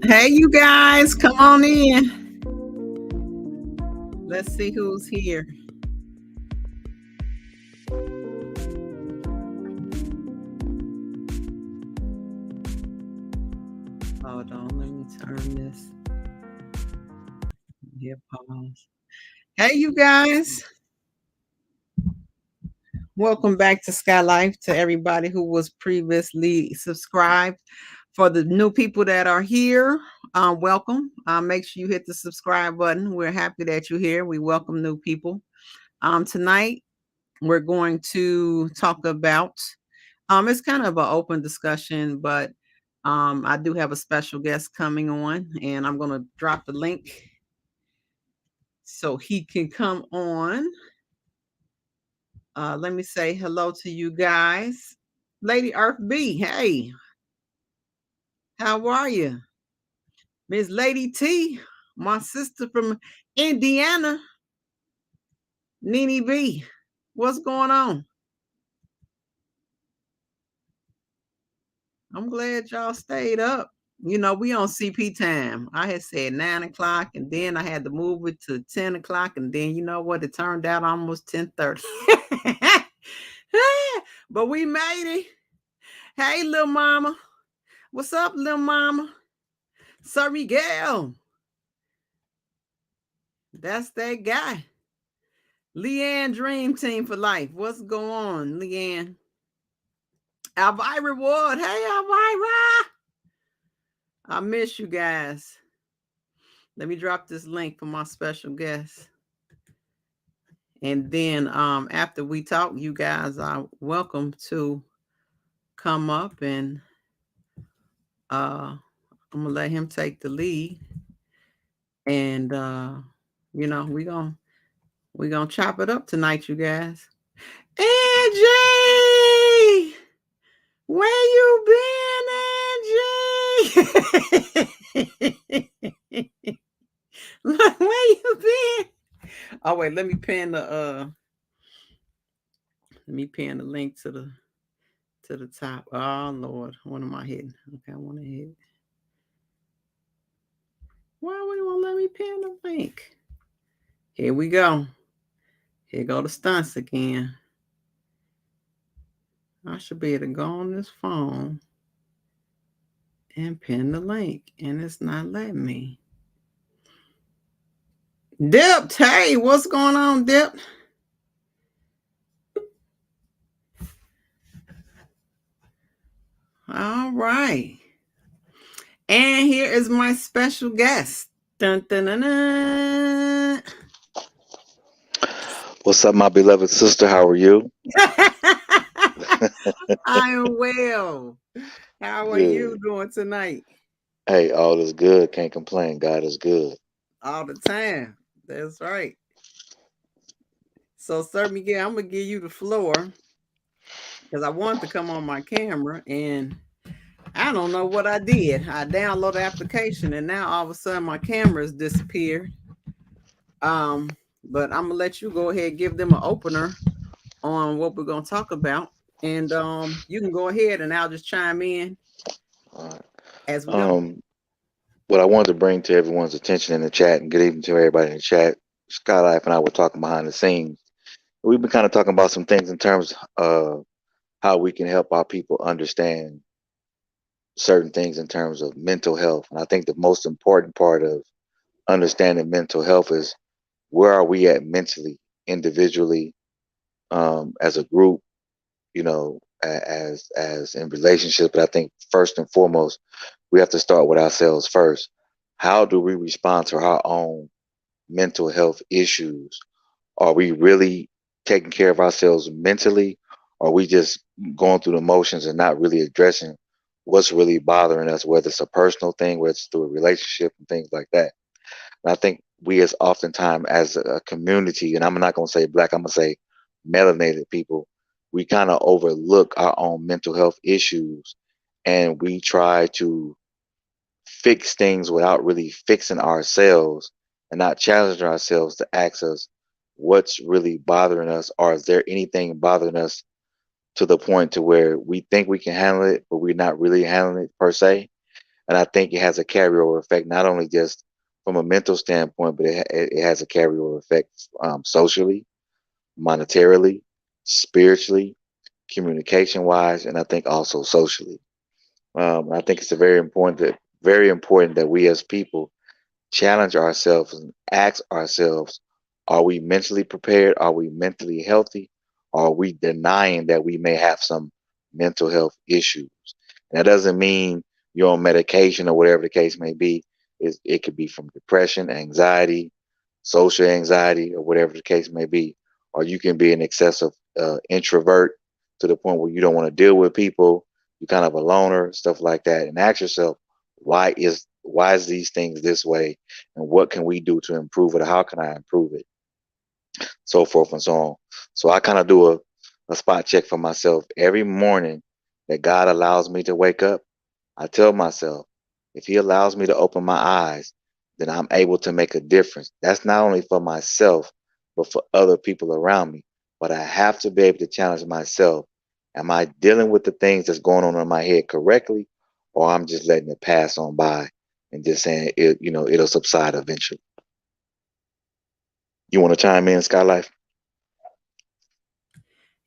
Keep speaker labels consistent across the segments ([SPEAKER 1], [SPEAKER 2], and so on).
[SPEAKER 1] Hey, you guys, come on in. Let's see who's here. Hold on, let me turn this. Here, pause. Hey, you guys, welcome back to Skyye Lyfe. To everybody who was previously subscribed. For the new people that are here, welcome. Make sure you hit the subscribe button. We're happy that you're here. We welcome new people. Tonight, we're going to talk about it's kind of an open discussion, but I do have a special guest coming on, and I'm going to drop the link so he can come on. Let me say hello to you guys. Lady Earth B, hey, how are you? Miss Lady T, my sister from Indiana, Nene B, what's going on? I'm glad y'all stayed up. You know, we on CP time. I had said 9 o'clock, and then I had to move it to 10 o'clock, and then you know what? It turned out almost 10:30. But we made it. Hey, little mama. What's up, little mama? Sir Miguel. That's that guy. Leanne Dream Team for Life. What's going on, Leanne? Elvira Ward. Hey, Elvira. I miss you guys. Let me drop this link for my special guest. And then after we talk, you guys are welcome to come up, and I'm gonna let him take the lead. And you know, we're gonna chop it up tonight, you guys. Angie! Where you been, Angie? Where you been? Oh wait, let me pin the link to the top. Oh Lord, what am I hitting? Okay, I want to hit. Why would you want to let me pin the link? Here we go. Here go the stunts again. I should be able to go on this phone and pin the link, and it's not letting me. Dip, hey, what's going on, Dip? All right. And here is my special guest. Dun, dun, dun, dun.
[SPEAKER 2] What's up, my beloved sister? How are you?
[SPEAKER 1] I am well. How are you
[SPEAKER 2] Good.
[SPEAKER 1] doing tonight?
[SPEAKER 2] Hey, all is good. Can't complain. God is good.
[SPEAKER 1] All the time. That's right. So, Sir Miguel, I'm gonna give you the floor because I wanted to come on my camera, and I don't know what I did. I downloaded the application, and now all of a sudden my camera's disappeared. But I'm gonna let you go ahead and give them an opener on what we're gonna talk about, and you can go ahead, and I'll just chime in
[SPEAKER 2] All right.
[SPEAKER 1] as we go.
[SPEAKER 2] Um, what I wanted to bring to everyone's attention in the chat, and good evening to everybody in the chat. Sky Life and I were talking behind the scenes. We've been kind of talking about some things in terms of how we can help our people understand certain things in terms of mental health. And I think the most important part of understanding mental health is where are we at mentally, individually, as a group, as in relationships. But I think first and foremost, we have to start with ourselves first. How do we respond to our own mental health issues? Are we really taking care of ourselves mentally? Or are we just going through the motions and not really addressing what's really bothering us, whether it's a personal thing, whether it's through a relationship and things like that? And I think we as oftentimes as a community, and I'm not going to say black, I'm going to say melanated people, we kind of overlook our own mental health issues, and we try to fix things without really fixing ourselves and not challenging ourselves to ask us what's really bothering us, or is there anything bothering us to the point to where we think we can handle it, but we're not really handling it per se. And I think it has a carryover effect, not only just from a mental standpoint, but it has a carryover effect socially, monetarily, spiritually, communication wise, and I think also socially. I think it's a very important that we as people challenge ourselves and ask ourselves, are we mentally prepared? Are we mentally healthy? Or are we denying that we may have some mental health issues? And that doesn't mean you're on medication or whatever the case may be. It could be from depression, anxiety, social anxiety, or whatever the case may be. Or you can be an excessive introvert to the point where you don't want to deal with people. You're kind of a loner, stuff like that. And ask yourself, why is these things this way, and what can we do to improve it? Or how can I improve it? So forth and so on. So I kind of do a spot check for myself every morning that God allows me to wake up. I tell myself, if He allows me to open my eyes, then I'm able to make a difference. That's not only for myself, but for other people around me. But I have to be able to challenge myself. Am I dealing with the things that's going on in my head correctly, or I'm just letting it pass on by and just saying it'll subside eventually? You want to chime in, Skyye Lyfe?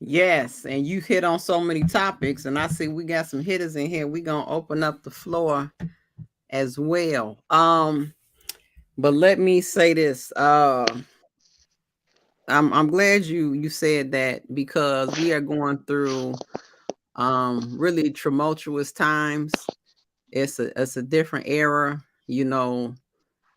[SPEAKER 1] Yes, and you hit on so many topics, and I see we got some hitters in here. We're gonna open up the floor as well. But let me say this. I'm glad you said that, because we are going through really tumultuous times. It's a different era,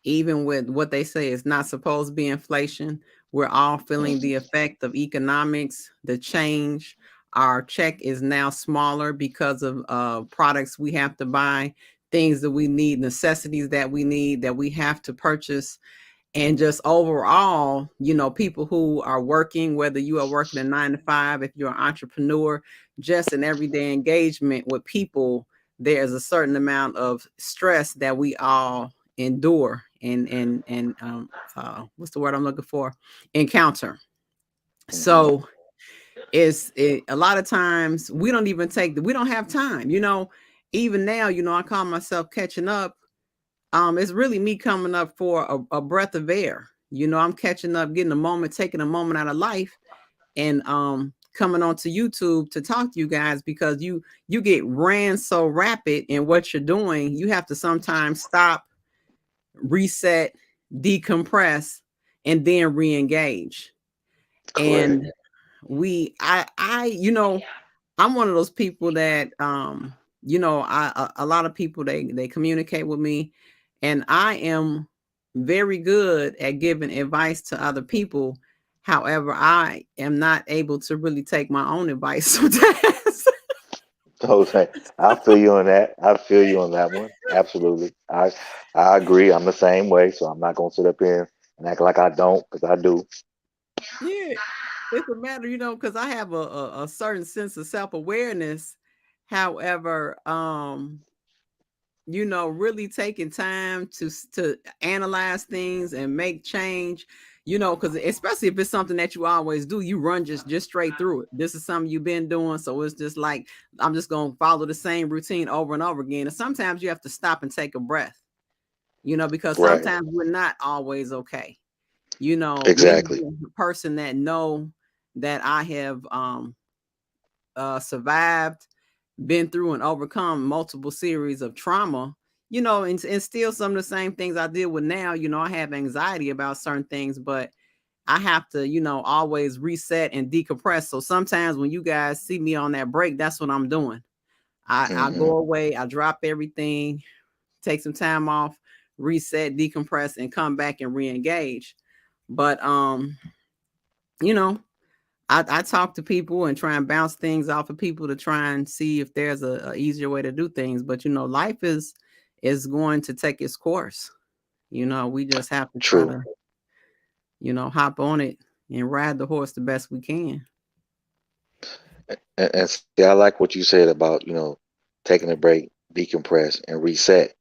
[SPEAKER 1] even with what they say is not supposed to be inflation. We're all feeling the effect of economics, the change. Our check is now smaller because of products we have to buy, things that we need, necessities that we need, that we have to purchase. And just overall, people who are working, whether you are working a 9 to 5, if you're an entrepreneur, just an everyday engagement with people, there's a certain amount of stress that we all endure and what's the word I'm looking for, encounter.
[SPEAKER 2] Mm-hmm.
[SPEAKER 1] So a lot of times we don't have time, even now, I call myself catching up. It's really me coming up for a breath of air. I'm catching up, getting a moment, taking a moment out of life, and coming onto YouTube to talk to you guys, because you get ran so rapid in what you're doing. You have to sometimes stop, reset, decompress, and then re-engage.
[SPEAKER 2] Correct.
[SPEAKER 1] And I'm one of those people that a lot of people, they communicate with me, and I am very good at giving advice to other people. However, I am not able to really take my own advice sometimes.
[SPEAKER 2] Okay, I feel you on that. I feel you on that one. Absolutely. I agree. I'm the same way, so I'm not gonna sit up here and act like I don't, because I do.
[SPEAKER 1] Yeah, it's a matter, because I have a certain sense of self-awareness. However, really taking time to analyze things and make change, because especially if it's something that you always do, you run just straight through it. This is something you've been doing, so it's just like, I'm just going to follow the same routine over and over again. And sometimes you have to stop and take a breath, because
[SPEAKER 2] Right.
[SPEAKER 1] sometimes we're not always okay. Me
[SPEAKER 2] Exactly.
[SPEAKER 1] being a person that know that I have survived, been through and overcome multiple series of trauma, and still some of the same things I deal with now. I have anxiety about certain things, but I have to, always reset and decompress. So sometimes when you guys see me on that break, that's what I'm doing. I
[SPEAKER 2] Hmm.
[SPEAKER 1] go away, I drop everything, take some time off, reset, decompress, and come back and re-engage. But you know, I talk to people and try and bounce things off of people to try and see if there's a easier way to do things. But life is going to take its course. We just have to try
[SPEAKER 2] True.
[SPEAKER 1] to, hop on it and ride the horse the best we can.
[SPEAKER 2] And see, I like what you said about taking a break, decompress, and reset.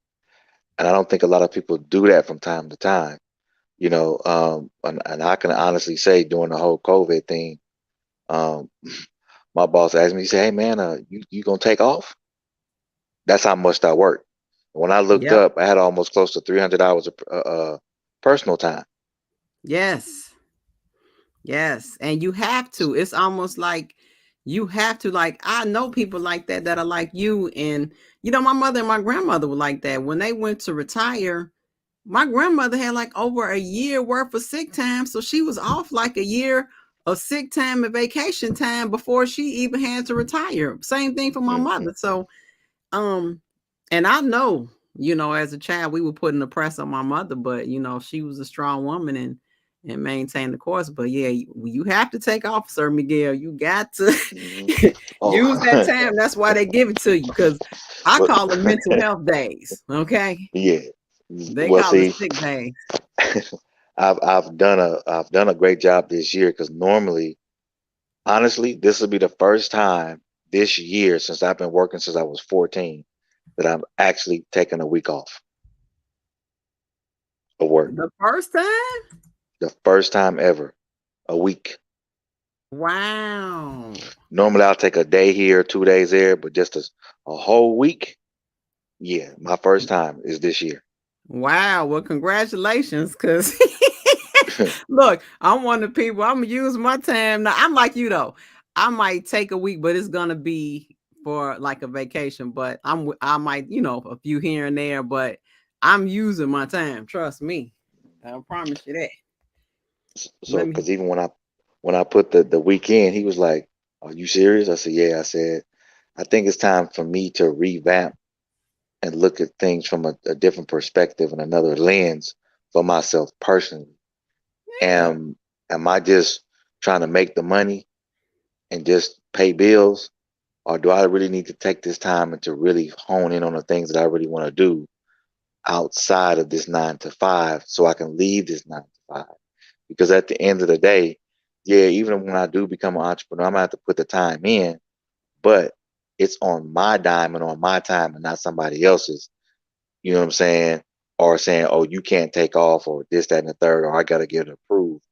[SPEAKER 2] And I don't think a lot of people do that from time to time. And I can honestly say during the whole COVID thing, um, my boss asked me, he said, "Hey man, you gonna take off?" That's how much I work. When I looked
[SPEAKER 1] Yep.
[SPEAKER 2] up, I had almost close to 300 hours of personal time.
[SPEAKER 1] Yes. Yes. And you have to. It's almost like you have to. Like, I know people like that that are like you. And, my mother and my grandmother were like that. When they went to retire, my grandmother had like over a year worth of sick time. So she was off like a year of sick time and vacation time before she even had to retire. Same thing for my
[SPEAKER 2] Hmm.
[SPEAKER 1] mother. So, um, and I know, as a child, we were putting the press on my mother, but she was a strong woman and maintained the course. But yeah, you have to take off, Sir Miguel. You got to
[SPEAKER 2] Hmm.
[SPEAKER 1] use that
[SPEAKER 2] Oh,
[SPEAKER 1] time. That's why they give it to you, because I
[SPEAKER 2] well,
[SPEAKER 1] call them mental health days. Okay,
[SPEAKER 2] yeah.
[SPEAKER 1] they
[SPEAKER 2] Well,
[SPEAKER 1] call it
[SPEAKER 2] see,
[SPEAKER 1] sick days.
[SPEAKER 2] I've done a great job this year because normally, honestly, this will be the first time this year since I've been working since I was 14 that I'm actually taking a week off of work.
[SPEAKER 1] The first time?
[SPEAKER 2] The first time ever, a week.
[SPEAKER 1] Wow.
[SPEAKER 2] Normally I'll take a day here, 2 days there, but just a whole week. Yeah, my first time is this year.
[SPEAKER 1] Wow. Well, congratulations, because look, I'm one of the people. I'm gonna use my time now. I'm like you though. I might take a week, but it's gonna be for like a vacation. But I might, a few here and there. But I'm using my time. Trust me. I promise you that.
[SPEAKER 2] So,
[SPEAKER 1] Let me.
[SPEAKER 2] because even when I put the weekend, he was like, "Are you serious?" I said, "Yeah." I said, "I think it's time for me to revamp and look at things from a different perspective and another lens for myself personally.
[SPEAKER 1] Yeah.
[SPEAKER 2] Am I just trying to make the money and just pay bills, or do I really need to take this time and to really hone in on the things that I really want to do outside of this 9 to 5 so I can leave this 9 to 5? Because at the end of the day, yeah, even when I do become an entrepreneur, I'm gonna have to put the time in, but it's on my dime and on my time and not somebody else's. You know what I'm saying? Or saying, oh, you can't take off or this, that, and the third, or I gotta get it approved,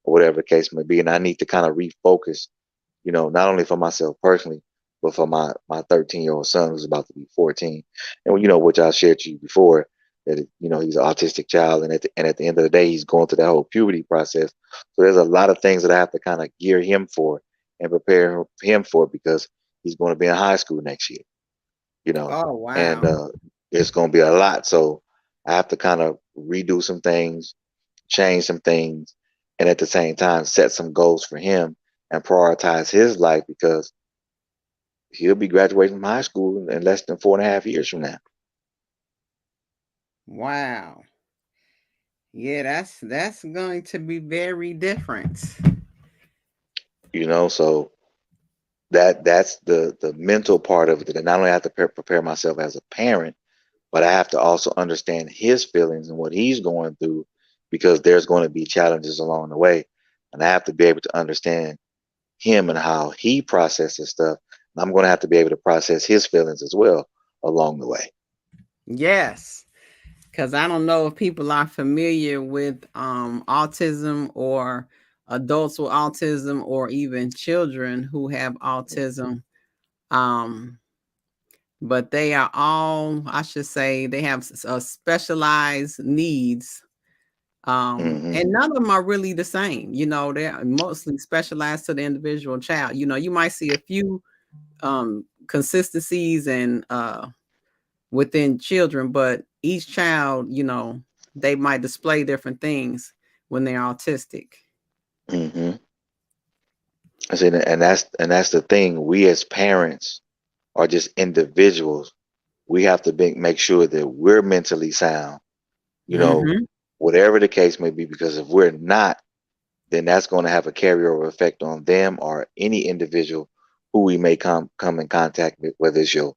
[SPEAKER 2] or whatever the case may be. And I need to kind of refocus, not only for myself personally, but for my 13-year-old son who's about to be 14. And which I shared to you before, that he's an autistic child, and at the end of the day, he's going through that whole puberty process. So there's a lot of things that I have to kind of gear him for and prepare him for because he's going to be in high school next year. You know,
[SPEAKER 1] Oh
[SPEAKER 2] and
[SPEAKER 1] wow.
[SPEAKER 2] it's going to be a lot. So I have to kind of redo some things, change some things, and at the same time set some goals for him and prioritize his life because he'll be graduating from high school in less than 4.5 years from now.
[SPEAKER 1] Wow. Yeah, that's going to be very different.
[SPEAKER 2] So that's the mental part of it. That I not only have to prepare myself as a parent, but I have to also understand his feelings and what he's going through because there's going to be challenges along the way, and I have to be able to understand him and how he processes stuff. And I'm going to have to be able to process his feelings as well along the way.
[SPEAKER 1] Yes. Because I don't know if people are familiar with autism, or adults with autism, or even children who have autism. Um, but they are all, I should say, they have specialized needs.
[SPEAKER 2] Hmm.
[SPEAKER 1] And none of them are really the same. They're mostly specialized to the individual child. You might see a few consistencies and within children, but each child, they might display different things when they're autistic.
[SPEAKER 2] Hmm. I said, and that's the thing. We as parents are just individuals. We have to make sure that we're mentally sound. You know,
[SPEAKER 1] Hmm.
[SPEAKER 2] whatever the case may be. Because if we're not, then that's going to have a carryover effect on them or any individual who we may come in contact with, whether it's your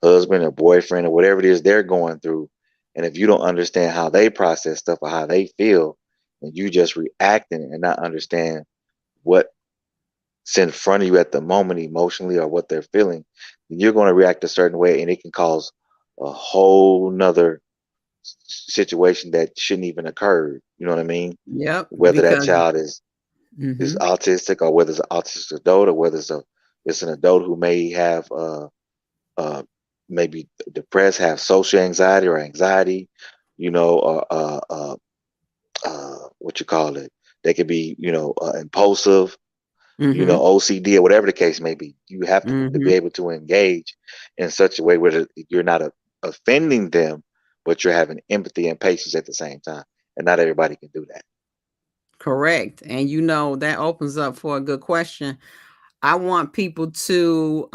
[SPEAKER 2] husband or boyfriend or whatever it is they're going through. And if you don't understand how they process stuff or how they feel, and you just reacting and not understand what's in front of you at the moment emotionally or what they're feeling, then you're going to react a certain way and it can cause a whole nother situation that shouldn't even occur. You know what I mean?
[SPEAKER 1] Yep.
[SPEAKER 2] Whether that
[SPEAKER 1] Because
[SPEAKER 2] child is
[SPEAKER 1] hmm
[SPEAKER 2] autistic or whether it's an autistic adult or whether it's an adult who may have maybe depressed, have social anxiety or anxiety, or what you call it. They could be, impulsive,
[SPEAKER 1] Mm-hmm.
[SPEAKER 2] OCD or whatever the case may be. You have to be
[SPEAKER 1] Mm-hmm.
[SPEAKER 2] able to engage in such a way where you're not offending them, but you're having empathy and patience at the same time. And not everybody can do that.
[SPEAKER 1] Correct. And that opens up for a good question. I want people to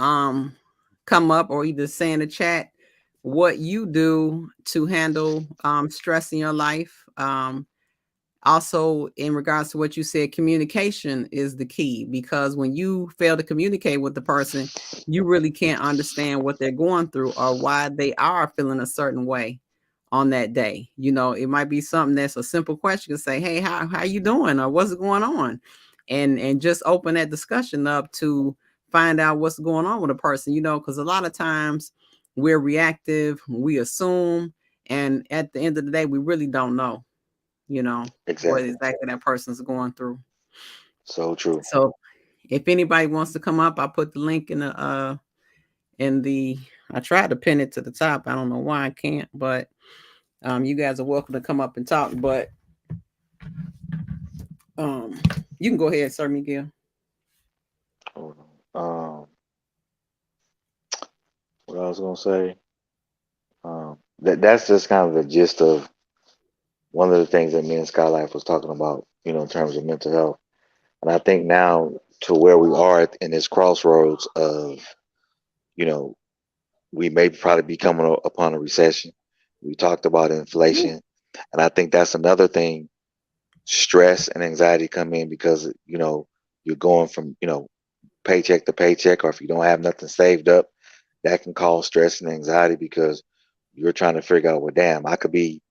[SPEAKER 1] come up or either say in the chat what you do to handle stress in your life. Also, in regards to what you said, communication is the key, because when you fail to communicate with the person, you really can't understand what they're going through or why they are feeling a certain way on that day. It might be something that's a simple question to say, "Hey, how you doing?" or "What's going on?" and just open that discussion up to find out what's going on with a person. Because a lot of times we're reactive, we assume, and at the end of the day, we really don't know what
[SPEAKER 2] Exactly.
[SPEAKER 1] exactly that person's going through.
[SPEAKER 2] So true.
[SPEAKER 1] So if anybody wants to come up, I put the link in the I tried to pin it to the top. I don't know why I can't, but you guys are welcome to come up and talk. But um you can go ahead, Sir Miguel.
[SPEAKER 2] Hold on. What I was gonna say, that's just kind of the gist of one of the things that me and Skyye Lyfe was talking about, in terms of mental health. And I think now to where we are in this crossroads of, you know, we may probably be coming upon a recession. We talked about inflation, and I think that's another thing. Stress and anxiety come in because you're going from paycheck to paycheck, or if you don't have nothing saved up, that can cause stress and anxiety because you're trying to figure out, well, damn, I could be,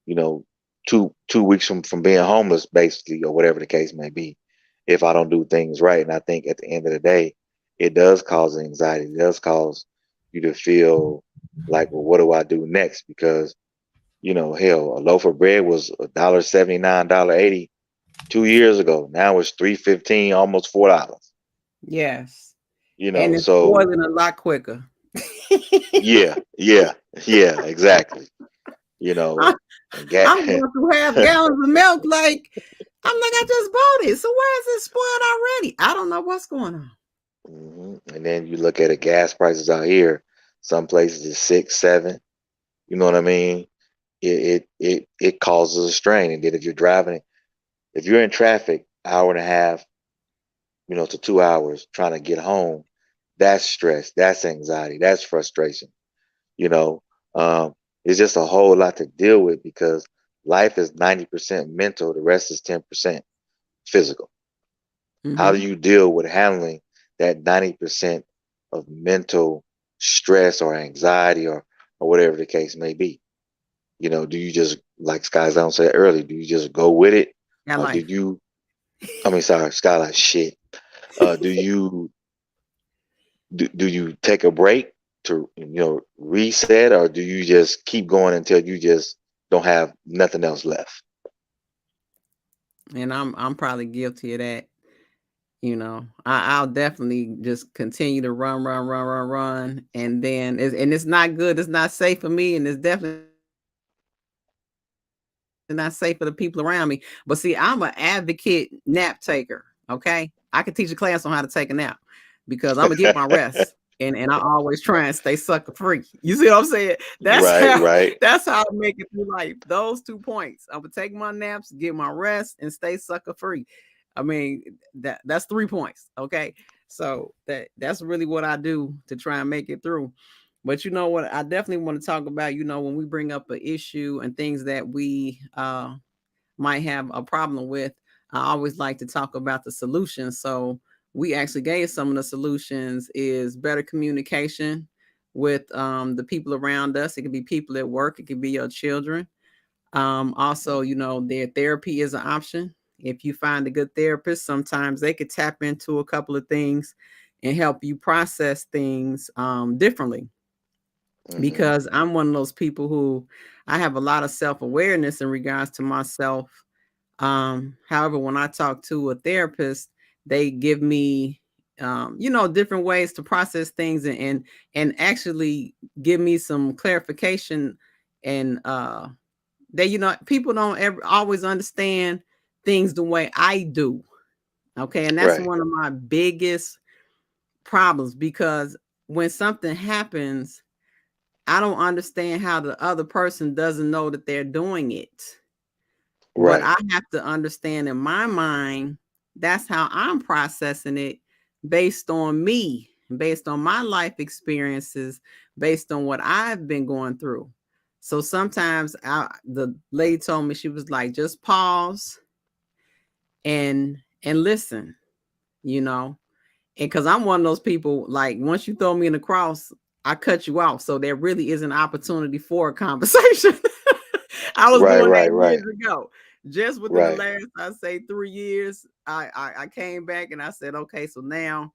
[SPEAKER 2] you know, two weeks from being homeless, basically, or whatever the case may be, if I don't do things right. And I think at the end of the day, it does cause anxiety. It does cause you to feel like, well, what do I do next? Because hell, a loaf of bread was $1.79, $1.80 2 years ago. Now it's $3.15, almost $4.
[SPEAKER 1] Yes. And it's
[SPEAKER 2] So
[SPEAKER 1] spoiling a lot quicker.
[SPEAKER 2] yeah, yeah, yeah, exactly. You
[SPEAKER 1] I,
[SPEAKER 2] know, and
[SPEAKER 1] I'm going through half gallons of milk. Like, I'm like, I just bought it. So where is it spoiled already? I don't know what's going on.
[SPEAKER 2] And then you look at the gas prices out here. Some places is 6, 7. You know what I mean? It causes a strain. And then if you're in traffic, hour and a half, to 2 hours trying to get home, that's stress, that's anxiety, that's frustration. You know, um, it's just a whole lot to deal with because life is 90% mental, the rest is 10% physical. How do
[SPEAKER 1] Mm-hmm.
[SPEAKER 2] you deal with handling that 90% of mental stress or anxiety or whatever the case may be? Do you just, like Sky Zone said earlier, do you just go with it?
[SPEAKER 1] Got
[SPEAKER 2] Or do
[SPEAKER 1] life.
[SPEAKER 2] you, I mean, sorry, Skyline, shit. Do you do you take a break to reset, or do you just keep going until you just don't have nothing else left?
[SPEAKER 1] And I'm probably guilty of that. I'll definitely just continue to run, run, run, run, run, and then it's not good. It's not safe for me, and it's definitely not safe for the people around me. But see, I'm an advocate nap taker. Okay, I could teach a class on how to take a nap because I'm gonna get my rest, and I always try and stay sucker free. You see what I'm saying? That's how
[SPEAKER 2] Right,
[SPEAKER 1] that's
[SPEAKER 2] right.
[SPEAKER 1] how I make it through life. Those 2 points. I'm gonna take my naps, get my rest, and stay sucker free. I mean, that's 3 points. Okay. So that's really what I do to try and make it through. But you know what? I definitely want to talk about, when we bring up an issue and things that we might have a problem with. I always like to talk about the solutions. So we actually gave some of the solutions is better communication with the people around us. It could be people at work. It could be your children. Also, their therapy is an option. If you find a good therapist, sometimes they could tap into a couple of things and help you process things differently.
[SPEAKER 2] Hmm.
[SPEAKER 1] Because I'm one of those people who I have a lot of self awareness in regards to myself. However, when I talk to a therapist, they give me different ways to process things, and actually give me some clarification. And that, people don't ever always understand things the way I do. Okay. And that's
[SPEAKER 2] Right.
[SPEAKER 1] one of my biggest problems, because when something happens, I don't understand how the other person doesn't know that they're doing it. But
[SPEAKER 2] Right.
[SPEAKER 1] I have to understand in my mind, that's how I'm processing it, based on me, based on my life experiences, based on what I've been going through. So sometimes the lady told me, she was like, just pause and listen, you know. And because I'm one of those people, like, once you throw me in the cross, I cut you off. So there really is an opportunity for a conversation. I was
[SPEAKER 2] Right.
[SPEAKER 1] doing that
[SPEAKER 2] Right.
[SPEAKER 1] years
[SPEAKER 2] Right.
[SPEAKER 1] ago. Just within the
[SPEAKER 2] Right.
[SPEAKER 1] last, I say, 3 years, I came back and I said, okay, so now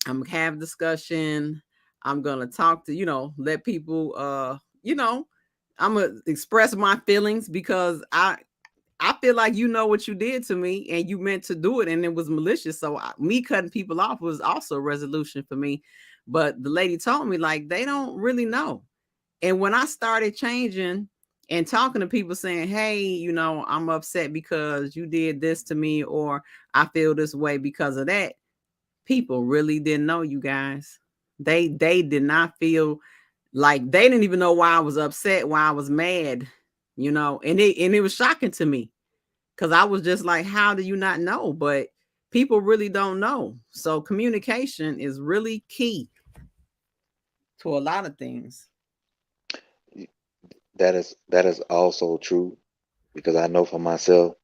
[SPEAKER 1] I'm gonna have discussion. I'm gonna talk to, let people, I'm gonna express my feelings, because I feel like you know what you did to me, and you meant to do it, and it was malicious. So me cutting people off was also a resolution for me. But the lady told me, like, they don't really know. And when I started changing and talking to people saying, hey, I'm upset because you did this to me, or I feel this way because of that, people really didn't know, you guys. They did not feel like, they didn't even know why I was upset, why I was mad, and it was shocking to me, because I was just like, how do you not know? But people really don't know. So communication is really key to a lot of things.
[SPEAKER 2] That is also true because I know for myself,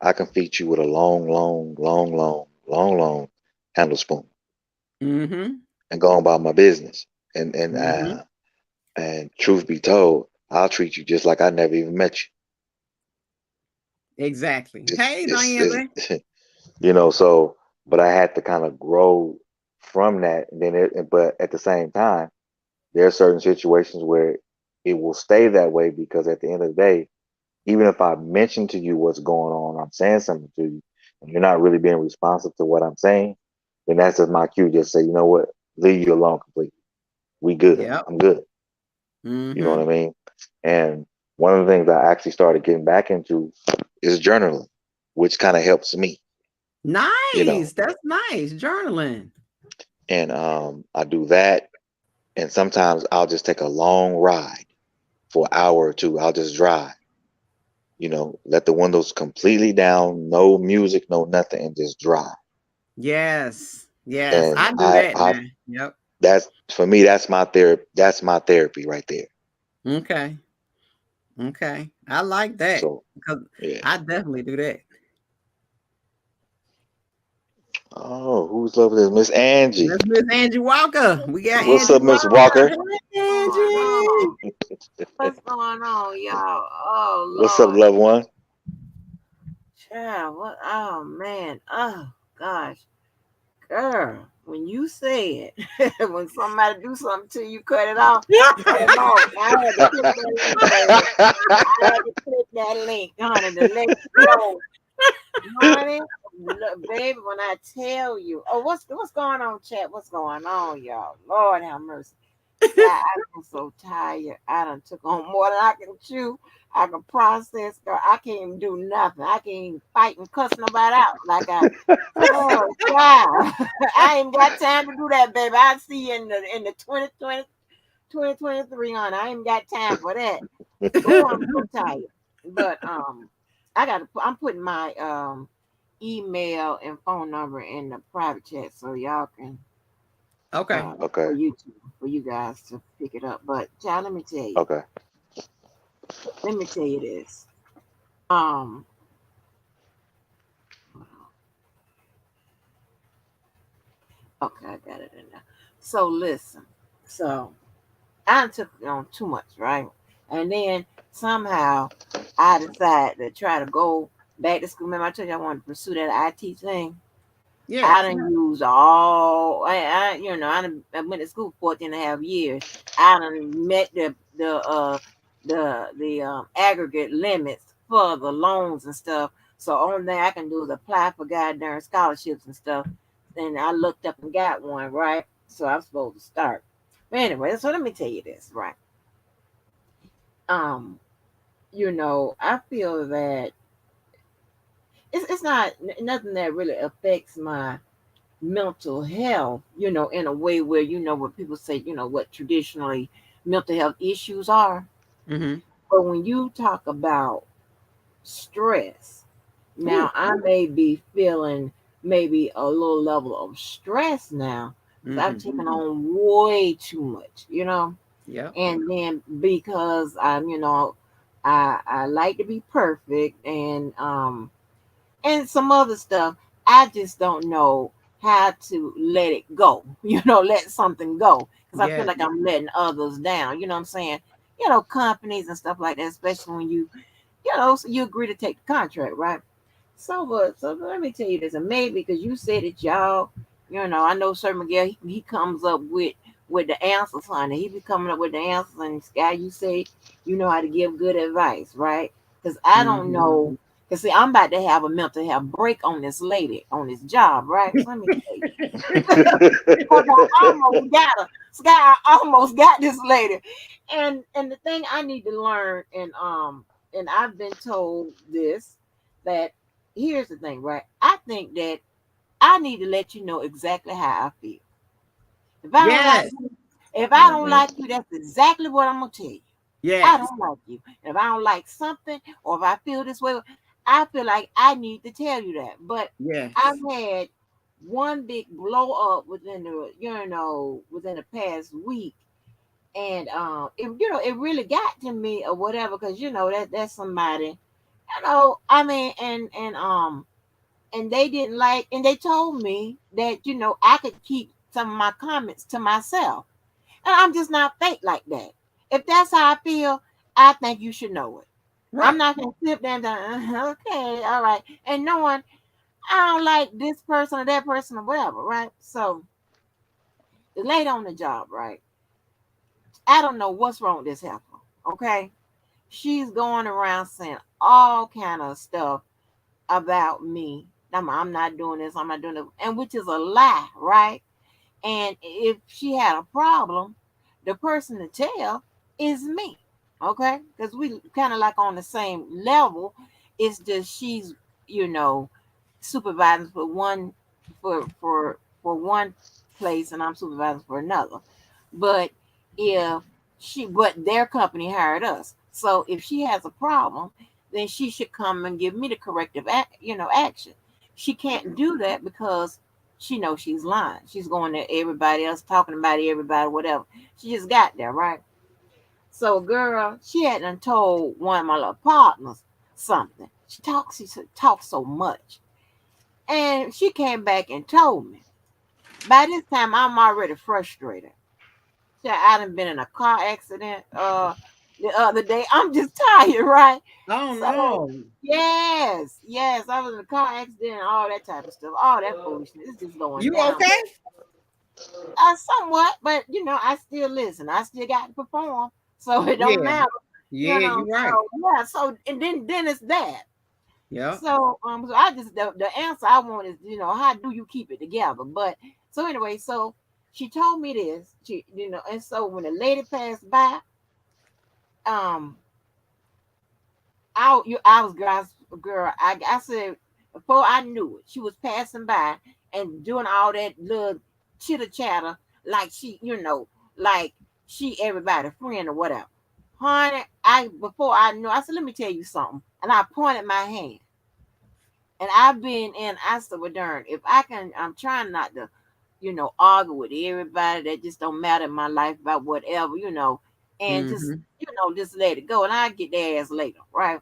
[SPEAKER 2] I can feed you with a long, long, long, long, long, long handle spoon
[SPEAKER 1] Mm-hmm.
[SPEAKER 2] and go on about my business. And and
[SPEAKER 1] Mm-hmm.
[SPEAKER 2] uh, and truth be told, I'll treat you just like I never even met you.
[SPEAKER 1] Exactly.
[SPEAKER 2] It's
[SPEAKER 1] Hey,
[SPEAKER 2] it's,
[SPEAKER 1] Diane.
[SPEAKER 2] it's so. But I had to kind of grow from that, and but at the same time, there are certain situations where it will stay that way because at the end of the day, even if I mention to you what's going on, I'm saying something to you, and you're not really being responsive to what I'm saying, then that's just my cue. Just say, you know what, leave you alone completely. We good.
[SPEAKER 1] Yep.
[SPEAKER 2] I'm good. You know what I
[SPEAKER 1] Mm-hmm.
[SPEAKER 2] mean? And one of the things I actually started getting back into is journaling, which kind of helps me. You know,
[SPEAKER 1] Nice. That's nice. Journaling.
[SPEAKER 2] and I do that, and sometimes I'll just take a long ride for an hour or two. I'll just drive. Let the windows completely down, no music, no nothing, and just drive.
[SPEAKER 1] Yes. Yes.
[SPEAKER 2] And
[SPEAKER 1] I do that now. Yep.
[SPEAKER 2] that's for me. That's my therapy. That's my therapy right there.
[SPEAKER 1] Okay. Okay. I like that,
[SPEAKER 2] So
[SPEAKER 1] because
[SPEAKER 2] yeah.
[SPEAKER 1] I definitely do that.
[SPEAKER 2] Oh, who's loving this? Miss Angie.
[SPEAKER 1] That's Miss Angie Walker. We got
[SPEAKER 2] What's
[SPEAKER 1] Angie
[SPEAKER 2] up, Miss
[SPEAKER 1] Walker.
[SPEAKER 2] Walker?
[SPEAKER 1] Hey,
[SPEAKER 3] Going on?
[SPEAKER 1] Angie.
[SPEAKER 3] What's going on, y'all? Oh
[SPEAKER 2] What's up,
[SPEAKER 3] Lord,
[SPEAKER 2] loved one?
[SPEAKER 3] child, what? Oh man, oh gosh, girl, when you said when somebody do something to you, cut it off, cut them off. I had to click that link, baby. I had to click that link, honey, to let you know, honey, baby. When I tell you, oh, what's going on, chat? What's going on, y'all? Lord have mercy. Yeah, I'm so tired. I done took on more than I can chew. I can process, girl. I can't even do nothing. I can't even fight and cuss nobody out like oh God. I ain't got time to do that, baby. I see you in the 2023 on. I ain't got time for that. Oh, I'm so tired. But I'm putting my email and phone number in the private chat so y'all can
[SPEAKER 1] Okay.
[SPEAKER 3] for
[SPEAKER 2] Okay.
[SPEAKER 3] you to for you guys to pick it up. But child,
[SPEAKER 2] Okay.
[SPEAKER 3] let me tell you this. Um, okay, I got it in there. So listen, so I took on too much, right? And then somehow I decided to try to go back to school. Remember, I told you I wanted to pursue that IT thing. I
[SPEAKER 1] Yes.
[SPEAKER 3] done used all I went to school 14 and a half years. I done met the aggregate limits for the loans and stuff. So only thing I can do is apply for goddamn scholarships and stuff. and I looked up and got one, right? So I'm supposed to start. But anyway, so let me tell you this, right? Um, I feel that it's not nothing that really affects my mental health, in a way where what people say, what traditionally mental health issues are.
[SPEAKER 1] Mm-hmm.
[SPEAKER 3] But when you talk about stress,
[SPEAKER 1] Ooh.
[SPEAKER 3] now I may be feeling maybe a little level of stress now because I've
[SPEAKER 1] Mm-hmm.
[SPEAKER 3] taken on way too much.
[SPEAKER 1] Yep.
[SPEAKER 3] And then because I like to be perfect and some other stuff, I just don't know how to let it go. Let something go because I feel
[SPEAKER 1] Yes.
[SPEAKER 3] like I'm letting others down. You know what I'm saying? Companies and stuff like that, especially when so you agree to take the contract, right? So let me tell you this, and maybe because you said it, y'all, I know Sir Miguel, he comes up with the answers, honey. He be coming up with the answers, and Sky, you say you know how to give good advice, right? Because I don't
[SPEAKER 1] Mm-hmm.
[SPEAKER 3] know. Because see, I'm about to have a mental health break on this lady on this job, right? So let me tell you, because I almost got her. Sky, I almost got this lady, and the thing I need to learn, and I've been told this, that here's the thing, right? I think that I need to let you know exactly how I feel. If I don't like
[SPEAKER 1] Yes.
[SPEAKER 3] you, if I don't
[SPEAKER 2] Mhm.
[SPEAKER 3] like you, that's exactly what I'm gonna tell you. I
[SPEAKER 1] Yes.
[SPEAKER 3] don't like you. And if I don't like something, or if I feel this way, I feel like I need to tell you that. But I've
[SPEAKER 1] Yes.
[SPEAKER 3] had one big blow up within the past week, and it really got to me or whatever, because that's somebody, I mean, and they didn't like, and they told me that I could keep some of my comments to myself, and I'm just not fake like that. If that's how I feel, I think you should know it. I'm
[SPEAKER 1] Right.
[SPEAKER 3] not gonna sit there and go, okay, all right, and knowing I don't like this person or that person or whatever, right? So the lady on the job, right? I don't know what's wrong with this heifer. Okay, she's going around saying all kind of stuff about me. I'm not doing this. I'm not doing it, and which is a lie, right? And if she had a problem, the person to tell is me. Okay, because we kind of like on the same level. It's just she's you know supervising for one place, and I'm supervising for another. But if but their company hired us, so if she has a problem, then she should come and give me the corrective action. She can't do that because she knows she's lying. She's going to everybody else, talking about everybody, whatever. She just got there, right? So, girl, she hadn't told one of my little partners something. She talks so much. And she came back and told me. By this time, I'm already frustrated. Said I done been in a car accident the other day. I'm just tired, right?
[SPEAKER 1] Oh
[SPEAKER 3] So,
[SPEAKER 1] no.
[SPEAKER 3] yes, I was in a car accident and all that type of stuff, all that foolishness. It's just going
[SPEAKER 1] You
[SPEAKER 3] down.
[SPEAKER 1] okay?
[SPEAKER 3] Somewhat, but I still listen. I still got to perform, so it don't
[SPEAKER 1] Yeah.
[SPEAKER 3] matter,
[SPEAKER 1] Yeah, you're right.
[SPEAKER 3] So yeah, so and then it's that.
[SPEAKER 1] Yep.
[SPEAKER 3] So I just the answer I want is how do you keep it together? But so anyway, so she told me this, and so when the lady passed by, um, I was girl. I said before I knew it, she was passing by and doing all that little chitter chatter like like she everybody friend or whatever. Honey, I before I knew, I said, let me tell you something, and I pointed my hand. And I've been in, I said, well, darn, if I can, I'm trying not to, argue with everybody that just don't matter in my life about whatever, and just,
[SPEAKER 1] Mm-hmm.
[SPEAKER 3] just let it go. And I get their ass later, right?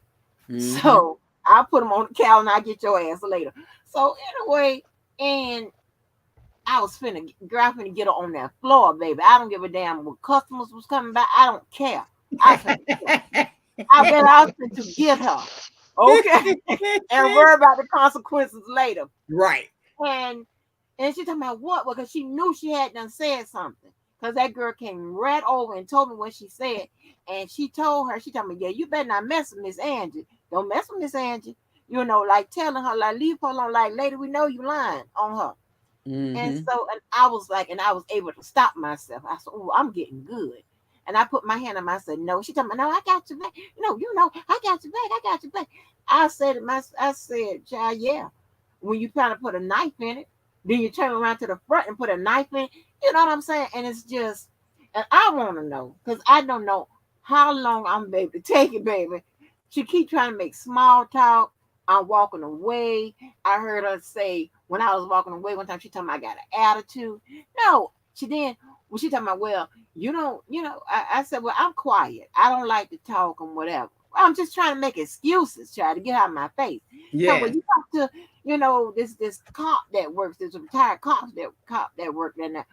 [SPEAKER 1] Mm-hmm.
[SPEAKER 3] So I put them on the calendar, I get your ass later. So anyway, and I was finna get her on that floor, baby. I don't give a damn what customers was coming by. I don't care. I finna get her. I bet I was finna get her. Okay. And worry about the consequences later.
[SPEAKER 1] Right.
[SPEAKER 3] And she talking about what? Because she knew she had done said something. Because that girl came right over and told me what she said. And she told her, she told me, yeah, you better not mess with Miss Angie. Don't mess with Miss Angie. Like telling her, like, leave her alone. Like, lady, we know you lying on her. And
[SPEAKER 1] Mm-hmm.
[SPEAKER 3] so, and I was like, and I was able to stop myself. I said, "Oh, I'm getting good." And I put my hand on my, I said, "No." She told me, "No, I got your back. No, I got your back. I got your back." I said, "Child, yeah." When you try to put a knife in it, then you turn around to the front and put a knife in. You know what I'm saying? And it's just, and I want to know because I don't know how long I'm able to take it, baby. She keep trying to make small talk. I'm walking away. I heard her say when I was walking away one time, she told me I got an attitude. No, she didn't. When she told me, well, I said, well, I'm quiet. I don't like to talk and whatever. I'm just trying to make excuses, try to get out of my face. No,
[SPEAKER 1] Yeah.
[SPEAKER 3] when you talk to, this cop that works, this retired cop that worked in there,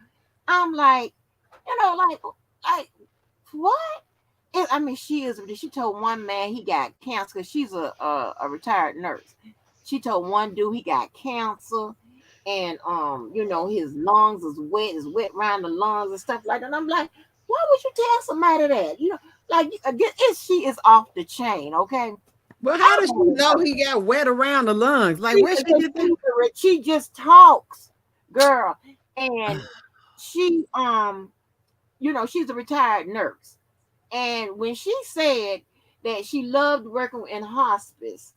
[SPEAKER 3] I'm like, like what? I mean, she is. She told one man he got cancer because she's a retired nurse. She told one dude he got cancer, and his lungs is wet around the lungs and stuff like that. And I'm like, why would you tell somebody that? Like again, she is off the chain. Okay,
[SPEAKER 1] Well, how
[SPEAKER 3] I
[SPEAKER 1] does she
[SPEAKER 3] want to
[SPEAKER 1] know
[SPEAKER 3] know.
[SPEAKER 1] he got wet around the lungs? Like, where she
[SPEAKER 3] Because
[SPEAKER 1] get that?
[SPEAKER 3] she just talks, girl, and she she's a retired nurse. And when she said that she loved working in hospice,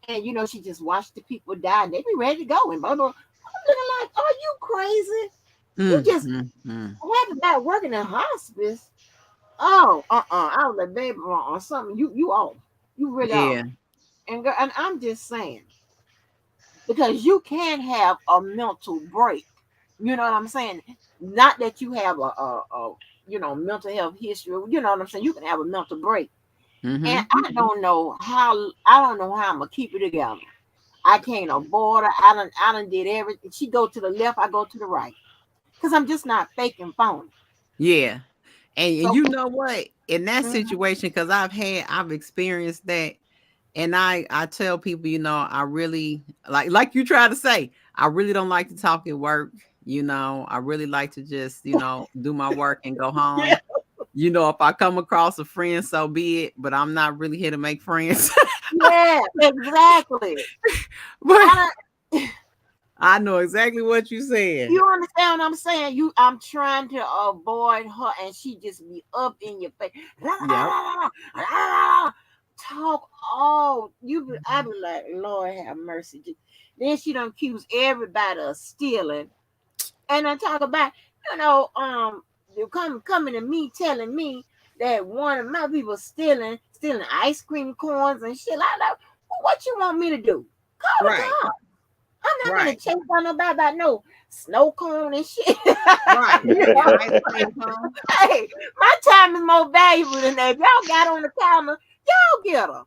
[SPEAKER 3] and she just watched the people die, and they be ready to go, and blah blah. I'm looking like, are you crazy? You
[SPEAKER 1] Mm,
[SPEAKER 3] just
[SPEAKER 1] mm, mm.
[SPEAKER 3] haven't about working in hospice. Oh, I was like, baby, something. You off. You really off.
[SPEAKER 1] Yeah.
[SPEAKER 3] And I'm just saying because you can have a mental break. You know what I'm saying? Not that you have a mental health history. You know what I'm saying? You can have a mental break. And
[SPEAKER 1] Mm-hmm.
[SPEAKER 3] I don't know how I'm gonna keep it together. I can't avoid her. I done did everything. She go to the left, I go to the right. Cause I'm just not fake and phony.
[SPEAKER 1] Yeah. And
[SPEAKER 3] So
[SPEAKER 1] you know what? In that
[SPEAKER 3] mhm,
[SPEAKER 1] situation, because I've experienced that, and I tell people, I really like you try to say, I really don't like to talk at work. I really like to just, do my work and go
[SPEAKER 3] yeah,
[SPEAKER 1] home. If I come across a friend, so be it. But I'm not really here to make friends.
[SPEAKER 3] yeah, exactly.
[SPEAKER 1] But
[SPEAKER 3] I don't,
[SPEAKER 1] I know exactly what you said.
[SPEAKER 3] you understand what I'm saying? I'm trying to avoid her, and she just be up in your face.
[SPEAKER 1] Yep.
[SPEAKER 3] Talk all I be like, Lord have mercy. Then she don't accuse everybody of stealing, and I talk about, you coming to me telling me that one of my people stealing ice cream cones and shit like that. Well, what you want me to do? Call the
[SPEAKER 1] Right.
[SPEAKER 3] cops. I'm not gonna
[SPEAKER 1] Right.
[SPEAKER 3] chase down nobody about no snow cone and shit.
[SPEAKER 1] Right.
[SPEAKER 3] You
[SPEAKER 1] Yeah.
[SPEAKER 3] know,
[SPEAKER 1] Ice cream cone.
[SPEAKER 3] hey, my time is more valuable than that. If y'all got on the counter, y'all get her.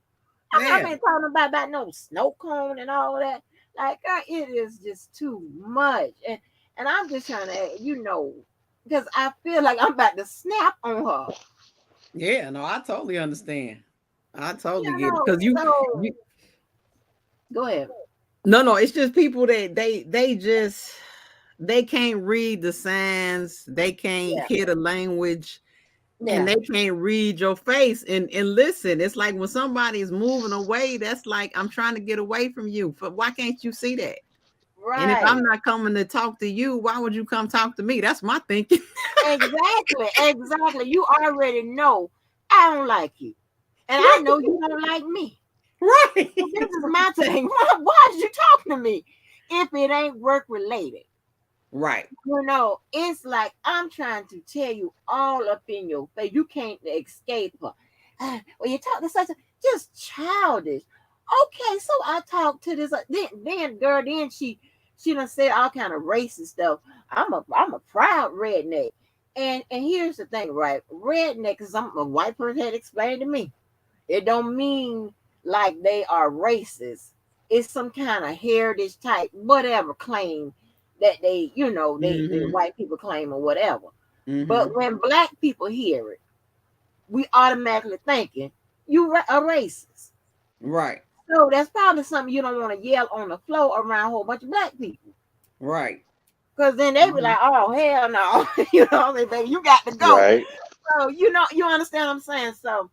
[SPEAKER 3] I'm
[SPEAKER 1] Yeah.
[SPEAKER 3] not talking about no snow cone and all that. Like, it is just too much, and I'm just trying to, because I feel like I'm about to snap on her.
[SPEAKER 1] Yeah. No, I totally understand. I totally
[SPEAKER 3] You
[SPEAKER 1] get it.
[SPEAKER 3] know,
[SPEAKER 1] Because
[SPEAKER 3] so
[SPEAKER 1] you
[SPEAKER 3] go ahead.
[SPEAKER 1] no, it's just people that they just they can't read the signs, they can't
[SPEAKER 3] Yeah,
[SPEAKER 1] hear the language, and
[SPEAKER 3] yeah,
[SPEAKER 1] they can't read your face and listen. It's like when somebody is moving away, that's like I'm trying to get away from you. But why can't you see that? And if I'm
[SPEAKER 3] right.
[SPEAKER 1] not coming to talk to you, why would you come talk to me? That's my thinking.
[SPEAKER 3] Exactly, exactly. You already know I don't like you, and I know you don't like me.
[SPEAKER 1] Right.
[SPEAKER 3] So this is my thing. Why is you talking to me if it ain't work related?
[SPEAKER 1] Right.
[SPEAKER 3] It's like I'm trying to tell you all up in your face. You can't escape her. Well, you talk to such a just childish. Okay, so I talked to this. Then girl, then she done said all kind of racist stuff. I'm a proud redneck. And here's the thing, right? Redneck is something a white person had explained to me. It don't mean like they are racist. It's some kind of heritage type, whatever claim that they
[SPEAKER 1] Mm-hmm.
[SPEAKER 3] white people claim or whatever. But
[SPEAKER 1] Mm-hmm.
[SPEAKER 3] when black people hear it, we automatically thinking a racist.
[SPEAKER 1] Right.
[SPEAKER 3] So that's probably something you don't want to yell on the floor around a whole bunch of black people.
[SPEAKER 1] Right.
[SPEAKER 3] Because then they be
[SPEAKER 1] Mhm.
[SPEAKER 3] like, oh hell no. Baby, you got to go.
[SPEAKER 2] Right.
[SPEAKER 3] So you understand what I'm saying? So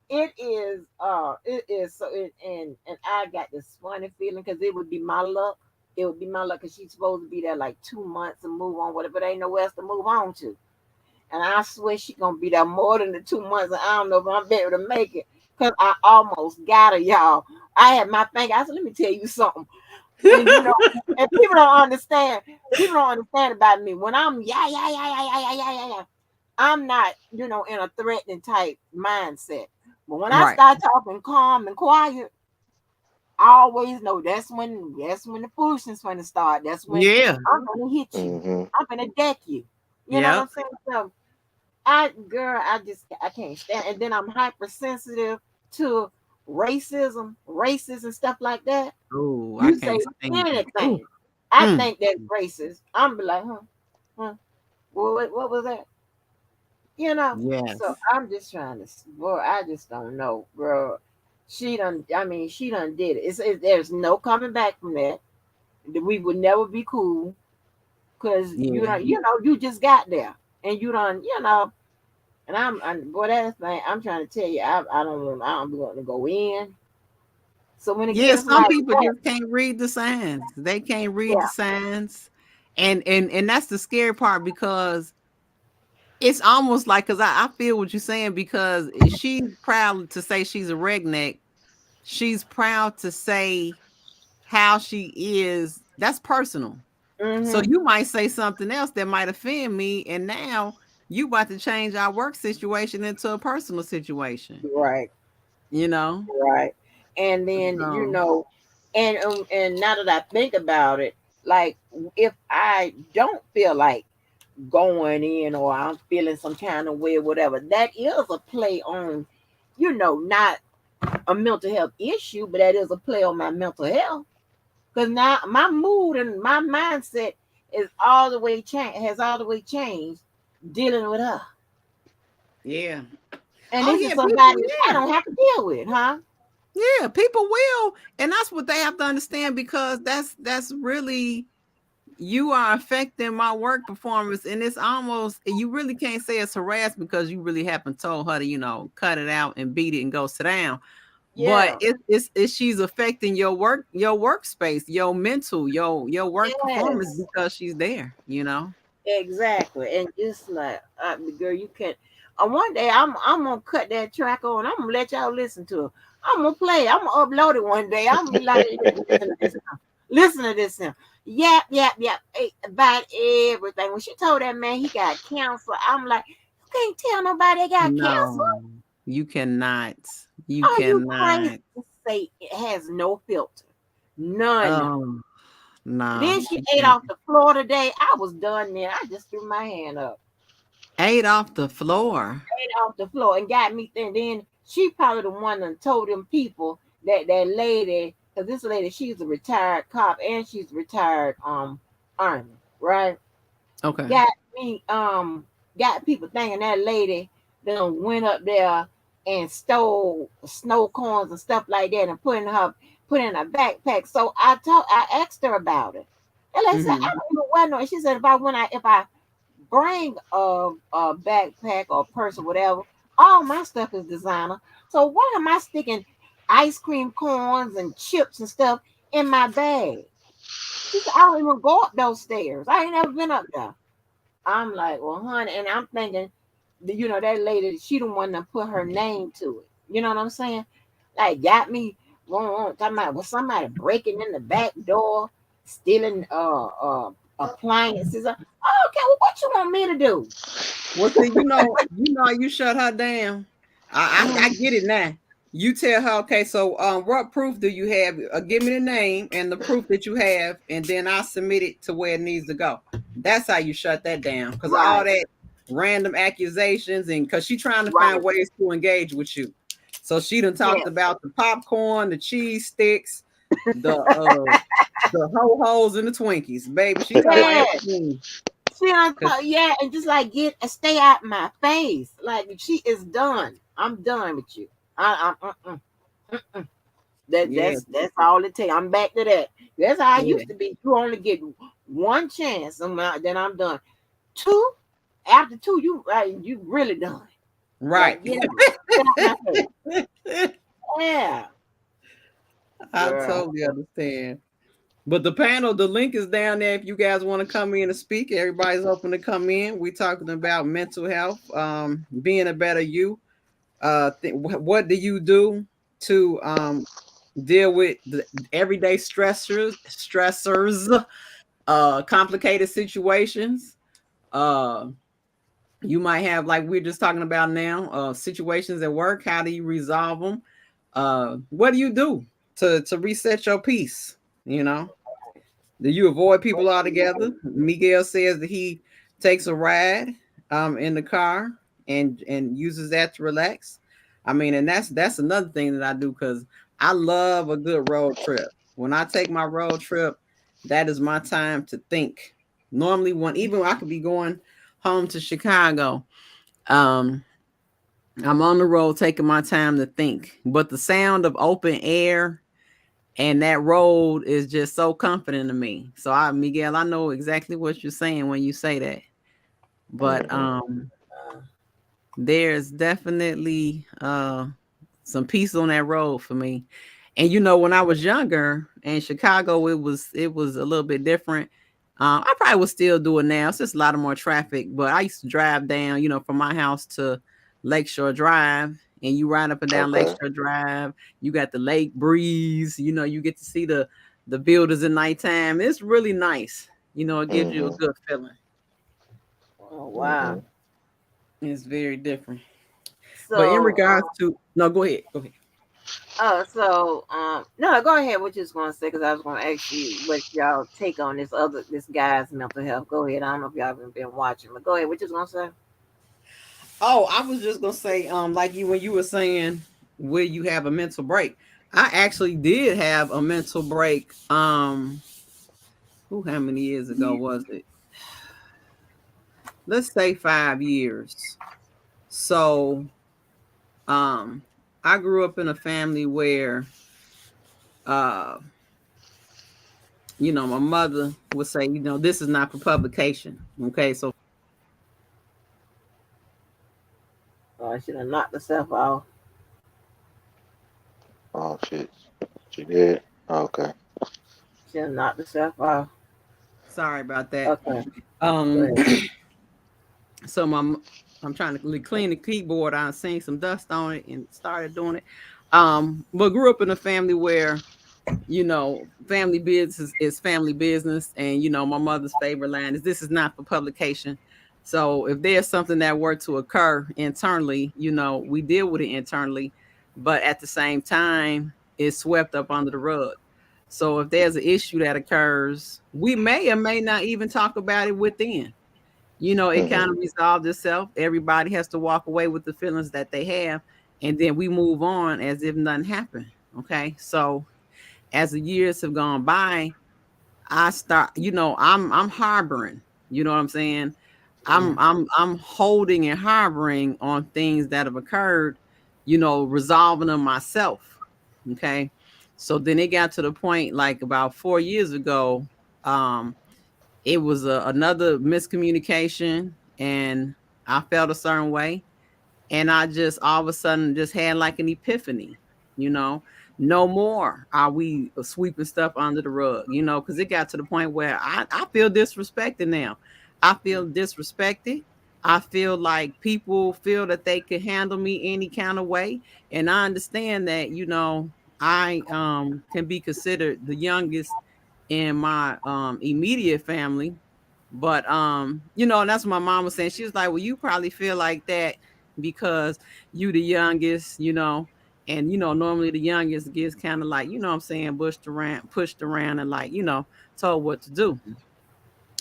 [SPEAKER 3] it is so and I got this funny feeling because it would be my luck. it would be my luck because she's supposed to be there like 2 months and move on, whatever. But ain't nowhere else to move on to. And I swear she gonna be there more than the 2 months. And I don't know if I'm be able to make it because I almost got her, y'all. I had my thing. I said, let me tell you something. And and people don't understand. People don't understand about me. When I'm yeah. I'm not, in a threatening type mindset. But when I
[SPEAKER 1] Right.
[SPEAKER 3] start talking calm and quiet, I always know that's when the foolishness gonna start. That's when
[SPEAKER 1] Yeah.
[SPEAKER 3] I'm gonna hit you.
[SPEAKER 2] Hmm.
[SPEAKER 3] I'm gonna deck you. You know what
[SPEAKER 1] Yep.
[SPEAKER 3] I'm saying? So I can't stand. And then I'm hypersensitive to racist and stuff like that.
[SPEAKER 1] Oh, I
[SPEAKER 3] You say
[SPEAKER 1] can't stand it. Oh.
[SPEAKER 3] anything, I
[SPEAKER 1] Mm.
[SPEAKER 3] think that's racist. I'm be like, huh, what was that? You know. So
[SPEAKER 1] Yes.
[SPEAKER 3] I'm just trying to, boy, I just don't know, bro. She done. I mean, she done did it. There's no coming back from that. We would never be cool because you
[SPEAKER 1] Yeah.
[SPEAKER 3] don't. You just got there and you don't. And boy, that's thing. I'm trying to tell you, I don't want. I don't want to go in. So when it
[SPEAKER 1] Yeah,
[SPEAKER 3] gets
[SPEAKER 1] some
[SPEAKER 3] like
[SPEAKER 1] people
[SPEAKER 3] that,
[SPEAKER 1] just can't read the signs. They can't read the
[SPEAKER 3] yeah.
[SPEAKER 1] signs. And that's the scary part because it's almost like because I feel what you're saying because she's proud to say she's a redneck. She's proud to say how she is. That's personal. So
[SPEAKER 3] Mm-hmm.
[SPEAKER 1] you might say something else that might offend me, and now you about to change our work situation into a personal situation.
[SPEAKER 3] Right.
[SPEAKER 1] You know.
[SPEAKER 3] Right. And then
[SPEAKER 1] So
[SPEAKER 3] and now that I think about it, like if I don't feel like going in or I'm feeling some kind of way or whatever, that is a play on, not a mental health issue, but that is a play on my mental health. Because now my mood and my mindset is all the way has all the way changed dealing with her.
[SPEAKER 1] yeah.
[SPEAKER 3] And
[SPEAKER 1] Oh
[SPEAKER 3] this is
[SPEAKER 1] yeah, people.
[SPEAKER 3] somebody I
[SPEAKER 1] Yeah.
[SPEAKER 3] don't have to deal with, huh?
[SPEAKER 1] Yeah, people will, and that's what they have to understand because that's really you are affecting my work performance, and it's almost you really can't say it's harassment because you really haven't told her to cut it out and beat it and go sit down. But
[SPEAKER 3] Yeah.
[SPEAKER 1] it's she's affecting your workspace, your mental, your work performance
[SPEAKER 3] Yes.
[SPEAKER 1] because she's there.
[SPEAKER 3] Exactly, and just like girl, you can't. One day I'm gonna cut that track on. I'm gonna let y'all listen to it. I'm gonna play. I'm gonna upload it one day. I'm gonna be like, listen to this now. Listen to this now. Yap yap yap. About everything. When she told that man he got cancer, I'm like, you can't tell nobody they got cancer.
[SPEAKER 1] No, you cannot. You
[SPEAKER 3] Are you crazy?
[SPEAKER 1] cannot.
[SPEAKER 3] To say it has no filter, none.
[SPEAKER 1] Oh, no.
[SPEAKER 3] Then she ate off the floor today. I was done then. I just threw my hand up.
[SPEAKER 1] Ate off the floor.
[SPEAKER 3] Off the floor and got me thinking. Then she probably the one that told them people that lady, because this lady, she's a retired cop and she's retired army, right?
[SPEAKER 1] Okay.
[SPEAKER 3] Got me got people thinking that lady then went up there and stole snow cones and stuff like that and put in her backpack. So I asked her about it. And I said, I
[SPEAKER 1] Mhm.
[SPEAKER 3] don't even wear no. She said if I bring a backpack or purse or whatever, all my stuff is designer. So why am I sticking ice cream cones and chips and stuff in my bag? She said, I don't even go up those stairs. I ain't never been up there. I'm like, well, honey, and I'm thinking, that lady, she the one that put her name to it. You know what I'm saying? Like, got me talking about was somebody breaking in the back door, stealing appliances. Oh, okay, well, what you want me to do?
[SPEAKER 1] Well, see, you shut her down. I
[SPEAKER 3] Mhm.
[SPEAKER 1] get it now. You tell her, okay, so what proof do you have? Give me the name and the proof that you have, and then I'll submit it to where it needs to go. That's how you shut that down. Because all
[SPEAKER 3] Right,
[SPEAKER 1] that random accusations and because she trying to find
[SPEAKER 3] right.
[SPEAKER 1] ways to engage with you. So she done talked
[SPEAKER 3] Yes.
[SPEAKER 1] about the popcorn, the cheese sticks, the ho hos and the Twinkies, baby. She talking about
[SPEAKER 3] Yes.
[SPEAKER 1] everything.
[SPEAKER 3] She done
[SPEAKER 1] 'Cause-
[SPEAKER 3] yeah, and just like stay out my face. Like she is done. I'm done with you. Mm-mm.
[SPEAKER 1] yeah,
[SPEAKER 3] That's all it takes. I'm back to that. That's how I
[SPEAKER 1] yeah,
[SPEAKER 3] used to be. You only get one chance, then I'm done. Two, after two, you really done.
[SPEAKER 1] right.
[SPEAKER 3] Like get out my face. Yeah,
[SPEAKER 1] I
[SPEAKER 3] girl.
[SPEAKER 1] totally understand. But the panel, the link is down there. If you guys want to come in and speak, everybody's open to come in. We're talking about mental health, being a better you. What do you do to deal with the everyday stressors, complicated situations? Uh, you might have, like we're just talking about now, situations at work. How do you resolve them? What do you do to reset your peace? You know, do you avoid people altogether? Miguel says that he takes a ride in the car and uses that to relax. I mean, and that's another thing that I do because I love a good road trip. When I take my road trip, that is my time to think. Normally, when even I could be going home to Chicago, um, I'm on the road taking my time to think. But the sound of open air and that road is just so comforting to me. So Miguel, I know exactly what you're saying when you say that. But
[SPEAKER 2] Hmm.
[SPEAKER 1] there's definitely some peace on that road for me. And you know, when I was younger in Chicago, it was a little bit different. I probably would still do it now. It's just a lot of more traffic. But I used to drive down, from my house to Lakeshore Drive, and you ride up and down
[SPEAKER 2] Okay.
[SPEAKER 1] Lakeshore Drive. You got the lake breeze. You get to see the buildings at nighttime. It's really nice. It gives you a
[SPEAKER 2] Hmm.
[SPEAKER 1] good feeling.
[SPEAKER 3] Oh wow.
[SPEAKER 2] Hmm.
[SPEAKER 1] It's very different. But in
[SPEAKER 3] So
[SPEAKER 1] regards to no, go ahead. Go ahead.
[SPEAKER 3] no, go ahead. What you was gonna say? Because I was gonna ask you what y'all take on this guy's mental health. Go ahead. I don't know if y'all haven't been watching, but go ahead. What you was gonna say?
[SPEAKER 1] Oh, I was just gonna say, like when you were saying, will you have a mental break? I actually did have a mental break. How many years ago was it? Let's say 5 years. So, um, I grew up in a family where, uh, my mother would say, this is not for publication. Okay, so
[SPEAKER 3] I should have knocked herself off.
[SPEAKER 2] Oh shit. She did. Okay.
[SPEAKER 3] Should have knocked herself off.
[SPEAKER 1] sorry about that.
[SPEAKER 3] Okay, go
[SPEAKER 1] Um,
[SPEAKER 3] ahead.
[SPEAKER 1] so I'm trying to clean the keyboard. I seen some dust on it and started doing it. But grew up in a family where family business is family business, and my mother's favorite line is, "This is not for publication." So if there's something that were to occur internally, we deal with it internally, but at the same time, it's swept up under the rug. So if there's an issue that occurs, we may or may not even talk about it within. It
[SPEAKER 2] Hmm.
[SPEAKER 1] kind of resolved itself. Everybody has to walk away with the feelings that they have, and then we move on as if nothing happened. Okay. So as the years have gone by, I start, I'm harboring, you know what I'm saying? I'm
[SPEAKER 3] Yeah.
[SPEAKER 1] I'm I'm holding and harboring on things that have occurred, resolving them myself. Okay. So then it got to the point like about 4 years ago, um, it was another miscommunication, and I felt a certain way, and I just all of a sudden just had like an epiphany, you know. No more are we sweeping stuff under the rug, because it got to the point where I feel disrespected now. I feel disrespected. I feel like people feel that they can handle me any kind of way. And I understand that, I can be considered the youngest in my immediate family. But and that's what my mom was saying. She was like, well, you probably feel like that because you the youngest, and normally the youngest gets kind of like, what I'm saying, pushed around and like, told what to do.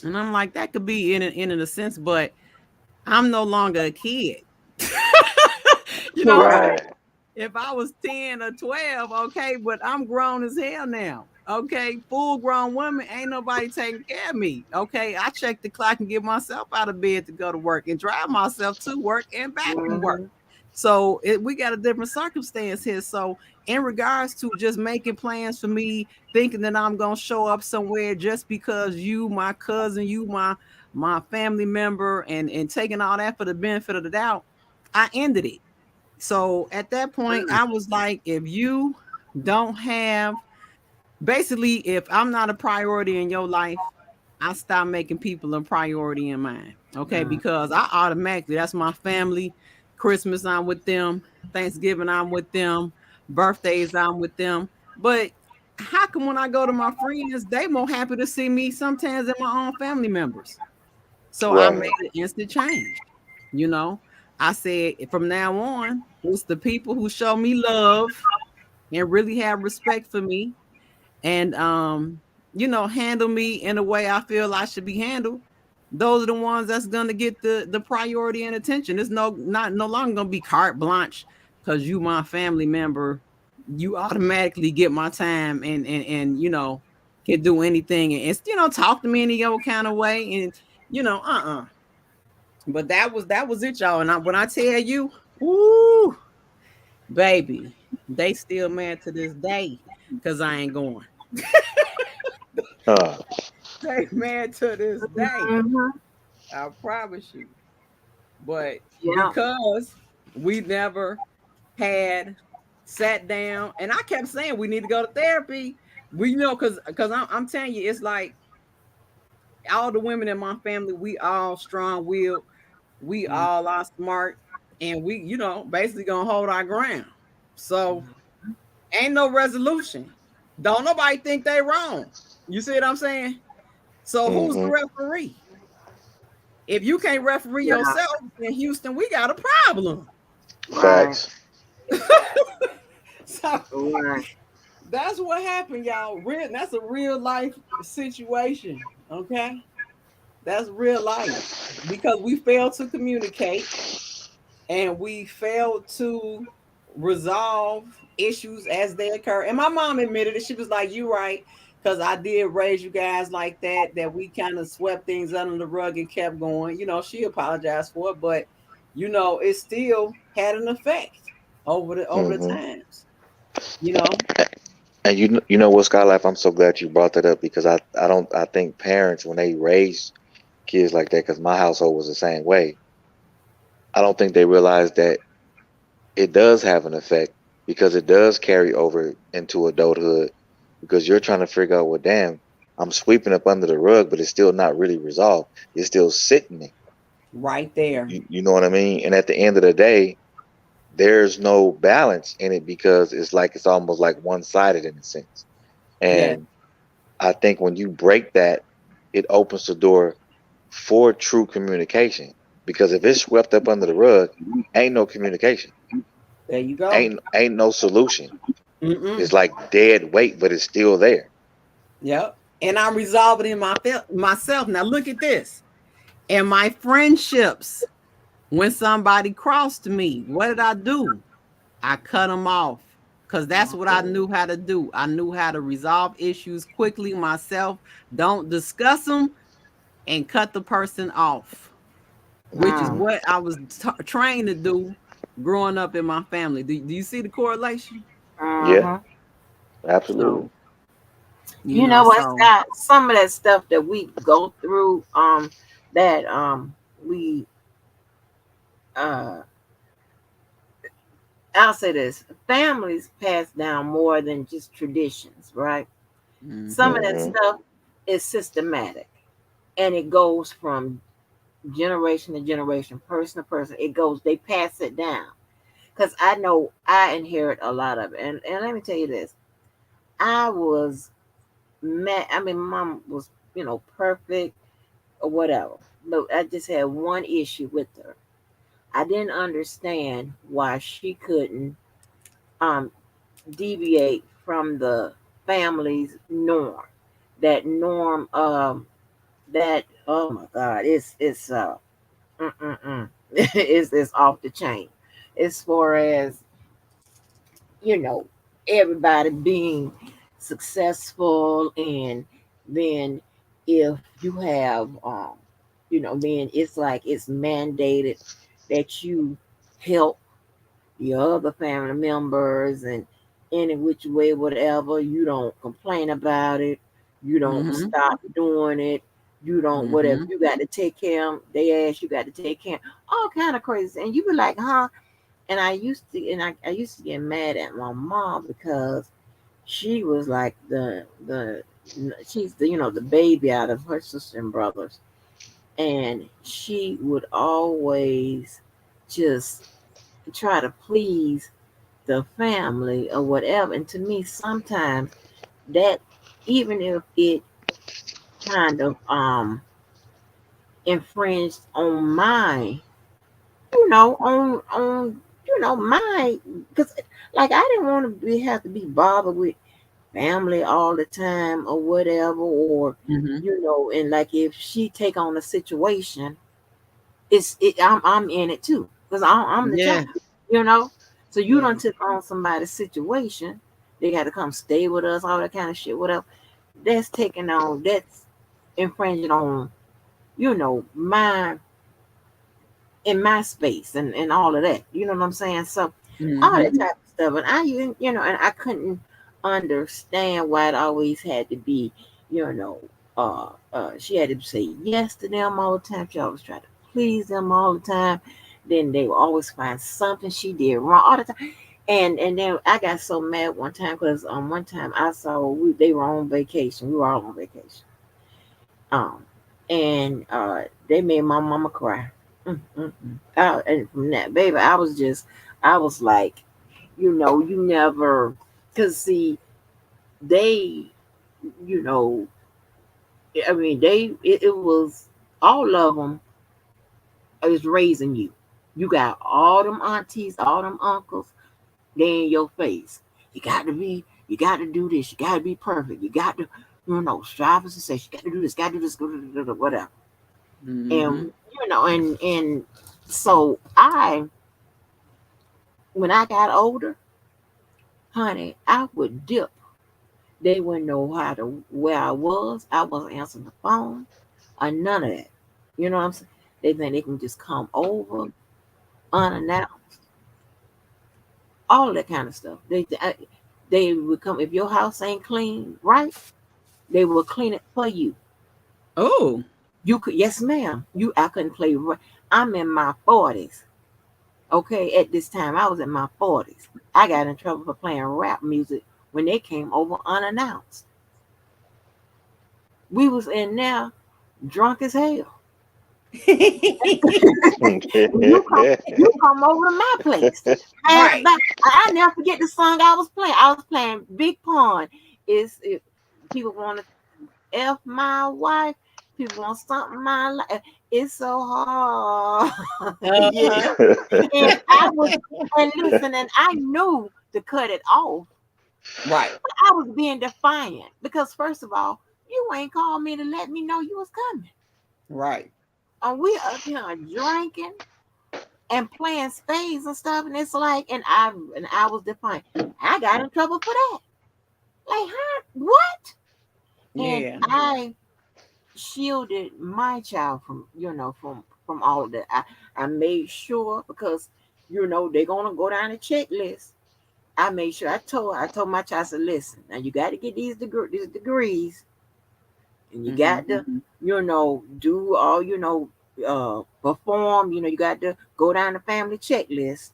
[SPEAKER 1] And I'm like, that could be in a sense, but I'm no longer a kid. you know what I'm saying?
[SPEAKER 2] Right.
[SPEAKER 1] If I was 10 or 12, okay, but I'm grown as hell now. Okay, full grown woman, ain't nobody taking care of me. Okay, I check the clock and get myself out of bed to go to work and drive myself to work and back from work.
[SPEAKER 3] Mm-hmm.
[SPEAKER 1] So we got a different circumstance here. So in regards to just making plans for me, thinking that I'm gonna show up somewhere just because you, my cousin, you, my family member, and taking all that for the benefit of the doubt, I ended it. So at that point, I was like, if you don't have basically, if I'm not a priority in your life, I stop making people a priority in mine. Okay, because I automatically, that's my family. Christmas, I'm with them. Thanksgiving, I'm with them. Birthdays, I'm with them. But how come when I go to my friends, they more happy to see me sometimes than my own family members? So I made
[SPEAKER 2] Right.
[SPEAKER 1] an instant change. You know, I said from now on, it's the people who show me love and really have respect for me and handle me in a way I feel I should be handled. Those are the ones that's gonna get the priority and attention. It's no longer gonna be carte blanche because you my family member. You automatically get my time and can do anything and it's talk to me any old kind of way and But that was it, y'all. And when I tell you, ooh, baby, they still mad to this day because I ain't going.
[SPEAKER 2] Uh,
[SPEAKER 1] They mad to this day.
[SPEAKER 3] Mhm.
[SPEAKER 1] I promise you. But
[SPEAKER 3] Yeah.
[SPEAKER 1] because we never had sat down, and I kept saying we need to go to therapy. We because I'm telling you, it's like all the women in my family, we all strong willed, we
[SPEAKER 3] Mhm.
[SPEAKER 1] all are smart, and we, basically gonna hold our ground. So ain't no resolution. Don't nobody think they wrong. You see what I'm saying? So who's the
[SPEAKER 2] mm-hmm.
[SPEAKER 1] referee? If you can't referee
[SPEAKER 3] Yeah.
[SPEAKER 1] yourself in Houston, we got a problem.
[SPEAKER 3] Right.
[SPEAKER 2] Facts.
[SPEAKER 1] So
[SPEAKER 3] Right.
[SPEAKER 1] that's what happened, y'all. That's a real life situation. Okay. That's real life. Because we failed to communicate and we failed to resolve issues as they occur. And my mom admitted it. She was like, "You right." Because I did raise you guys like that we kind of swept things under the rug and kept going. She apologized for it, but it still had an effect over the
[SPEAKER 2] Mm-hmm.
[SPEAKER 1] times. You know,
[SPEAKER 2] And you know what, Sky Life, I'm so glad you brought that up because I think parents when they raise kids like that, because my household was the same way, I don't think they realize that it does have an effect because it does carry over into adulthood because you're trying to figure out, well, damn, I'm sweeping up under the rug, but it's still not really resolved. It's still sitting there.
[SPEAKER 1] right there.
[SPEAKER 2] You know what I mean? And at the end of the day, there's no balance in it because it's almost like one sided in a sense.
[SPEAKER 1] Yeah.
[SPEAKER 2] And I think when you break that, it opens the door for true communication. Because if it's swept up under the rug, ain't no communication,
[SPEAKER 1] There you go.
[SPEAKER 2] ain't no solution. It's
[SPEAKER 1] Mm-mm.
[SPEAKER 2] like dead weight, but it's still there.
[SPEAKER 1] Yep. And I resolve it in myself. Now look at this. And my friendships, when somebody crossed me, what did I do? I cut them off because that's what I knew how to do. I knew how to resolve issues quickly myself. Don't discuss them and cut the person off, which is
[SPEAKER 3] Mm.
[SPEAKER 2] Hmm.
[SPEAKER 1] what I was trained to do growing up in my family. Do you see the correlation?
[SPEAKER 2] Yeah,
[SPEAKER 3] Mhm.
[SPEAKER 2] absolutely.
[SPEAKER 1] So,
[SPEAKER 3] You know what,
[SPEAKER 1] so
[SPEAKER 3] Scott? Some of that stuff that we go through, that we uh I'll say this, families pass down more than just traditions, right? Some of
[SPEAKER 1] mhm,
[SPEAKER 3] that
[SPEAKER 2] Hmm.
[SPEAKER 3] stuff is systematic and it goes from generation to generation, person to person. It goes, they pass it down. Because I know I inherit a lot of it. And let me tell you this, I was mad. I mean, mom was, perfect or whatever. But I just had one issue with her. I didn't understand why she couldn't um, deviate from the family's norm. That norm, that, oh my God, it's off the chain. As far as, you know, everybody being successful, and then if you have then it's like it's mandated that you help your other family members, and any which way, whatever. You don't complain about it. You don't
[SPEAKER 1] mhm,
[SPEAKER 3] stop doing it. You don't, whatever.
[SPEAKER 1] mhm.
[SPEAKER 3] You got to take care of 'em. They ask, you got to take care of 'em. All kind of crazy. And you be like, huh? And I used to get mad at my mom because she was like the she's the the baby out of her sister and brothers, and she would always just try to please the family or whatever. And to me, sometimes that, even if it kind of infringed on my, on my, because like I didn't want to have to be bothered with family all the time or whatever, or
[SPEAKER 1] Mhm.
[SPEAKER 3] and like if she take on a situation, I'm in it too, because I'm the child,
[SPEAKER 1] Yeah.
[SPEAKER 3] you know. So you
[SPEAKER 1] Yeah.
[SPEAKER 3] don't took on somebody's situation, they got to come stay with us, all that kind of shit, whatever. That's infringing on, my, in my space, and all of that. You know what I'm saying? So all that
[SPEAKER 1] Mhm.
[SPEAKER 3] type of stuff. And and I couldn't understand why it always had to be, you know, she had to say yes to them all the time. She always tried to please them all the time. Then they would always find something she did wrong all the time. And then I got so mad one time because one time I saw they were on vacation. We were all on vacation. Um, and they made my mama cry. And from that, baby, I was like, you never, cause see, they, you know, I mean, it was all of them is raising you. You got all them aunties, all them uncles, they in your face. You got to do this. You got to be perfect. You got to, strive for success. You got to do this. Got to do this. Whatever. And
[SPEAKER 1] Mhm.
[SPEAKER 3] and so when I got older, honey, I would dip. They wouldn't know how to where I was. I wasn't answering the phone or none of that. You know what I'm saying? They think they can just come over unannounced, all of that kind of stuff. They would come if your house ain't clean, right? They will clean it for you.
[SPEAKER 1] Oh.
[SPEAKER 3] You could, yes, ma'am. I couldn't play. I'm in my 40s. Okay, at this time, I was in my 40s. I got in trouble for playing rap music when they came over unannounced. We was in there drunk as hell. You come over to my place. Pass
[SPEAKER 1] Right.
[SPEAKER 3] by. I never forget the song I was playing. I was playing Big Pun. If people want to F my wife, people want something my life. It's so hard. Yeah.
[SPEAKER 1] Uh-huh.
[SPEAKER 3] And I was, and listen, and I knew to cut it off.
[SPEAKER 1] Right.
[SPEAKER 3] I was being defiant because first of all, you ain't called me to let me know you was coming.
[SPEAKER 1] Right.
[SPEAKER 3] And we up here drinking and playing spades and stuff, and it's like, and I was defiant. I got in trouble for that. Like, huh? What? And
[SPEAKER 1] Yeah.
[SPEAKER 3] I shielded my child from, from all of that. I made sure because they're gonna go down the checklist. I made sure I told my child, I said, listen, now you got to get these degrees, and you got
[SPEAKER 1] Mhm.
[SPEAKER 3] to, do all, perform. You got to go down the family checklist.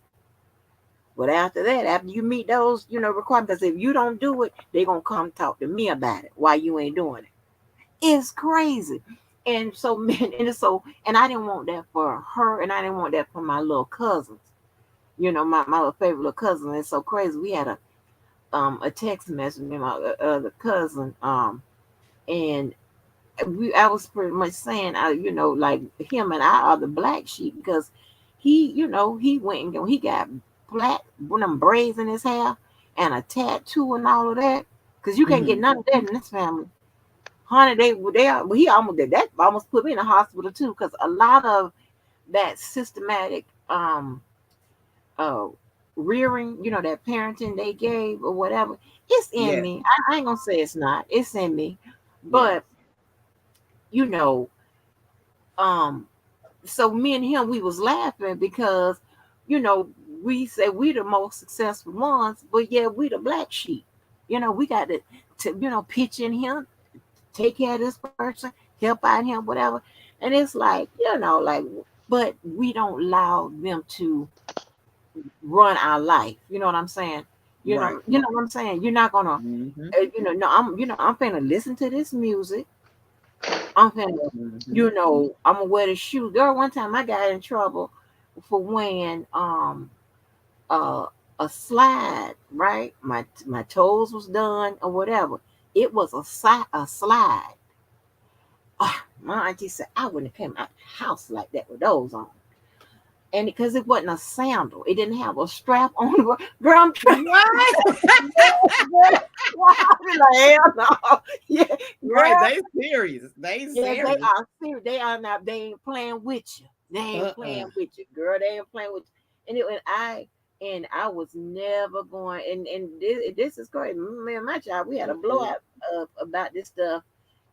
[SPEAKER 3] But after that, after you meet those, requirements, because if you don't do it, they're gonna come talk to me about it. Why you ain't doing it? It's crazy. And so, man, and I didn't want that for her, and I didn't want that for my little cousins. My little favorite little cousin. It's so crazy. We had a text message with my other cousin, and I was pretty much saying, like him and I are the black sheep because he went and he got black one of them braids in his hair and a tattoo and all of that because you can't get
[SPEAKER 1] Mhm.
[SPEAKER 3] none of that in this family. Honey, he almost did that. Almost put me in the hospital too, because a lot of that systematic uh rearing, that parenting they gave or whatever, it's in
[SPEAKER 1] Yes.
[SPEAKER 3] me. I ain't gonna say it's not. It's in me,
[SPEAKER 1] Yes.
[SPEAKER 3] but you know, um, so me and him, we was laughing because you know we say we the most successful ones, but yeah, we the black sheep. We got to pitch in him, take care of this person, help out him, whatever. And it's like, but we don't allow them to run our life. You know what I'm saying?
[SPEAKER 1] Right.
[SPEAKER 3] You know what I'm saying? You're not gonna,
[SPEAKER 1] Mm-hmm.
[SPEAKER 3] no, I'm finna listen to this music. I'm finna,
[SPEAKER 1] Mm-hmm.
[SPEAKER 3] I'm gonna wear the shoe. Girl, one time I got in trouble for wearing uh a slide, right? My toes was done or whatever. It was a slide. My auntie said I wouldn't have come out the house like that with those on. And because it wasn't a sandal, it didn't have a strap on it. Girl, I'm trying.
[SPEAKER 1] Right.
[SPEAKER 3] Well, I be like, hell no. Yeah,
[SPEAKER 1] Right.
[SPEAKER 3] girl.
[SPEAKER 1] They serious. They
[SPEAKER 3] Yeah, they
[SPEAKER 1] serious.
[SPEAKER 3] are serious. They are not. They ain't playing with you. They ain't
[SPEAKER 1] Uh-uh.
[SPEAKER 3] playing with you, girl. They ain't playing with you. And I was never going. And this is crazy. Me and my child, we had a blowout about this stuff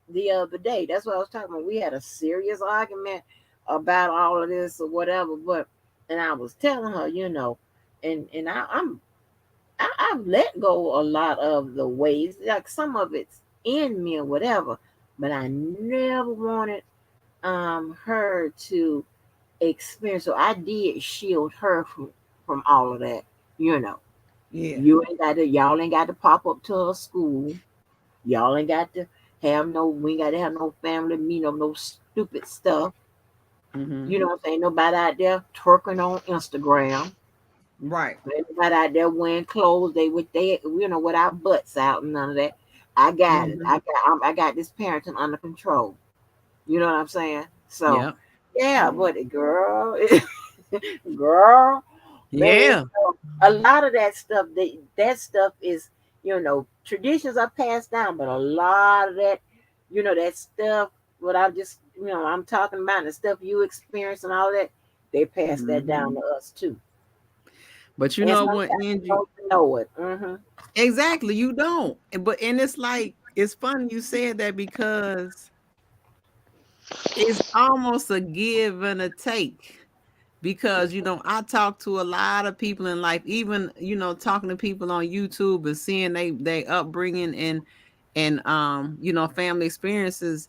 [SPEAKER 3] the other day. That's what I was talking about. We had a serious argument about all of this or whatever. But and I was telling her, and I've let go a lot of the ways, like some of it's in me or whatever, but I never wanted her to experience. So I did shield her from all of that. You know,
[SPEAKER 1] Yeah.
[SPEAKER 3] y'all ain't got to pop up to her school. Y'all ain't got to we ain't got to have no family meeting or no stupid stuff.
[SPEAKER 1] Mm-hmm.
[SPEAKER 3] You know what I'm saying? Nobody out there twerking on Instagram.
[SPEAKER 1] Right.
[SPEAKER 3] Everybody out there wearing clothes with our butts out and none of that. I got it.
[SPEAKER 1] Mm-hmm.
[SPEAKER 3] I got this parenting under control. You know what I'm saying? So
[SPEAKER 1] Yep.
[SPEAKER 3] yeah, but girl, girl, man,
[SPEAKER 1] Yeah.
[SPEAKER 3] a lot of that stuff is traditions are passed down, but a lot of that, that stuff. What I just I'm talking about the stuff you experience and all that, they pass that
[SPEAKER 1] Mm-hmm.
[SPEAKER 3] down to us too.
[SPEAKER 1] But you
[SPEAKER 3] And
[SPEAKER 1] know
[SPEAKER 3] sometimes
[SPEAKER 1] what,
[SPEAKER 3] you
[SPEAKER 1] Angie?
[SPEAKER 3] don't know it. Hmm.
[SPEAKER 1] Exactly. You don't. And it's like it's funny you said that because it's almost a give and a take. Because I talk to a lot of people in life, even talking to people on YouTube and seeing they upbringing and family experiences.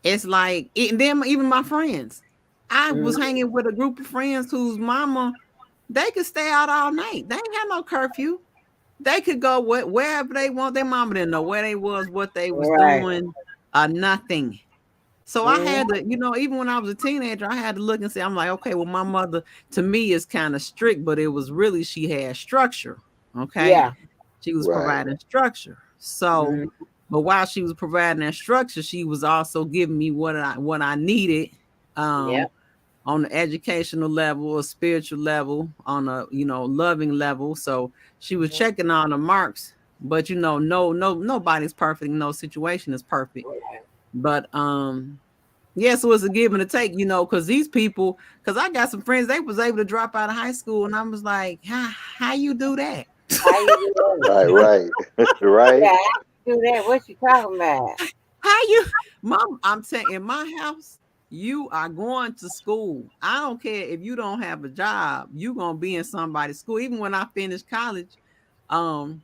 [SPEAKER 1] It's like them, even my friends. I was
[SPEAKER 3] Hmm.
[SPEAKER 1] hanging with a group of friends whose mama, they could stay out all night. They ain't had no curfew. They could go wherever they want. Their mama didn't know where they was, what they was
[SPEAKER 3] Right.
[SPEAKER 1] doing, nothing. So I
[SPEAKER 3] Hmm.
[SPEAKER 1] had to, even when I was a teenager, I had to look and say, I'm like, okay, well, my mother to me is kind of strict, but it was really she had structure. Okay.
[SPEAKER 3] Yeah.
[SPEAKER 1] She was
[SPEAKER 2] Right.
[SPEAKER 1] providing structure. So,
[SPEAKER 3] Hmm.
[SPEAKER 1] but while she was providing that structure, she was also giving me what I needed. Um,
[SPEAKER 3] Yep.
[SPEAKER 1] on the educational level, a spiritual level, on a loving level. So she was
[SPEAKER 3] Hmm.
[SPEAKER 1] checking on the marks, but no nobody's perfect, no situation is perfect. But yeah, so it's a give and a take, because these people, because I got some friends, they was able to drop out of high school, and I was like, how you do that?
[SPEAKER 3] How you do that?
[SPEAKER 2] Right. Right. Right.
[SPEAKER 3] Yeah, how you do that? What you talking about?
[SPEAKER 1] How you, mom? I'm saying in my house, you are going to school. I don't care if you don't have a job, you gonna be in somebody's school. Even when I finished college, um,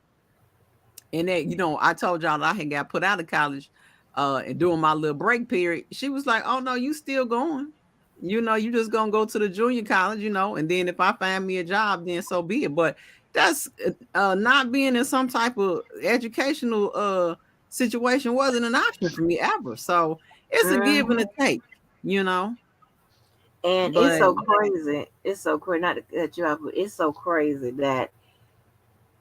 [SPEAKER 1] and that I told y'all I had got put out of college, and during my little break period, she was like, "Oh no, you still going? You just gonna go to the junior college, and then if I find me a job, then so be it." But that's not being in some type of educational situation wasn't an option for me ever. So it's a give and a
[SPEAKER 3] Hmm.
[SPEAKER 1] take, you know.
[SPEAKER 3] And it's
[SPEAKER 1] But
[SPEAKER 3] so crazy. It's so crazy. Not to cut you off, but it's so crazy that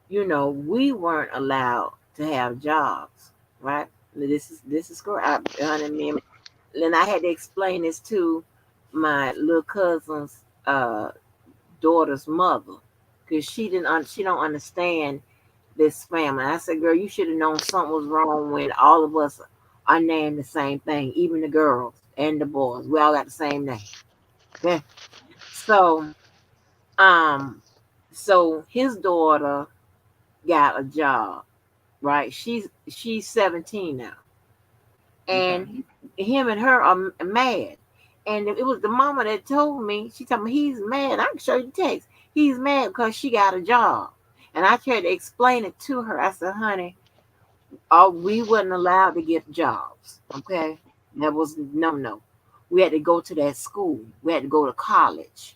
[SPEAKER 3] we weren't allowed to have jobs, right? This is correct. And I had to explain this to my little cousin's daughter's mother because she don't understand this family. I said, girl, you should have known something was wrong when all of us are named the same thing, even the girls and the boys. We all got the same name. Okay. So, um, so his daughter got a job, right? She's 17 now,
[SPEAKER 1] okay,
[SPEAKER 3] and him and her are mad. And it was the mama that told me. She told me he's mad. I can show you the text. He's mad because she got a job, and I tried to explain it to her. I said, honey, we wasn't allowed to get jobs. Okay, that was no. We had to go to that school. We had to go to college.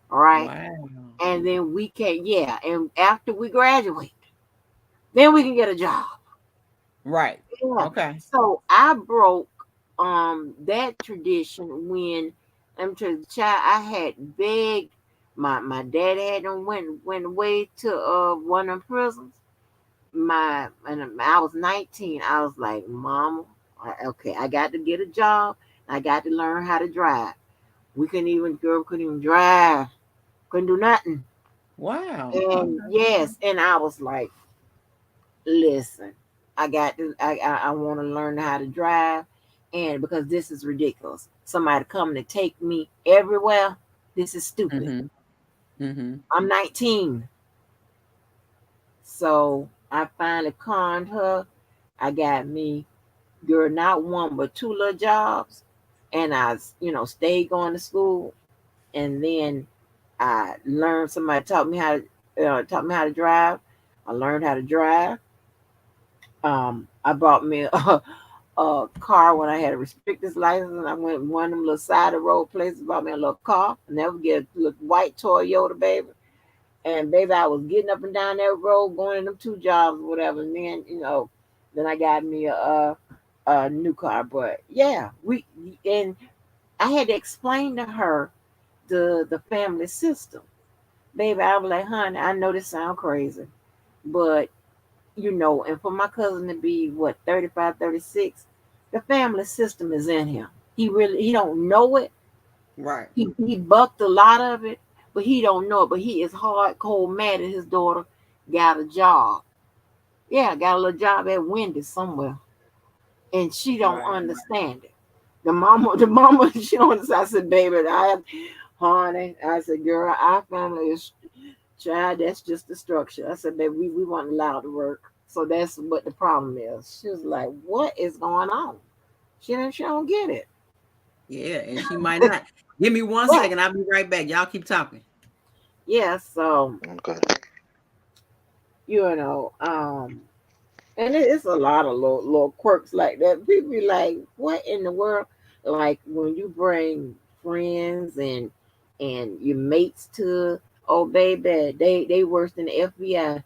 [SPEAKER 3] All right,
[SPEAKER 1] wow,
[SPEAKER 3] and then we can, yeah. And after we graduate. Then we can get a job.
[SPEAKER 1] Right.
[SPEAKER 3] Yeah.
[SPEAKER 1] Okay.
[SPEAKER 3] So I broke that tradition when I'm to the child I had begged my dad had them went away to one of them prisons. I was 19. I was like, Mama, okay, I got to get a job. I got to learn how to drive. We couldn't even girl couldn't even drive. Couldn't do nothing.
[SPEAKER 1] Wow.
[SPEAKER 3] And
[SPEAKER 1] Okay.
[SPEAKER 3] yes, and I was like, listen, I want to learn how to drive, and because this is ridiculous. Somebody coming to take me everywhere. This is stupid.
[SPEAKER 1] Mm-hmm. Mm-hmm.
[SPEAKER 3] I'm 19. So I finally conned her. I got me, girl, not one but two little jobs. And I, stayed going to school. And then I learned, somebody taught me how to drive. I learned how to drive. I bought me a car when I had a restricted license, and I went one of them little side of the road places, bought me a little car. I never get a little white Toyota, baby. And baby, I was getting up and down that road, going in them two jobs, or whatever. And then, then I got me a new car. But yeah, and I had to explain to her the family system. Baby, I was like, honey, I know this sound crazy, but and for my cousin to be what 35, 36, the family system is in him. He don't know it.
[SPEAKER 1] Right.
[SPEAKER 3] He bucked a lot of it, but he don't know it. But he is hard cold mad at his daughter got a job. Yeah, got a little job at Wendy's somewhere, and she don't
[SPEAKER 1] Right.
[SPEAKER 3] understand it. The mama, she don't understand. I said, baby, honey, I said, girl, our family is child. That's just the structure. I said, baby, we weren't allowed to work, so that's what the problem is. She was like, what is going on? She don't get it.
[SPEAKER 1] Yeah, and she might not. Give me one
[SPEAKER 3] Yeah,
[SPEAKER 1] second. I'll be right back. Y'all keep talking.
[SPEAKER 3] yeah. So
[SPEAKER 2] Okay.
[SPEAKER 3] you know, and it's a lot of little quirks like that. People be like, "What in the world?" Like when you bring friends and your mates to, oh baby, they worse than the FBI.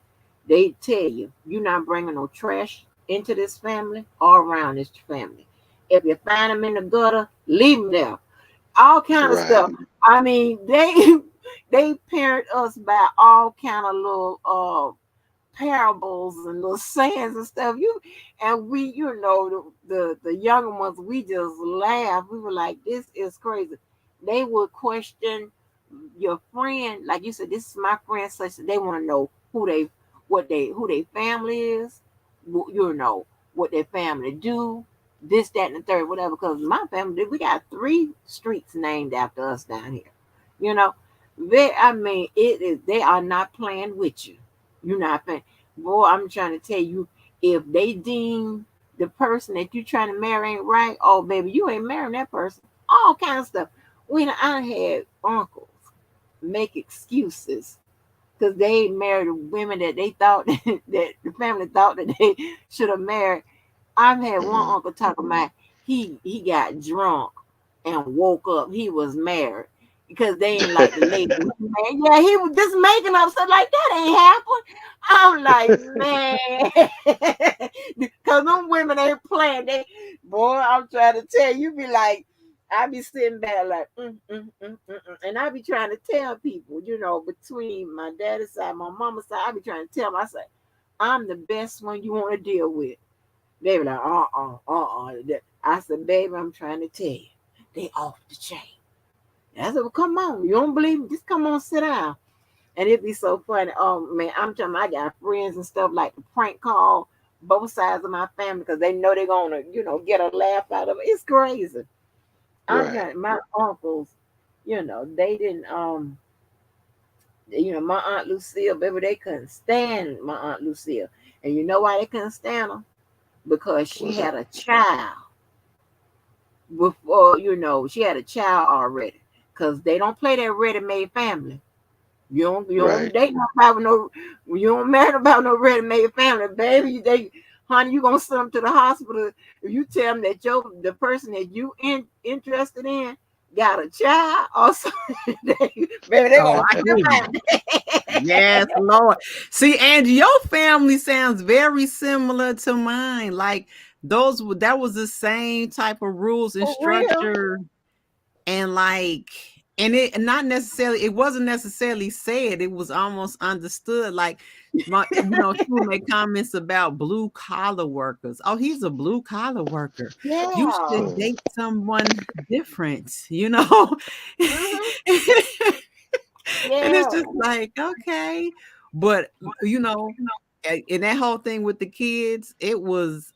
[SPEAKER 3] They tell you you're not bringing no trash into this family or around this family. If you find them in the gutter, leave them there. All kind of
[SPEAKER 2] Right.
[SPEAKER 3] stuff. I mean, they parent us by all kind of little parables and little sayings and stuff. And we, the younger ones, we just laugh. We were like, "This is crazy." They would question your friend, like you said, "This is my friend." Such that they want to know who they family is, what their family do, this, that, and the third, whatever. Because my family, we got 3 streets named after us down here. You know, I mean, it is. They are not playing with you. You're not playing. Boy, I'm trying to tell you, if they deem the person that you're trying to marry ain't right, oh baby, you ain't marrying that person. All kind of stuff. When I had uncles make excuses because they married women that they thought that the family thought that they should have married. I've had one
[SPEAKER 2] Hmm.
[SPEAKER 3] uncle talk about he got drunk and woke up. He was married because they ain't like the lady. Yeah, he was just making up stuff like that ain't happened. I'm like, man, because them women ain't playing. Boy, I'm trying to tell you, be like, I be sitting back like, and I be trying to tell people, between my daddy's side, my mama's side, I be trying to tell them, I say, I'm the best one you want to deal with. They were like, I said, baby, I'm trying to tell you, they off the chain. I said, well, come on. You don't believe me? Just come on, sit down. And it'd be so funny. Oh, man, I'm telling you, I got friends and stuff like the prank call both sides of my family because they know they're going to, get a laugh out of it. It's crazy. I'm
[SPEAKER 2] Right.
[SPEAKER 3] telling you, my uncles, they didn't, my Aunt Lucille, baby, they couldn't stand my Aunt Lucille. And you know why they couldn't stand her? Because she
[SPEAKER 2] What's that?
[SPEAKER 3] had a child before, she had a child already. Cause they don't play that ready-made family. You don't
[SPEAKER 2] Right.
[SPEAKER 3] date nobody with no, you don't marry nobody with no ready-made family, baby. Honey, you gonna send them to the hospital if you tell them that the person that you interested in, got a child or something, baby, they
[SPEAKER 1] Oh,
[SPEAKER 3] gonna
[SPEAKER 1] I hear
[SPEAKER 3] flip
[SPEAKER 1] you. Yes,
[SPEAKER 3] out.
[SPEAKER 1] Lord. See, Angie, your family sounds very similar to mine. Like that was the same type of rules and
[SPEAKER 3] For real?
[SPEAKER 1] structure, and like, and it not necessarily, it wasn't necessarily said. It was almost understood. Like she would make comments about blue collar workers. Oh, he's a blue collar worker. You
[SPEAKER 3] Yeah.
[SPEAKER 1] should date someone different.
[SPEAKER 3] Hmm.
[SPEAKER 1] And it's
[SPEAKER 3] Yeah.
[SPEAKER 1] just like, okay. But you know, in that whole thing with the kids, it wasn't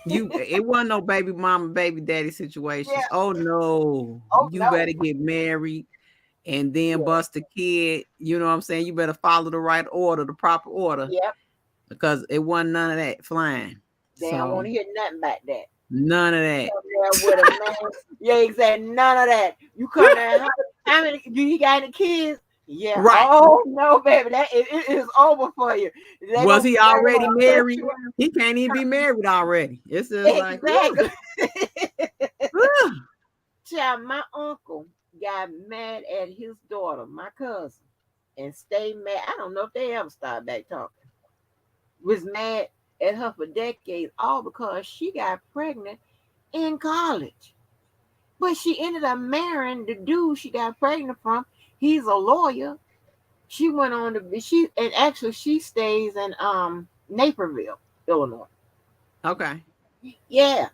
[SPEAKER 1] no baby mama, baby daddy situations.
[SPEAKER 3] Yeah.
[SPEAKER 1] Oh no,
[SPEAKER 3] Oh
[SPEAKER 1] you
[SPEAKER 3] no.
[SPEAKER 1] better get married and then
[SPEAKER 3] Yeah.
[SPEAKER 1] bust a kid. You know what I'm saying? You better follow the right order, the proper order,
[SPEAKER 3] Yep.
[SPEAKER 1] because it wasn't none of that flying.
[SPEAKER 3] They don't want
[SPEAKER 1] So
[SPEAKER 3] to hear nothing about that.
[SPEAKER 1] none of that.
[SPEAKER 3] Come there with a man. Yeah, exactly. None of that. You come there. How many do you got any kids? Yeah.
[SPEAKER 1] Right.
[SPEAKER 3] Oh no, baby. It is over for you. They
[SPEAKER 1] Was
[SPEAKER 3] gonna
[SPEAKER 1] he
[SPEAKER 3] they
[SPEAKER 1] already
[SPEAKER 3] gonna cut
[SPEAKER 1] married?
[SPEAKER 3] you
[SPEAKER 1] He can't even be married already. It's just
[SPEAKER 3] out.
[SPEAKER 1] like,
[SPEAKER 3] Exactly.
[SPEAKER 1] whew.
[SPEAKER 3] Child, my uncle got mad at his daughter, my cousin, and stayed mad. I don't know if they ever started back talking. Was mad at her for decades, all because she got pregnant in college. But she ended up marrying the dude she got pregnant from. He's a lawyer. She went on to be and actually she stays in Naperville, Illinois.
[SPEAKER 1] Okay.
[SPEAKER 3] Yeah.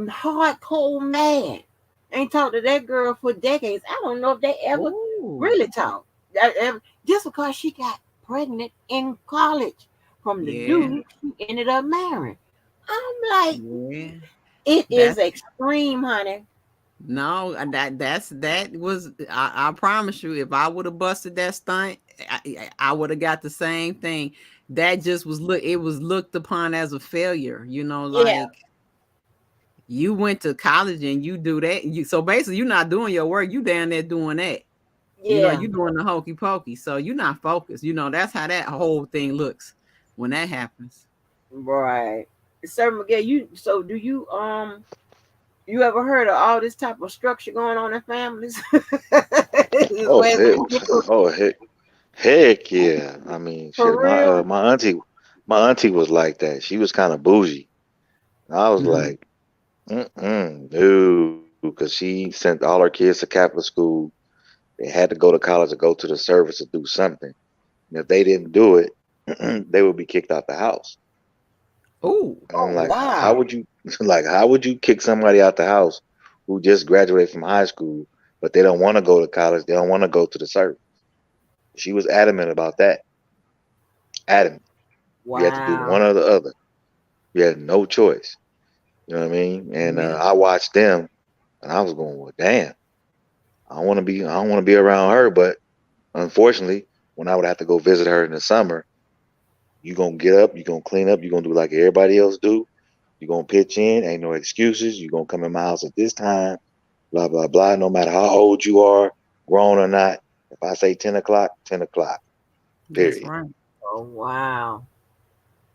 [SPEAKER 3] Hard cold mad. Ain't talked to that girl for decades. I don't know if they ever
[SPEAKER 1] Oh,
[SPEAKER 3] really talked. Just because she got pregnant in college from the
[SPEAKER 1] yeah,
[SPEAKER 3] dude she ended up marrying. I'm like,
[SPEAKER 1] yeah.
[SPEAKER 3] it is
[SPEAKER 1] That's
[SPEAKER 3] extreme, honey.
[SPEAKER 1] no, that was. I promise you, if I would have busted that stunt, I would have got the same thing. That just was look. It was looked upon as a failure.
[SPEAKER 3] Yeah,
[SPEAKER 1] Like you went to college and you do that. So basically, you're not doing your work. You down there doing that.
[SPEAKER 3] yeah,
[SPEAKER 1] You doing the hokey pokey. So you're not focused. That's how that whole thing looks when that happens.
[SPEAKER 3] right. Sir Miguel, do you ever heard of all this type of structure going on in families? This
[SPEAKER 2] Oh
[SPEAKER 3] way it's
[SPEAKER 2] heck,
[SPEAKER 3] moving.
[SPEAKER 2] oh heck yeah. I mean,
[SPEAKER 3] For
[SPEAKER 2] shit.
[SPEAKER 3] real?
[SPEAKER 2] My auntie was like that. She was kind of bougie. I was
[SPEAKER 1] Mhm.
[SPEAKER 2] like, no, because she sent all her kids to Catholic school. They had to go to college or go to the service to do something. And if they didn't do it, they would be kicked out the house.
[SPEAKER 1] Oh,
[SPEAKER 2] And I'm
[SPEAKER 3] Oh
[SPEAKER 2] like, how
[SPEAKER 3] wow.
[SPEAKER 2] would you like how would you kick somebody out the house who just graduated from high school, but they don't want to go to college, they don't want to go to the service? She was adamant about that. Adamant. You had to do
[SPEAKER 3] Wow.
[SPEAKER 2] one or the other. You had no choice. You know what I mean? And
[SPEAKER 1] yeah.
[SPEAKER 2] I watched them, and I was going, well, damn. I don't want to be around her. But unfortunately, when I would have to go visit her in the summer, you gonna get up, you gonna clean up, you gonna do like everybody else do. You gonna pitch in. Ain't no excuses. You gonna come in my house at this time. Blah blah blah. No matter how old you are, grown or not. If I say 10 o'clock, 10 o'clock.
[SPEAKER 1] That's
[SPEAKER 2] Period.
[SPEAKER 1] right.
[SPEAKER 3] Oh wow.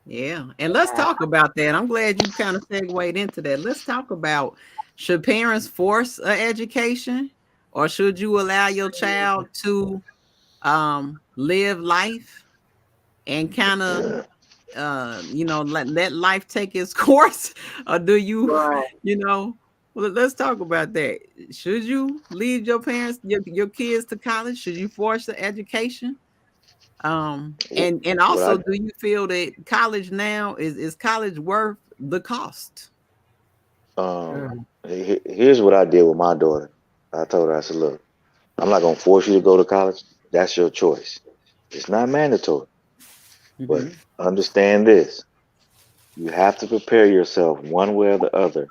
[SPEAKER 1] Yeah. And let's talk about that. I'm glad you kind of segued into that. Let's talk about, should parents force an education, or should you allow your child to live life and kind of let life take its course? Or do you,
[SPEAKER 3] Right.
[SPEAKER 1] you know, well, let's talk about that. Should you leave your kids to college? Should you force the education? And
[SPEAKER 2] What
[SPEAKER 1] also,
[SPEAKER 2] I
[SPEAKER 1] do you feel that college now is college worth the cost?
[SPEAKER 2] um
[SPEAKER 3] Mm.
[SPEAKER 2] here's what I did with my daughter. I told her, I said, look, I'm not gonna force you to go to college. That's your choice. It's not mandatory, but
[SPEAKER 1] Hmm.
[SPEAKER 2] understand this. You have to prepare yourself one way or the other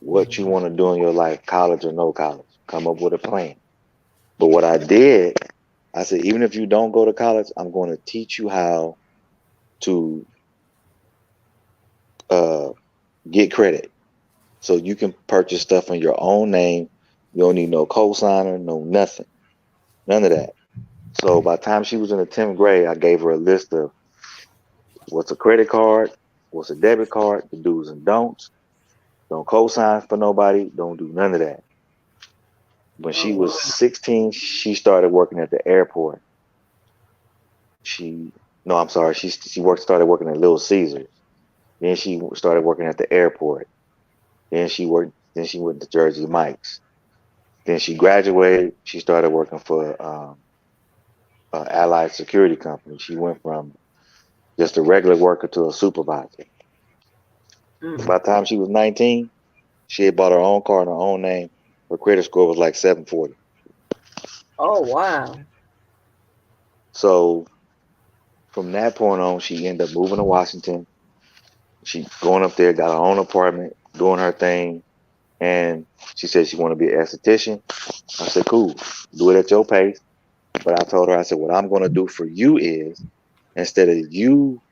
[SPEAKER 2] what you want to do in your life, college or no college. Come up with a plan. But what I did, I said, even if you don't go to college, I'm going to teach you how to uh, get credit so you can purchase stuff in your own name. You don't need no cosigner, no nothing, none of that. So by the time she was in the 10th grade, I gave her a list of what's a credit card, what's a debit card, the do's and don'ts. Don't cosign for nobody. Don't do none of that. When
[SPEAKER 3] Oh
[SPEAKER 2] she was
[SPEAKER 3] wow.
[SPEAKER 2] 16, she started working at the airport. She no, I'm sorry. Started working at Little Caesars. Then she started working at the airport. Then she went to Jersey Mike's. Then she graduated. She started working for Allied Security Company. She went from just a regular worker to a supervisor.
[SPEAKER 3] Mm.
[SPEAKER 2] By the time she was 19, she had bought her own car in her own name. Her credit score was like 740.
[SPEAKER 3] Oh wow.
[SPEAKER 2] So from that point on, she ended up moving to Washington. She going up there, got her own apartment, doing her thing, and she said she wanted to be an esthetician. I said, cool, do it at your pace. But I told her, I said, what I'm going to do for you is instead of you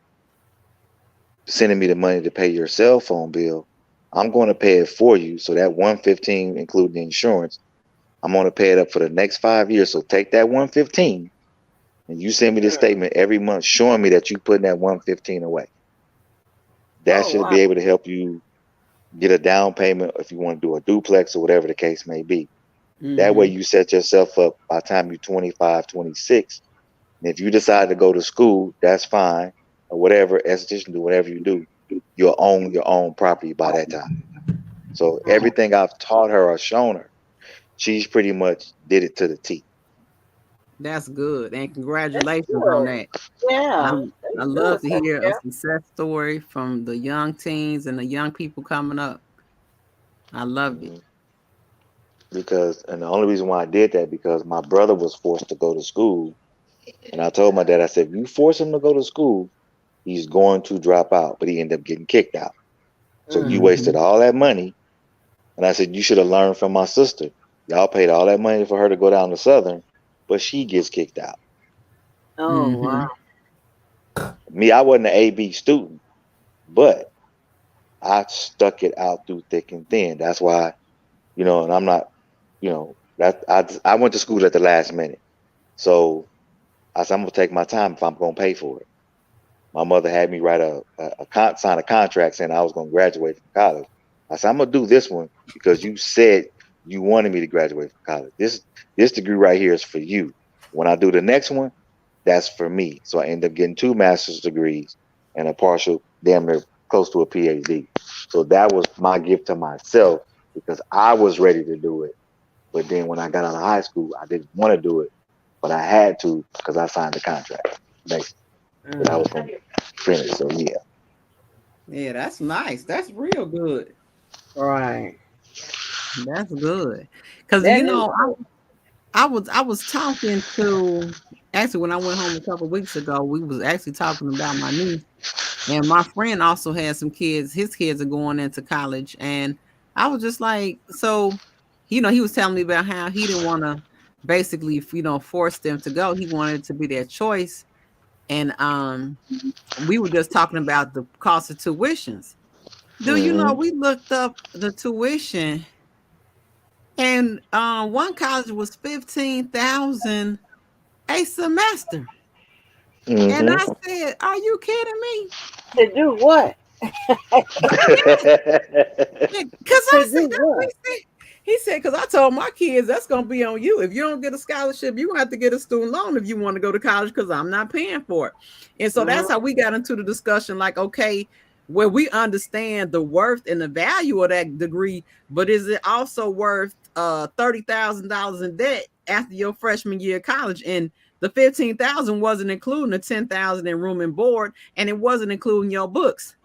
[SPEAKER 2] sending me the money to pay your cell phone bill, I'm going to pay it for you. So that 115, including the insurance, I'm going to pay it up for the next 5 years. So take that 115 and you send me the
[SPEAKER 3] Mm.
[SPEAKER 2] statement every month showing me that you putting that 115 away. That
[SPEAKER 3] Oh
[SPEAKER 2] should
[SPEAKER 3] wow.
[SPEAKER 2] be able to help you get a down payment if you want to do a duplex or whatever the case may be. That way
[SPEAKER 1] Mm-hmm.
[SPEAKER 2] you set yourself up by the time you're 25, 26. And if you decide to go to school, that's fine. Or whatever, esthetician, do whatever you do, you'll own your own property by that time. So
[SPEAKER 3] Mm.
[SPEAKER 2] everything I've taught her or shown her, she's pretty much did it to the T.
[SPEAKER 1] That's good. And
[SPEAKER 3] That's
[SPEAKER 1] congratulations on
[SPEAKER 3] good.
[SPEAKER 1] that. I
[SPEAKER 3] Yeah. That's
[SPEAKER 1] I
[SPEAKER 3] good,
[SPEAKER 1] love to
[SPEAKER 3] Sister
[SPEAKER 1] hear a
[SPEAKER 3] Jeff.
[SPEAKER 1] success story from the young teens and the young people coming up. I love it.
[SPEAKER 2] Mhm. Because, and the only reason why I did that because my brother was forced to go to school, and I told my dad, I said, if you force him to go to school, he's going to drop out, but he ended up getting kicked out. So you
[SPEAKER 3] Mm.
[SPEAKER 2] wasted
[SPEAKER 1] Mm-hmm.
[SPEAKER 2] all that money. And I said, you should have learned from my sister. Y'all paid all that money for her to go down to Southern, but she gets kicked out.
[SPEAKER 3] Oh
[SPEAKER 1] Mm-hmm.
[SPEAKER 3] wow.
[SPEAKER 2] Me, I wasn't an AB student, but I stuck it out through thick and thin. That's why, and I'm not, that I went to school at the last minute. So I said, I'm gonna take my time if I'm gonna pay for it. My mother had me write sign a contract saying I was going to graduate from college. I said, I'm going to do this one because you said you wanted me to graduate from college. This degree right here is for you. When I do the next one, that's for me. So I end up getting 2 master's degrees and a partial, damn near close to a PhD. So that was my gift to myself because I was ready to do it. But then when I got out of high school, I didn't want to do it, but I had to because I signed the contract. Basically. But I
[SPEAKER 3] Mm.
[SPEAKER 2] was going to finish. So yeah.
[SPEAKER 1] Yeah, that's nice. That's real good.
[SPEAKER 3] Right.
[SPEAKER 1] That's good. Cause
[SPEAKER 3] That is good.
[SPEAKER 1] I was talking to actually when I went home a couple of weeks ago, we was actually talking about my niece. And my friend also has some kids. His kids are going into college. And I was just like, so, he was telling me about how he didn't want to basically, force them to go. He wanted it to be their choice. And we were just talking about the cost of tuitions. Do you know
[SPEAKER 2] Mm-hmm.
[SPEAKER 1] we looked up the tuition and one college was 15,000 a semester. And I
[SPEAKER 2] Mm-hmm.
[SPEAKER 1] said, are you kidding me?
[SPEAKER 3] To do what?
[SPEAKER 1] Because I
[SPEAKER 3] To
[SPEAKER 1] said,
[SPEAKER 3] do
[SPEAKER 1] that's what
[SPEAKER 3] what?
[SPEAKER 1] he said. He said, because I told my kids, that's going to be on you. If you don't get a scholarship, you have to get a student loan if you want to go to college because I'm not paying for it. And so that's
[SPEAKER 3] Mm.
[SPEAKER 1] how we got into the discussion like, okay, where we understand the worth and the value of that degree, but is it also worth $30,000 in debt after your freshman year of college? And the 15,000 wasn't including the 10,000 in room and board, and it wasn't including your books.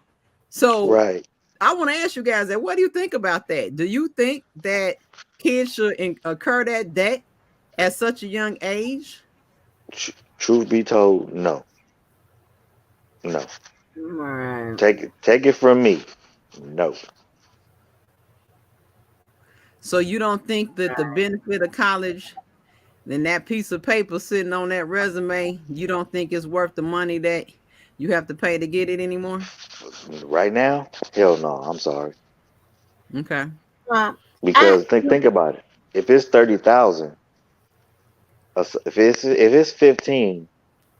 [SPEAKER 1] So
[SPEAKER 2] Right.
[SPEAKER 1] I want to ask you guys that. What do you think about that? Do you think that kids should incur that debt at such a young age?
[SPEAKER 2] Truth be told, no, no.
[SPEAKER 3] Right.
[SPEAKER 2] Take it from me, no.
[SPEAKER 1] So you don't think that the benefit of college and that piece of paper sitting on that resume, you don't think it's worth the money that you have to pay to get it anymore?
[SPEAKER 2] Right now, hell no. I'm sorry.
[SPEAKER 1] Okay.
[SPEAKER 3] Well, I
[SPEAKER 2] Because think about it. If it's 30,000, if it's 15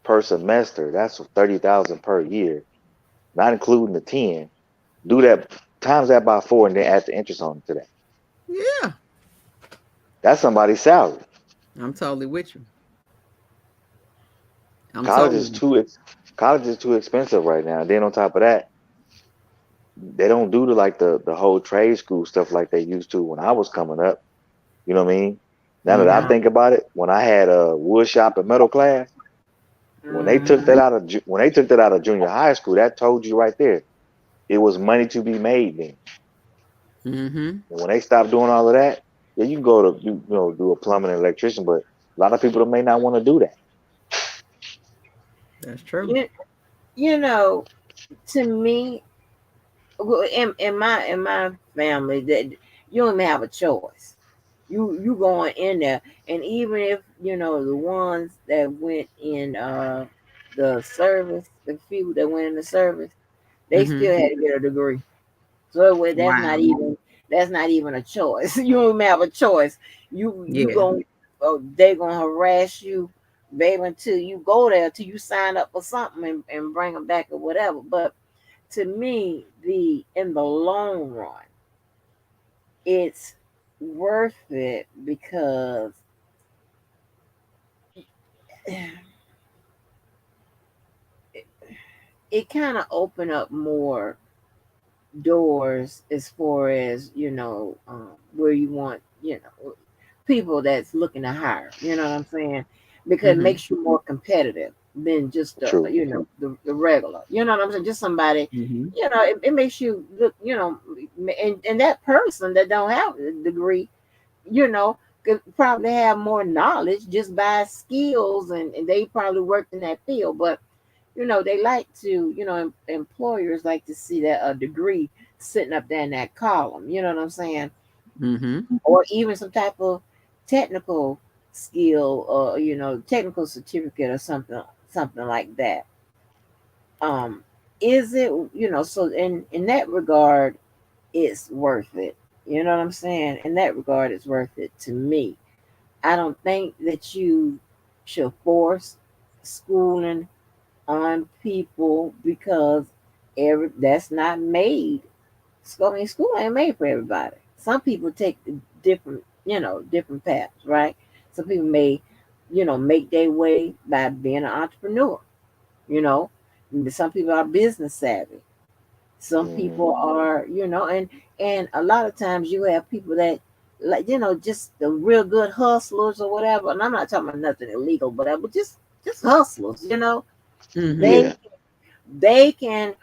[SPEAKER 2] per semester, that's 30,000 per year, not including the 10. Do that times that by 4 and then add the interest on it to that.
[SPEAKER 1] Yeah.
[SPEAKER 2] That's somebody's salary.
[SPEAKER 1] I'm totally with you. I'm
[SPEAKER 2] College
[SPEAKER 1] totally
[SPEAKER 2] is
[SPEAKER 1] with
[SPEAKER 2] college is too expensive right now. And then on top of that, they don't do the whole trade school stuff like they used to when I was coming up. You know what I mean?
[SPEAKER 1] you.
[SPEAKER 2] Now that I
[SPEAKER 1] Mm-hmm.
[SPEAKER 3] Yeah.
[SPEAKER 2] think about it, when I had a wood shop and metal class,
[SPEAKER 3] Mm-hmm.
[SPEAKER 2] when they took that out of junior high school, that told you right there it was money to be made then.
[SPEAKER 1] Mm-hmm.
[SPEAKER 2] And when they stopped doing all of that, yeah, you can go to do a plumbing and electrician, but a lot of people may not want to do that.
[SPEAKER 1] That's true.
[SPEAKER 3] You, you know, to me, well, in my family, that you don't even have a choice. You going in there, and even if the ones that went in the service, the few that went in the service, they
[SPEAKER 1] Mm-hmm.
[SPEAKER 3] still had to get a degree. So
[SPEAKER 1] Wow.
[SPEAKER 3] that's not even a choice. You don't even have a choice. You
[SPEAKER 1] Yeah.
[SPEAKER 3] going they gonna harass you, baby, until you go there, till you sign up for something and bring them back or whatever. But to me, the in the long run, it's worth it because it, it kind of open up more doors as far as where you want people that's looking to hire. You know what I'm saying? Because it
[SPEAKER 1] Mm-hmm.
[SPEAKER 3] makes you more competitive than just
[SPEAKER 2] True.
[SPEAKER 3] the regular. You know what I'm saying? Just somebody.
[SPEAKER 1] Mm-hmm.
[SPEAKER 3] It makes you look. And that person that don't have a degree, you know, could probably have more knowledge just by skills, and they probably worked in that field. But they like to, employers like to see that a degree sitting up there in that column. You know what I'm saying?
[SPEAKER 1] Mm-hmm.
[SPEAKER 3] Or even some type of technical skill, or technical certificate or something like that. Um, is it, so in that regard, it's worth it. You know what I'm saying? In that regard, it's worth it to me. I don't think that you should force schooling on people because that's not made. School, I mean, school ain't made for everybody. Some people take the different paths, right? Some people may, make their way by being an entrepreneur. You know, some people are business savvy. Some
[SPEAKER 2] Hmm.
[SPEAKER 3] people are, and a lot of times you have people that, like, just the real good hustlers or whatever. And I'm not talking about nothing illegal, but just hustlers.
[SPEAKER 1] Mm-hmm.
[SPEAKER 3] They
[SPEAKER 2] Yeah.
[SPEAKER 3] they can,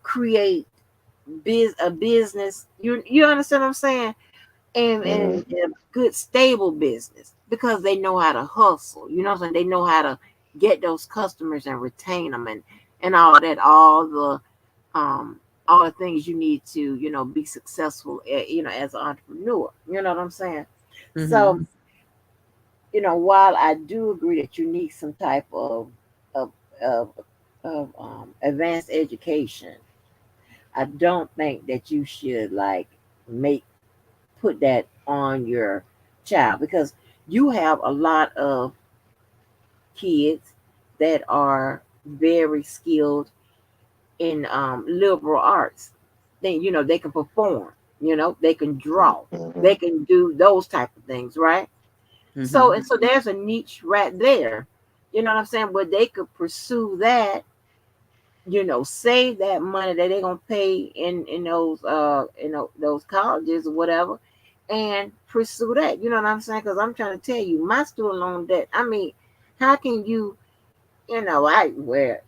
[SPEAKER 3] create a business. You understand what I'm saying? And
[SPEAKER 2] Hmm.
[SPEAKER 3] a good stable business because they know how to hustle. You know what I'm saying? They know how to get those customers and retain them, and all that, all the things you need to be successful as an entrepreneur. You know what I'm saying?
[SPEAKER 1] Mm-hmm.
[SPEAKER 3] So while I do agree that you need some type of of, of advanced education, I don't think that you should like make put that on your child because you have a lot of kids that are very skilled in liberal arts. They can perform, they can draw,
[SPEAKER 2] Hmm.
[SPEAKER 3] they can do those type of things, right? So
[SPEAKER 1] Mm-hmm.
[SPEAKER 3] and so there's a niche right there. You know what I'm saying? But they could pursue that, save that money that they're gonna pay in those those colleges or whatever, and pursue that. You know what I'm saying? Because I'm trying to tell you, my student loan debt. I mean, how can you? I where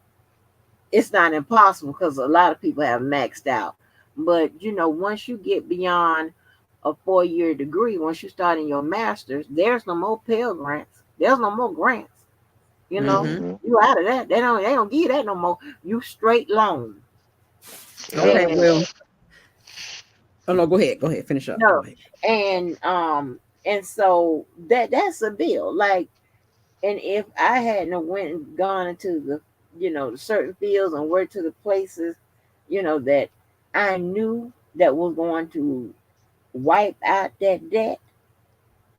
[SPEAKER 3] it's not impossible because a lot of people have maxed out. But once you get beyond a 4-year degree, once you start in your master's, there's no more Pell grants. There's no more grants. You know,
[SPEAKER 1] Mm-hmm.
[SPEAKER 2] Hmm.
[SPEAKER 3] you out of that. They don't give you that no more. You straight loan.
[SPEAKER 2] Yep.
[SPEAKER 1] Okay,
[SPEAKER 3] And
[SPEAKER 1] well, oh no, go ahead. Go ahead. Finish up. Go
[SPEAKER 3] no,
[SPEAKER 1] ahead.
[SPEAKER 3] and so that's a bill. Like, and if I hadn't went and gone into the certain fields and worked to the places, that I knew that was going to wipe out that debt,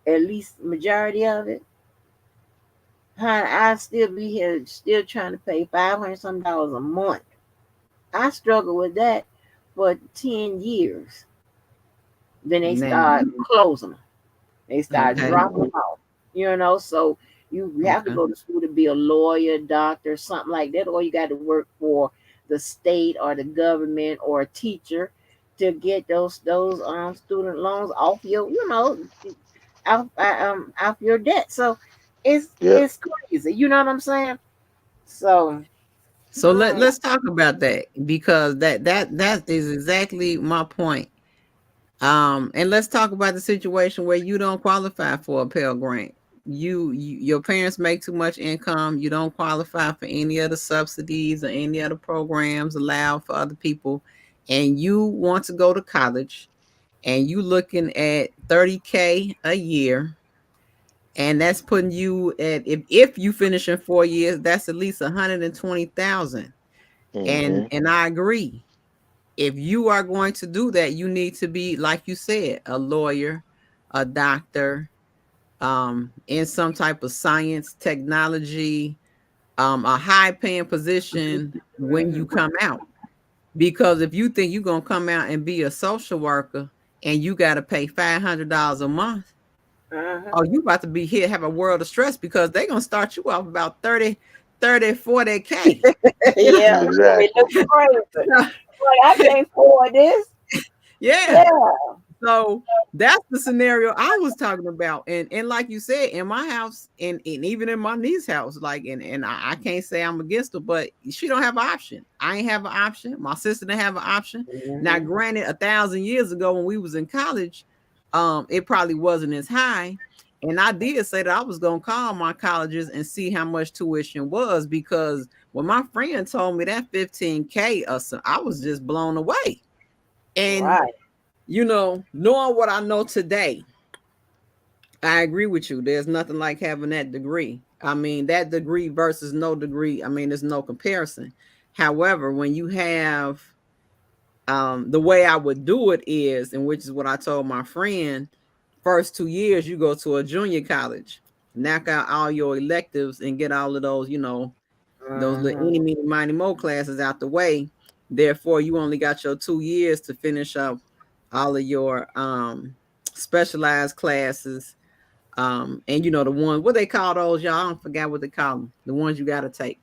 [SPEAKER 3] at least majority of it, honey, I'd still be here, still trying to pay $500 a month. I struggled with that for 10 years. Then they
[SPEAKER 1] Now,
[SPEAKER 3] start closing them. They start
[SPEAKER 1] Okay.
[SPEAKER 3] dropping off. So you have to
[SPEAKER 1] Okay.
[SPEAKER 3] go to school to be a lawyer, doctor, something like that, or you got to work for the state or the government or a teacher to get those student loans off your off your debt. So
[SPEAKER 2] Yeah.
[SPEAKER 3] it's crazy. You know what I'm saying? So
[SPEAKER 1] So
[SPEAKER 3] mm,
[SPEAKER 1] let's talk about that, because that is exactly my point. And let's talk about the situation where you don't qualify for a Pell Grant. Your parents make too much income. You don't qualify for any other subsidies or any other programs allowed for other people, and you want to go to college, and you looking at 30K a year, and that's putting you at, if you finish in 4 years, that's at least 120,000. And
[SPEAKER 2] Hmm.
[SPEAKER 1] I agree, if you are going to do that, you need to be, like you said, a lawyer, a doctor, in some type of science, technology, a high paying position when you come out. Because if you think you're gonna come out and be a social worker and you gotta pay $500 a month,
[SPEAKER 3] uh-huh.
[SPEAKER 1] oh, you about to be here, have a world of stress, because they're gonna start you off about 40K.
[SPEAKER 3] Yeah, it
[SPEAKER 2] Exactly.
[SPEAKER 3] looks crazy. Like I can't afford this.
[SPEAKER 1] Yeah.
[SPEAKER 3] Yeah.
[SPEAKER 1] So that's the scenario I was talking about. And like you said, in my house, and even in my niece's house, like, and I can't say I'm against her, but she don't have an option. I ain't have an option. My sister didn't have an option. Now,
[SPEAKER 3] Mm-hmm.
[SPEAKER 1] granted, 1,000 years ago when we was in college, it probably wasn't as high. And I did say that I was gonna call my colleges and see how much tuition was, because when my friend told me that 15K or so, I was just blown away. And
[SPEAKER 3] Right.
[SPEAKER 1] knowing what I know today, I agree with you. There's nothing like having that degree. I mean, that degree versus no degree, I mean, there's no comparison. However, when you have, the way I would do it is, and which is what I told my friend, first 2 years you go to a junior college, knock out all your electives and get all of those, those little
[SPEAKER 3] Mm-hmm.
[SPEAKER 1] eeny, meeny, miny, mo classes out the way. Therefore, you only got your 2 years to finish up all of your specialized classes. And the ones, what they call those, y'all? I don't forget what they call them. The ones you got to take.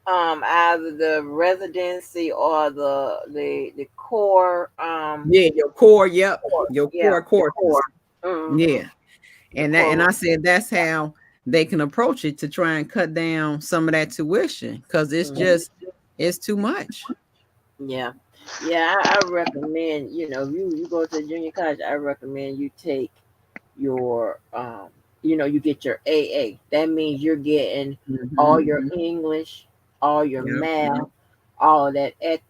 [SPEAKER 3] Either the residency or the core
[SPEAKER 1] Yeah, your core. Yep,
[SPEAKER 3] course.
[SPEAKER 1] your
[SPEAKER 3] Yeah,
[SPEAKER 1] core
[SPEAKER 3] the
[SPEAKER 1] courses.
[SPEAKER 3] core. Mm-hmm.
[SPEAKER 1] Yeah,
[SPEAKER 3] The
[SPEAKER 1] and
[SPEAKER 3] core.
[SPEAKER 1] I said that's how they can approach it to try and cut down some of that tuition, because
[SPEAKER 3] Mm-hmm.
[SPEAKER 1] it's too much.
[SPEAKER 3] Yeah. Yeah, I recommend, if you go to junior college, I recommend you take your you get your AA. That means you're getting all
[SPEAKER 1] Hmm.
[SPEAKER 3] your English, all your
[SPEAKER 1] Yep.
[SPEAKER 3] math, all of that at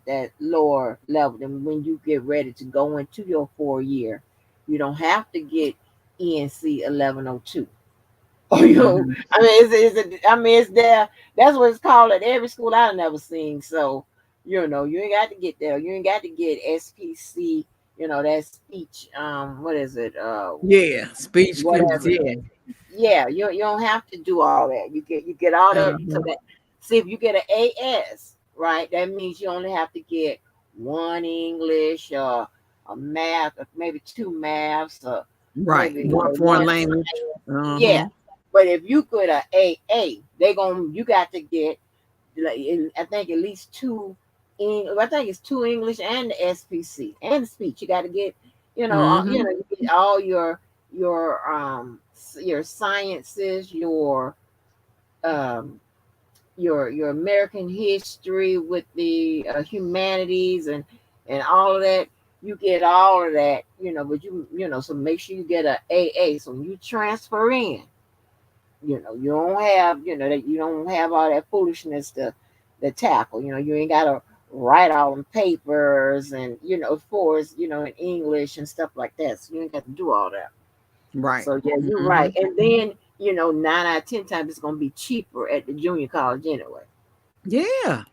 [SPEAKER 3] that lower level. And when you get ready to go into your 4 year, you don't have to get ENC 1102. Or
[SPEAKER 1] Hmm.
[SPEAKER 3] I mean, it's there. That's what it's called at every school I've never seen. So, you ain't got to get there. You ain't got to get SPC. That speech. What is it?
[SPEAKER 1] Yeah, speech.
[SPEAKER 3] Whatever.
[SPEAKER 1] Yeah.
[SPEAKER 3] Yeah, you don't have to do all that. You get all that. So
[SPEAKER 1] Uh-huh.
[SPEAKER 3] that, see, if you get an AS, right, that means you only have to get one English, a math, or maybe two maths, or
[SPEAKER 1] Right.
[SPEAKER 3] maybe
[SPEAKER 1] One foreign
[SPEAKER 3] one
[SPEAKER 1] language.
[SPEAKER 3] yeah.
[SPEAKER 1] Uh-huh.
[SPEAKER 3] But if you could AA, you got to get, like, I think at least two. I think it's two English and the SPC and the speech. You got to get,
[SPEAKER 1] Hmm.
[SPEAKER 3] you get all your sciences, um your American history with the humanities and all of that. You get all of that, but so make sure you get a AA. So when you transfer in, you don't have, that you don't have all that foolishness to tackle. You ain't gotta write all them papers and of course, in English and stuff like that. So you ain't got to do all that.
[SPEAKER 1] Right.
[SPEAKER 3] So yeah, you're
[SPEAKER 1] Hmm.
[SPEAKER 3] right. And then, 9 out of 10 times it's gonna be cheaper at the junior college anyway.
[SPEAKER 1] Yeah.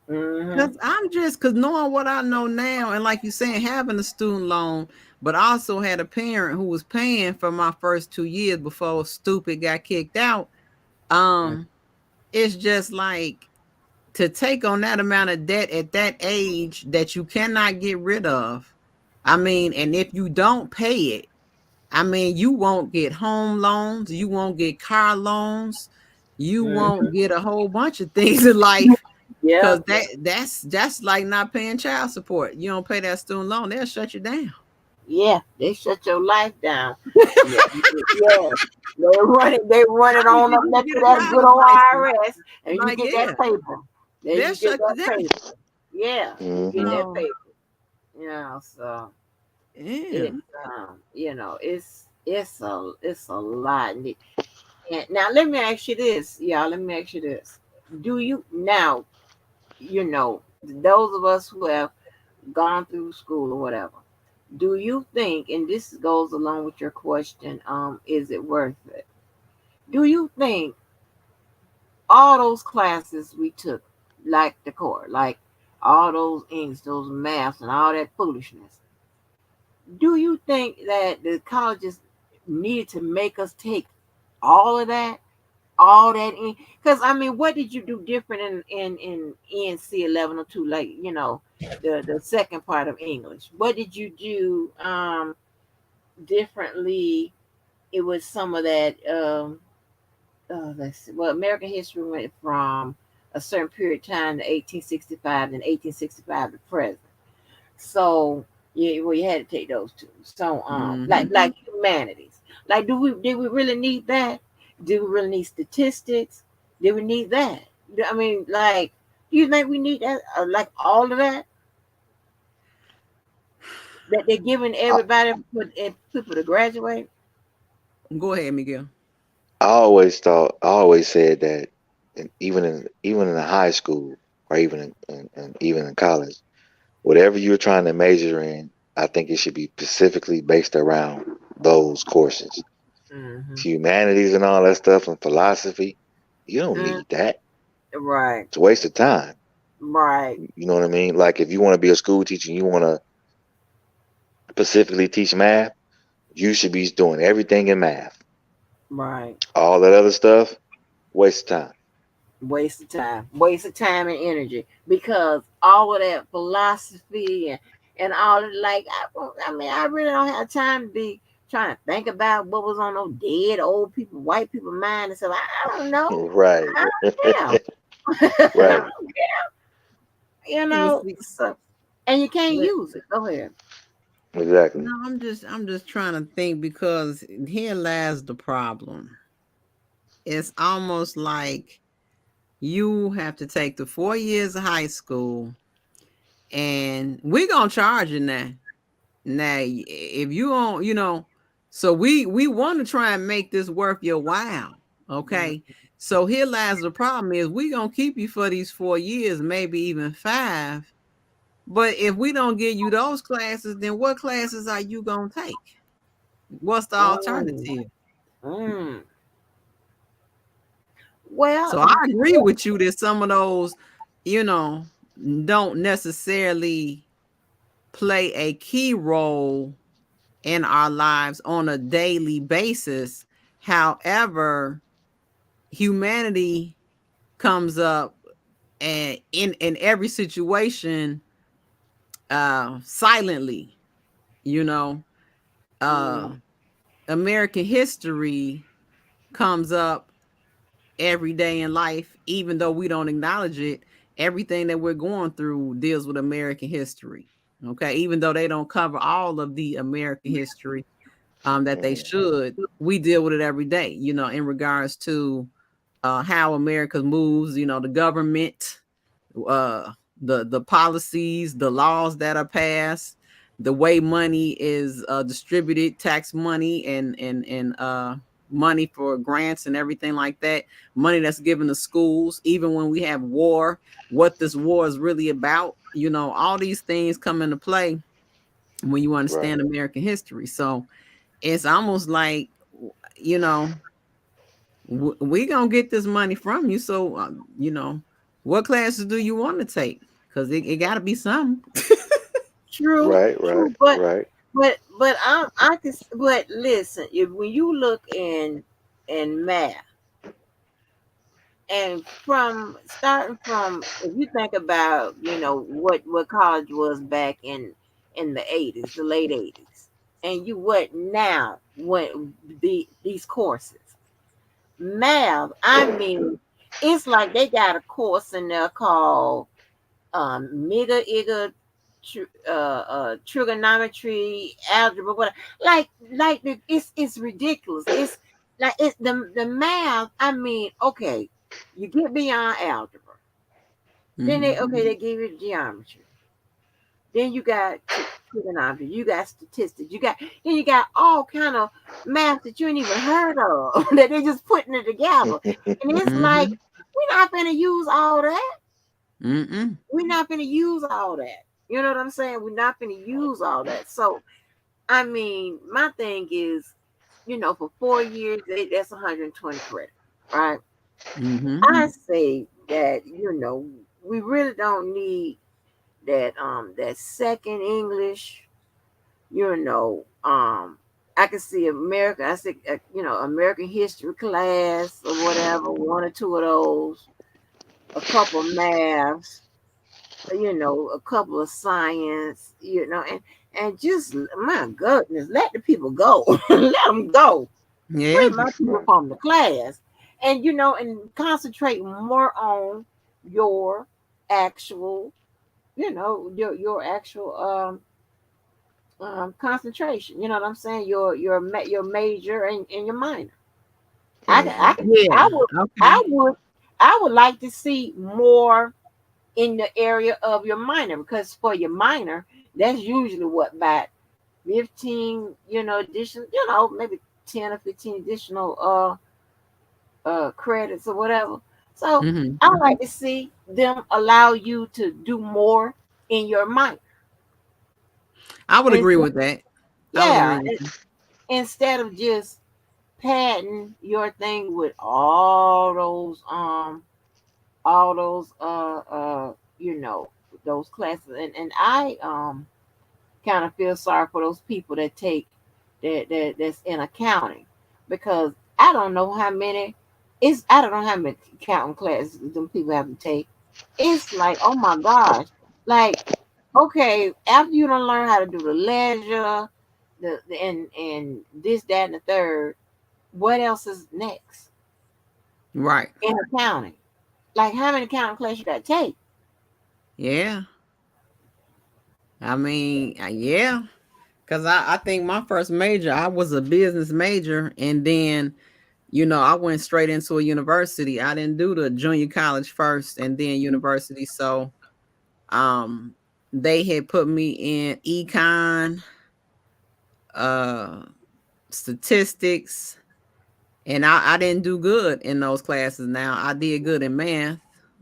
[SPEAKER 3] Hmm.
[SPEAKER 1] Because because knowing what I know now, and like you saying, having a student loan, but also had a parent who was paying for my first 2 years before stupid got kicked out. Um, it's just like, to take on that amount of debt at that age that you cannot get rid of. I mean, and if you don't pay it, I mean, you won't get home loans, you won't get car loans, you won't
[SPEAKER 3] Mhm.
[SPEAKER 1] get a whole bunch of things in life
[SPEAKER 3] Yeah,
[SPEAKER 1] because that's like not paying child support. You don't pay that student loan, they'll shut you down.
[SPEAKER 3] yeah. They shut your life down. Yeah, yeah. They run it
[SPEAKER 1] How you
[SPEAKER 3] on up
[SPEAKER 1] even
[SPEAKER 3] next
[SPEAKER 1] get
[SPEAKER 3] to
[SPEAKER 1] a
[SPEAKER 3] that good
[SPEAKER 1] driver's
[SPEAKER 3] old
[SPEAKER 1] license?
[SPEAKER 3] IRS, and you
[SPEAKER 1] Like,
[SPEAKER 3] get that
[SPEAKER 1] yeah,
[SPEAKER 3] paper. Then
[SPEAKER 1] they'll
[SPEAKER 3] you get
[SPEAKER 1] shut you
[SPEAKER 3] that
[SPEAKER 1] down.
[SPEAKER 3] paper. Yeah, you get
[SPEAKER 2] Hmm.
[SPEAKER 3] that
[SPEAKER 1] So
[SPEAKER 3] paper. So
[SPEAKER 1] yeah.
[SPEAKER 3] it's it's a lot. And now let me ask you this, y'all. Let me ask you this. Do you now, those of us who have gone through school or whatever, do you think, and this goes along with your question, is it worth it? Do you think all those classes we took, like the core, like all those English, those maths, and all that foolishness, do you think that the colleges needed to make us take all of that? All that in, because I mean, what did you do different in ENC 1102? Like, the second part of English. What did you do differently? It was some of that. Let's see. Well, American history went from a certain period of time to 1865, and 1865 to present. So yeah, well, you had to take those two. So like
[SPEAKER 1] Hmm.
[SPEAKER 3] humanities. Like, did we really need that? Do we really need statistics? Did we need that? I mean, like, do you think we need that? Like all of that they're giving
[SPEAKER 2] I,
[SPEAKER 3] everybody for people to graduate?
[SPEAKER 1] Go ahead, Miguel.
[SPEAKER 2] I always said that, even in the high school, or even even in college, whatever you're trying to major in, I think it should be specifically based around those courses.
[SPEAKER 3] Mm-hmm.
[SPEAKER 2] Humanities and all that stuff and philosophy, you don't
[SPEAKER 3] Mm,
[SPEAKER 2] need that.
[SPEAKER 3] right,
[SPEAKER 2] It's a waste of time.
[SPEAKER 3] right,
[SPEAKER 2] You know what I mean? Like if you want to be a school teacher and you want to specifically teach math, you should be doing everything in math.
[SPEAKER 3] right.
[SPEAKER 2] All that other stuff, waste of time.
[SPEAKER 3] Waste of time and energy, because all of that philosophy and all of, like, I mean, I really don't have time to be trying to think about what was on those dead old people, white people mind and stuff. I don't know.
[SPEAKER 2] Right.
[SPEAKER 3] I don't care.
[SPEAKER 2] Right.
[SPEAKER 1] Well, see,
[SPEAKER 3] So, and you can't
[SPEAKER 1] but
[SPEAKER 3] use it. Go ahead.
[SPEAKER 1] no,
[SPEAKER 2] Exactly.
[SPEAKER 1] I'm just trying to think because here lies the problem. It's almost like you have to take the 4 years of high school, and we're gonna charge you now. Now, if you don't, so we want to try and make this worth your while.
[SPEAKER 3] Mm,
[SPEAKER 1] Okay. So here lies the problem is we gonna keep you for these 4 years, maybe even 5. But if we don't give you those classes, then what classes are you gonna take? What's the
[SPEAKER 3] mm,
[SPEAKER 1] alternative?
[SPEAKER 3] mm. Well,
[SPEAKER 1] So I agree with you that some of those, you know, don't necessarily play a key role in our lives on a daily basis. However, humanity comes up and in every situation silently, you know.
[SPEAKER 3] mm,
[SPEAKER 1] Uh American history comes up every day in life, even though we don't acknowledge it. Everything that we're going through deals with American history. Okay, even though they don't cover all of the American history that they
[SPEAKER 2] Hmm.
[SPEAKER 1] should, we deal with it every day. In regards to how America moves. The government, uh, the policies, the laws that are passed, the way money is distributed, tax money and money for grants and everything like that, money that's given to schools, even when we have war, what this war is really about. All these things come into play when you
[SPEAKER 2] Right.
[SPEAKER 1] understand American history. So it's almost like, you know, we gonna get this money from you. So what classes do you want to take? Because it got to be some.
[SPEAKER 3] true,
[SPEAKER 2] Right. Right.
[SPEAKER 3] true, but
[SPEAKER 2] Right.
[SPEAKER 3] I can. But listen, if when you look in math, and from starting from, if you think about what college was back in the 80s, the late 80s. and you what now? What these courses? Math. I mean, it's like they got a course in there called Mega Iga trigonometry, algebra, whatever. It's ridiculous. It's like it's the math. I mean, okay, you get beyond algebra, then they give you geometry. Then you got trigonometry, you got statistics, you got all kind of math that you ain't even heard of that they just putting it together, and it's like we're not gonna use all that. We're not gonna use all that. You know what I'm saying? We're not gonna use all that. So I mean, my thing is, for 4 years, that's 120 credits, right? I say that we really don't need that second English. I can see America. I see American history class or whatever, one or two of those, a couple maths, a couple of science, and just my goodness, let the people go, let them go, free
[SPEAKER 1] Yeah.
[SPEAKER 3] my people from the class, and and concentrate more on your actual, your actual concentration. You know what I'm saying? Your major and your minor. I
[SPEAKER 1] Yeah.
[SPEAKER 3] would I
[SPEAKER 1] Okay.
[SPEAKER 3] would I would like to see more in the area of your minor, because for your minor, that's usually what, about 15, additional, maybe 10 or 15 additional credits or whatever. So I like to see them allow you to do more in your minor.
[SPEAKER 1] I would
[SPEAKER 3] And
[SPEAKER 1] agree with that. I would
[SPEAKER 3] yeah,
[SPEAKER 1] agree with you.
[SPEAKER 3] instead of just padding your thing with all those those classes, and I kind of feel sorry for those people that take that's in accounting, because I don't know how many accounting classes them people have to take. It's like, oh my gosh, like, okay, after you don't learn how to do the ledger, and this, that, and the third, what else is next
[SPEAKER 1] Right.
[SPEAKER 3] in accounting? Like, how many accounting classes you got to take?
[SPEAKER 1] Yeah. I mean, yeah. Because I think my first major, I was a business major. And then, I went straight into a university. I didn't do the junior college first and then university. So um, they had put me in econ, uh, statistics, and I didn't do good in those classes. Now I did good in math.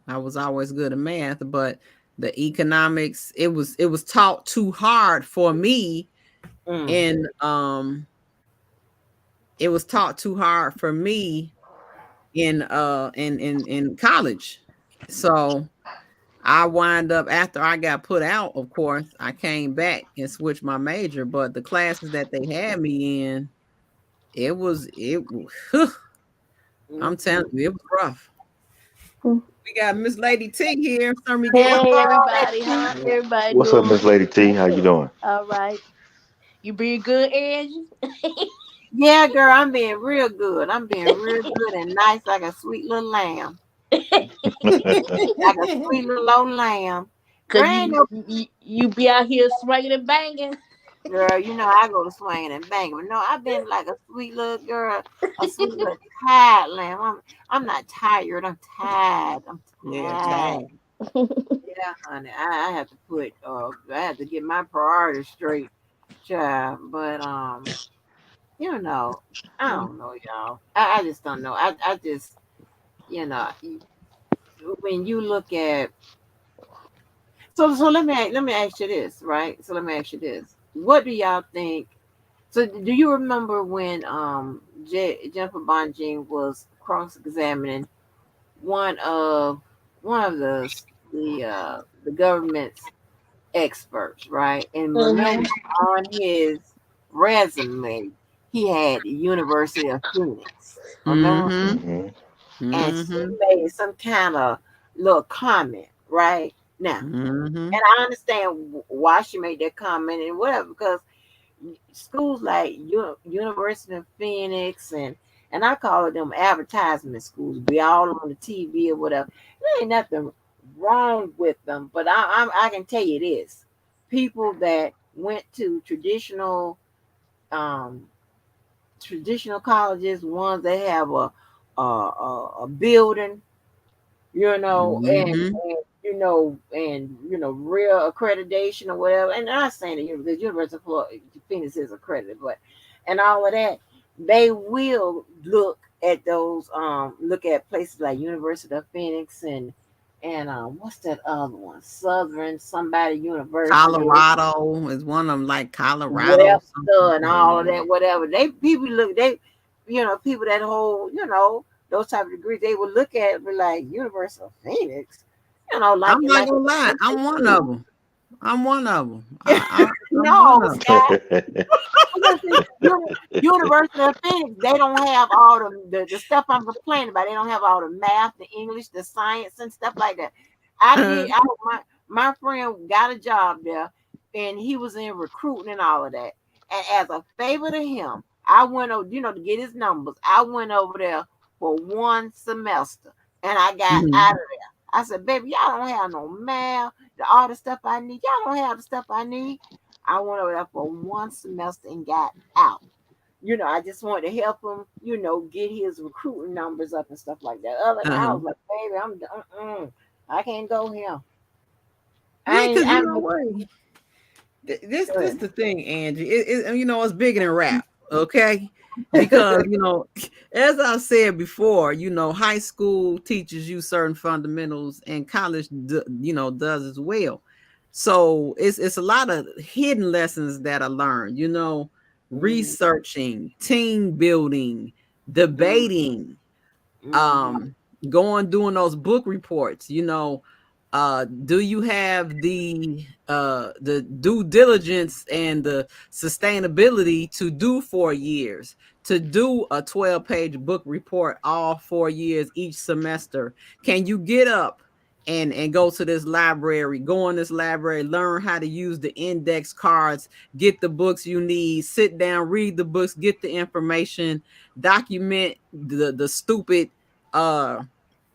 [SPEAKER 1] I was always good in math, but the economics, it was taught too hard for me,
[SPEAKER 3] Mm.
[SPEAKER 1] and it was taught too hard for me in college. So I wind up, after I got put out, of course, I came back and switched my major, but the classes that they had me in, it I'm telling
[SPEAKER 3] Mm-hmm.
[SPEAKER 1] you, it was rough. We got Miss Lady T here. Let me give her.
[SPEAKER 4] Hey everybody, how
[SPEAKER 3] Oh,
[SPEAKER 4] everybody
[SPEAKER 2] What's up, Miss
[SPEAKER 4] doing?
[SPEAKER 2] Lady T? How you doing?
[SPEAKER 4] All right. You be good, Angie?
[SPEAKER 3] yeah, girl, I'm being real good. I'm being real good and nice, like a sweet little lamb, like a sweet little old lamb. Girl,
[SPEAKER 4] Cause
[SPEAKER 3] ain't
[SPEAKER 4] you,
[SPEAKER 3] no
[SPEAKER 4] you be out here swinging and banging.
[SPEAKER 3] girl. I go to swinging and banging. But no, I've been like a sweet little girl, a sweet little tired lamb. I'm not tired. I'm tired. I'm
[SPEAKER 1] Yeah,
[SPEAKER 3] tired.
[SPEAKER 1] tag.
[SPEAKER 3] Yeah, honey. I have to put. I have to get my priorities straight, child. But you know, I don't know, y'all. I just don't know. I just, you know, when you look at, so let me ask you this, right? So let me ask you this: what do y'all think? So do you remember when Jennifer Bonjean was cross-examining one of the government's experts, right? And remember,
[SPEAKER 4] Mhm.
[SPEAKER 3] on his resume, he had University of Phoenix. Remember?
[SPEAKER 1] Mm-hmm.
[SPEAKER 2] hmm
[SPEAKER 3] And she
[SPEAKER 1] Mm-hmm.
[SPEAKER 3] made some kind of little comment, right? Now,
[SPEAKER 1] Mm-hmm.
[SPEAKER 3] and I understand why she made that comment and whatever, because schools like University of Phoenix and I call it them advertisement schools. Be all on the TV or whatever. There ain't nothing wrong with them, but I can tell you this: people that went to um, traditional colleges, ones that have a building,
[SPEAKER 1] Mm-hmm.
[SPEAKER 3] and real accreditation or whatever. And I'm not saying that the University of Florida, Phoenix is accredited, but and all of that, they will look at places like University of Phoenix and what's that other one? Southern somebody university.
[SPEAKER 1] Colorado is one of them, like Colorado something.
[SPEAKER 3] Webster and all of that, whatever. They people look they people that hold, those type of degrees, they would look at it and be like University of Phoenix, like
[SPEAKER 1] I'm
[SPEAKER 3] it
[SPEAKER 1] not
[SPEAKER 3] like
[SPEAKER 1] gonna lie,
[SPEAKER 3] it's
[SPEAKER 1] I'm one
[SPEAKER 3] school.
[SPEAKER 1] of them. I'm one of them. I'm
[SPEAKER 3] No,
[SPEAKER 1] one of them.
[SPEAKER 3] Sky. Because see, University of Phoenix, they don't have all the stuff I'm complaining about. They don't have all the math, the English, the science, and stuff like that. I did. My friend got a job there, and he was in recruiting and all of that. And as a favor to him, I went over, to get his numbers. I went over there for one semester, and I got out
[SPEAKER 1] Mhm.
[SPEAKER 3] of there. I said, "Baby, y'all don't have no math, all the stuff I need. Y'all don't have the stuff I need." I went over there for one semester and got out. I just wanted to help him, get his recruiting numbers up and stuff like that. Other than I
[SPEAKER 1] Uh-huh.
[SPEAKER 3] was like, baby, I'm done. I can't go here.
[SPEAKER 1] Yeah,
[SPEAKER 3] I ain't.
[SPEAKER 1] because you know
[SPEAKER 3] I'm
[SPEAKER 1] what? This
[SPEAKER 3] good.
[SPEAKER 1] the thing, Angie. It's bigger than rap, okay? Because as I said before, high school teaches you certain fundamentals, and college, does as well. So it's a lot of hidden lessons that I learned.
[SPEAKER 3] Mm-hmm.
[SPEAKER 1] Researching, team building, debating,
[SPEAKER 3] Mm-hmm.
[SPEAKER 1] um going doing those book reports. Do you have the due diligence and the sustainability to do 4 years, to do a 12-page book report all 4 years each semester? Can you get up and go to this library, go in this library, learn how to use the index cards, get the books you need, sit down, read the books, get the information, document the stupid uh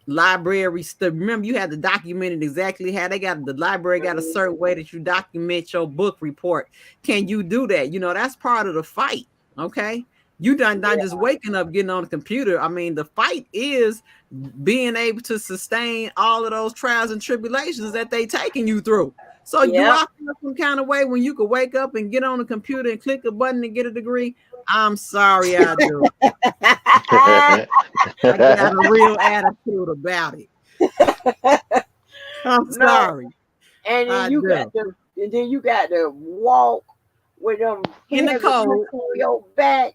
[SPEAKER 1] library stuff. Remember, you had to document it exactly how the library got a certain way that you document your book report. Can you do that? That's part of the fight. Okay. You not
[SPEAKER 3] Yeah.
[SPEAKER 1] just waking up, getting on the computer. I mean, the fight is being able to sustain all of those trials and tribulations that they taking you through. So do
[SPEAKER 3] Yep.
[SPEAKER 1] I feel some kind of way when you could wake up and get on the computer and click a button and get a degree? I'm sorry, I do. I got a real attitude about it. I'm
[SPEAKER 3] No,
[SPEAKER 1] sorry.
[SPEAKER 3] and then
[SPEAKER 1] I
[SPEAKER 3] you got
[SPEAKER 1] do.
[SPEAKER 3] to, walk with them
[SPEAKER 1] In the
[SPEAKER 3] heavy books
[SPEAKER 1] cold.
[SPEAKER 3] on your back.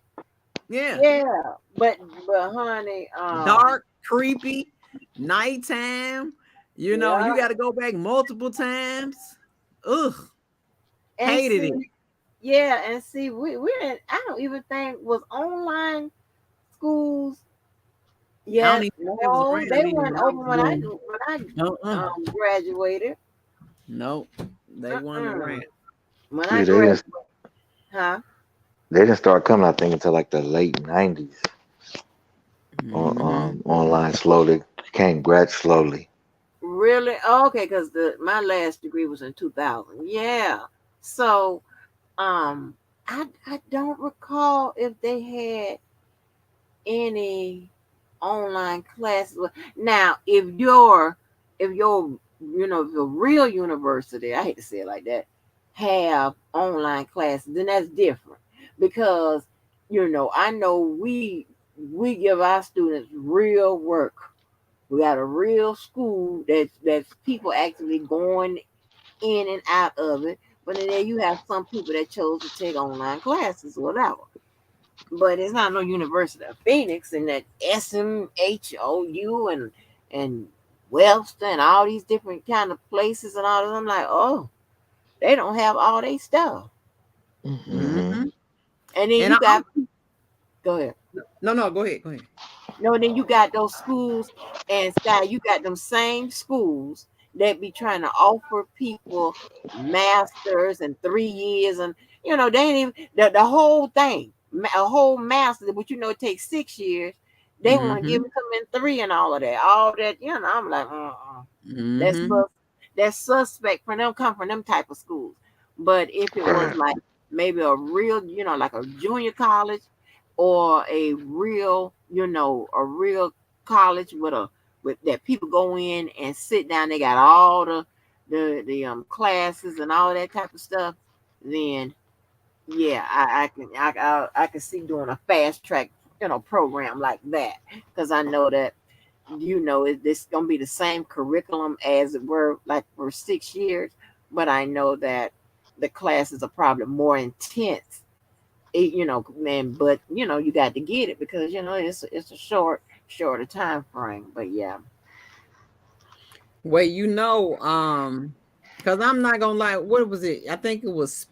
[SPEAKER 1] Yeah.
[SPEAKER 3] Yeah, but honey,
[SPEAKER 1] Dark, creepy, nighttime. You
[SPEAKER 3] yeah,
[SPEAKER 1] got to go back multiple times. Ugh.
[SPEAKER 3] and
[SPEAKER 1] Hated
[SPEAKER 3] see,
[SPEAKER 1] it.
[SPEAKER 3] we didn't. I don't even think was online schools.
[SPEAKER 1] I don't
[SPEAKER 3] Yes,
[SPEAKER 1] even think it was
[SPEAKER 3] no, they
[SPEAKER 1] around either
[SPEAKER 3] weren't
[SPEAKER 1] when I
[SPEAKER 3] open
[SPEAKER 1] was
[SPEAKER 3] when I
[SPEAKER 1] going. Uh-uh.
[SPEAKER 3] graduated.
[SPEAKER 1] Nope. They weren't
[SPEAKER 3] Uh-uh.
[SPEAKER 1] around.
[SPEAKER 3] When I
[SPEAKER 2] Yeah,
[SPEAKER 3] graduated, huh?
[SPEAKER 2] they didn't start coming, I think, until like the late '90s.
[SPEAKER 1] Mm-hmm.
[SPEAKER 2] Online slowly came grad slowly.
[SPEAKER 3] Really? Oh, okay, because the my last degree was in 2000. Yeah. So, um, I don't recall if they had any online classes. Now, if the real university, I hate to say it like that, have online classes, then that's different because I know we give our students real work. We got a real school that's people actually going in and out of it. But then you have some people that chose to take online classes or whatever. But it's not no University of Phoenix and that SMHOU and Webster and all these different kind of places and all of them. Like, oh, they don't have all their stuff.
[SPEAKER 2] Hmm.
[SPEAKER 1] Mm-hmm.
[SPEAKER 3] And then
[SPEAKER 1] And
[SPEAKER 3] you got go ahead.
[SPEAKER 1] no, go ahead. Go ahead.
[SPEAKER 3] No, and then you got those schools and Sky, you got them same schools that be trying to offer people masters and 3 years They ain't even the whole thing, a whole master, which it takes 6 years. They want to give
[SPEAKER 1] Mm-hmm.
[SPEAKER 3] it to them in 3 and all of that. All that, I'm like, that's
[SPEAKER 1] Mm-hmm.
[SPEAKER 3] that's suspect for them come from them type of schools. But if it was
[SPEAKER 2] Right.
[SPEAKER 3] like maybe a real, like a junior college or a real college with that people go in and sit down, they got all the classes and all that type of stuff, then yeah, I can see doing a fast track, program like that, because I know that it's gonna be the same curriculum as it were like for 6 years, but I know that the classes are probably more intense. Man, but you got to get it because it's a shorter time frame. But yeah,
[SPEAKER 1] Well, because I'm not gonna lie, what was it? I think it was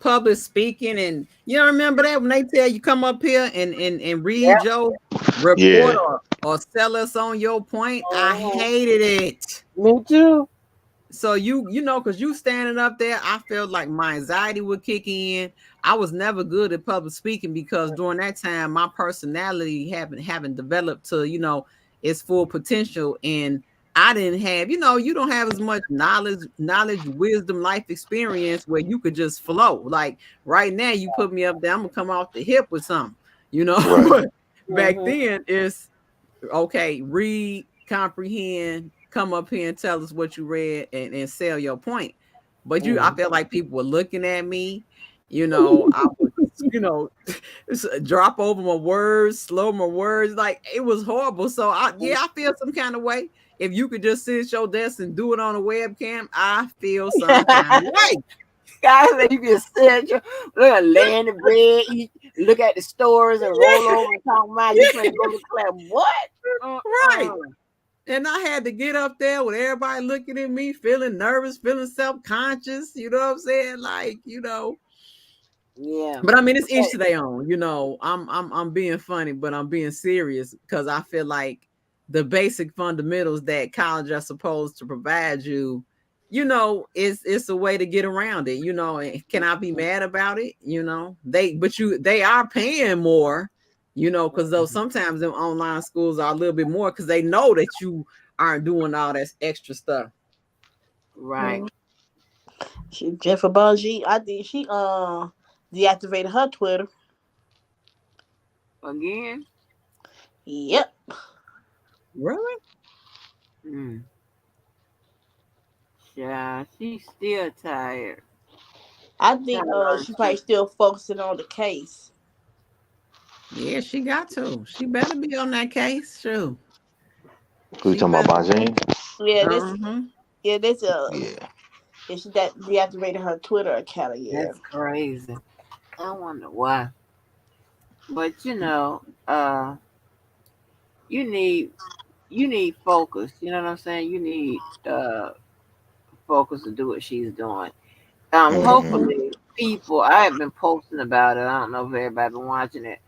[SPEAKER 1] public speaking, and remember that when they tell you come up here and read
[SPEAKER 3] yeah.
[SPEAKER 1] your report
[SPEAKER 2] Yeah.
[SPEAKER 1] or sell us on your point. I
[SPEAKER 3] Mhm.
[SPEAKER 1] hated it.
[SPEAKER 3] Me too.
[SPEAKER 1] So because you standing up there, I felt like my anxiety would kick in. I was never good at public speaking because during that time my personality haven't developed to its full potential, and I didn't have you don't have as much knowledge, wisdom, life experience where you could just flow. Like right now, you put me up there, I'm gonna come off the hip with something,
[SPEAKER 2] Right.
[SPEAKER 1] but back
[SPEAKER 3] Mhm.
[SPEAKER 1] then it's okay, read, comprehend, come up here and tell us what you read and sell your point. But I
[SPEAKER 3] Mhm.
[SPEAKER 1] felt like people were looking at me, I would, drop over my words, slow my words. Like it was horrible. So I feel some kind of way. If you could just sit at your desk and do it on a webcam, I feel some kind of way.
[SPEAKER 3] Guys, that you can sit, lay in the bed, look at the stores, and roll over and talk about you finna go to class. What?
[SPEAKER 1] Right.
[SPEAKER 3] Uh-uh.
[SPEAKER 1] And I had to get up there with everybody looking at me, feeling nervous, feeling self-conscious. You know what I'm saying?
[SPEAKER 3] Yeah.
[SPEAKER 1] But I mean, it's each to their own. I'm being funny, but I'm being serious because I feel like the basic fundamentals that college are supposed to provide you, it's a way to get around it. And can I be mad about it? They are paying more, because though sometimes them online schools are a little bit more because they know that you aren't doing all that extra stuff.
[SPEAKER 3] Right.
[SPEAKER 4] Mm. Jennifer Bungie, I think she deactivated her Twitter.
[SPEAKER 3] Again.
[SPEAKER 4] Yep.
[SPEAKER 1] Really?
[SPEAKER 3] Mm. Yeah, she's still tired.
[SPEAKER 4] I
[SPEAKER 3] Trying
[SPEAKER 4] think
[SPEAKER 3] to learn
[SPEAKER 4] she probably still focusing on the case.
[SPEAKER 1] Yeah, she got to. She better be on that case. Sure.
[SPEAKER 2] Who you
[SPEAKER 1] She
[SPEAKER 2] talking about,
[SPEAKER 1] better.
[SPEAKER 2] Bajin?
[SPEAKER 4] Yeah, this
[SPEAKER 1] Uh-huh.
[SPEAKER 4] yeah, this
[SPEAKER 2] Yeah.
[SPEAKER 4] yeah, she that deactivated her Twitter account, yeah.
[SPEAKER 3] That's crazy. I wonder why. But you need you need focus. You know what I'm saying? You need focus to do what she's doing.
[SPEAKER 2] Hmm.
[SPEAKER 4] Mm-hmm.
[SPEAKER 3] Hopefully people. I have been posting about it. I don't know if everybody been watching it.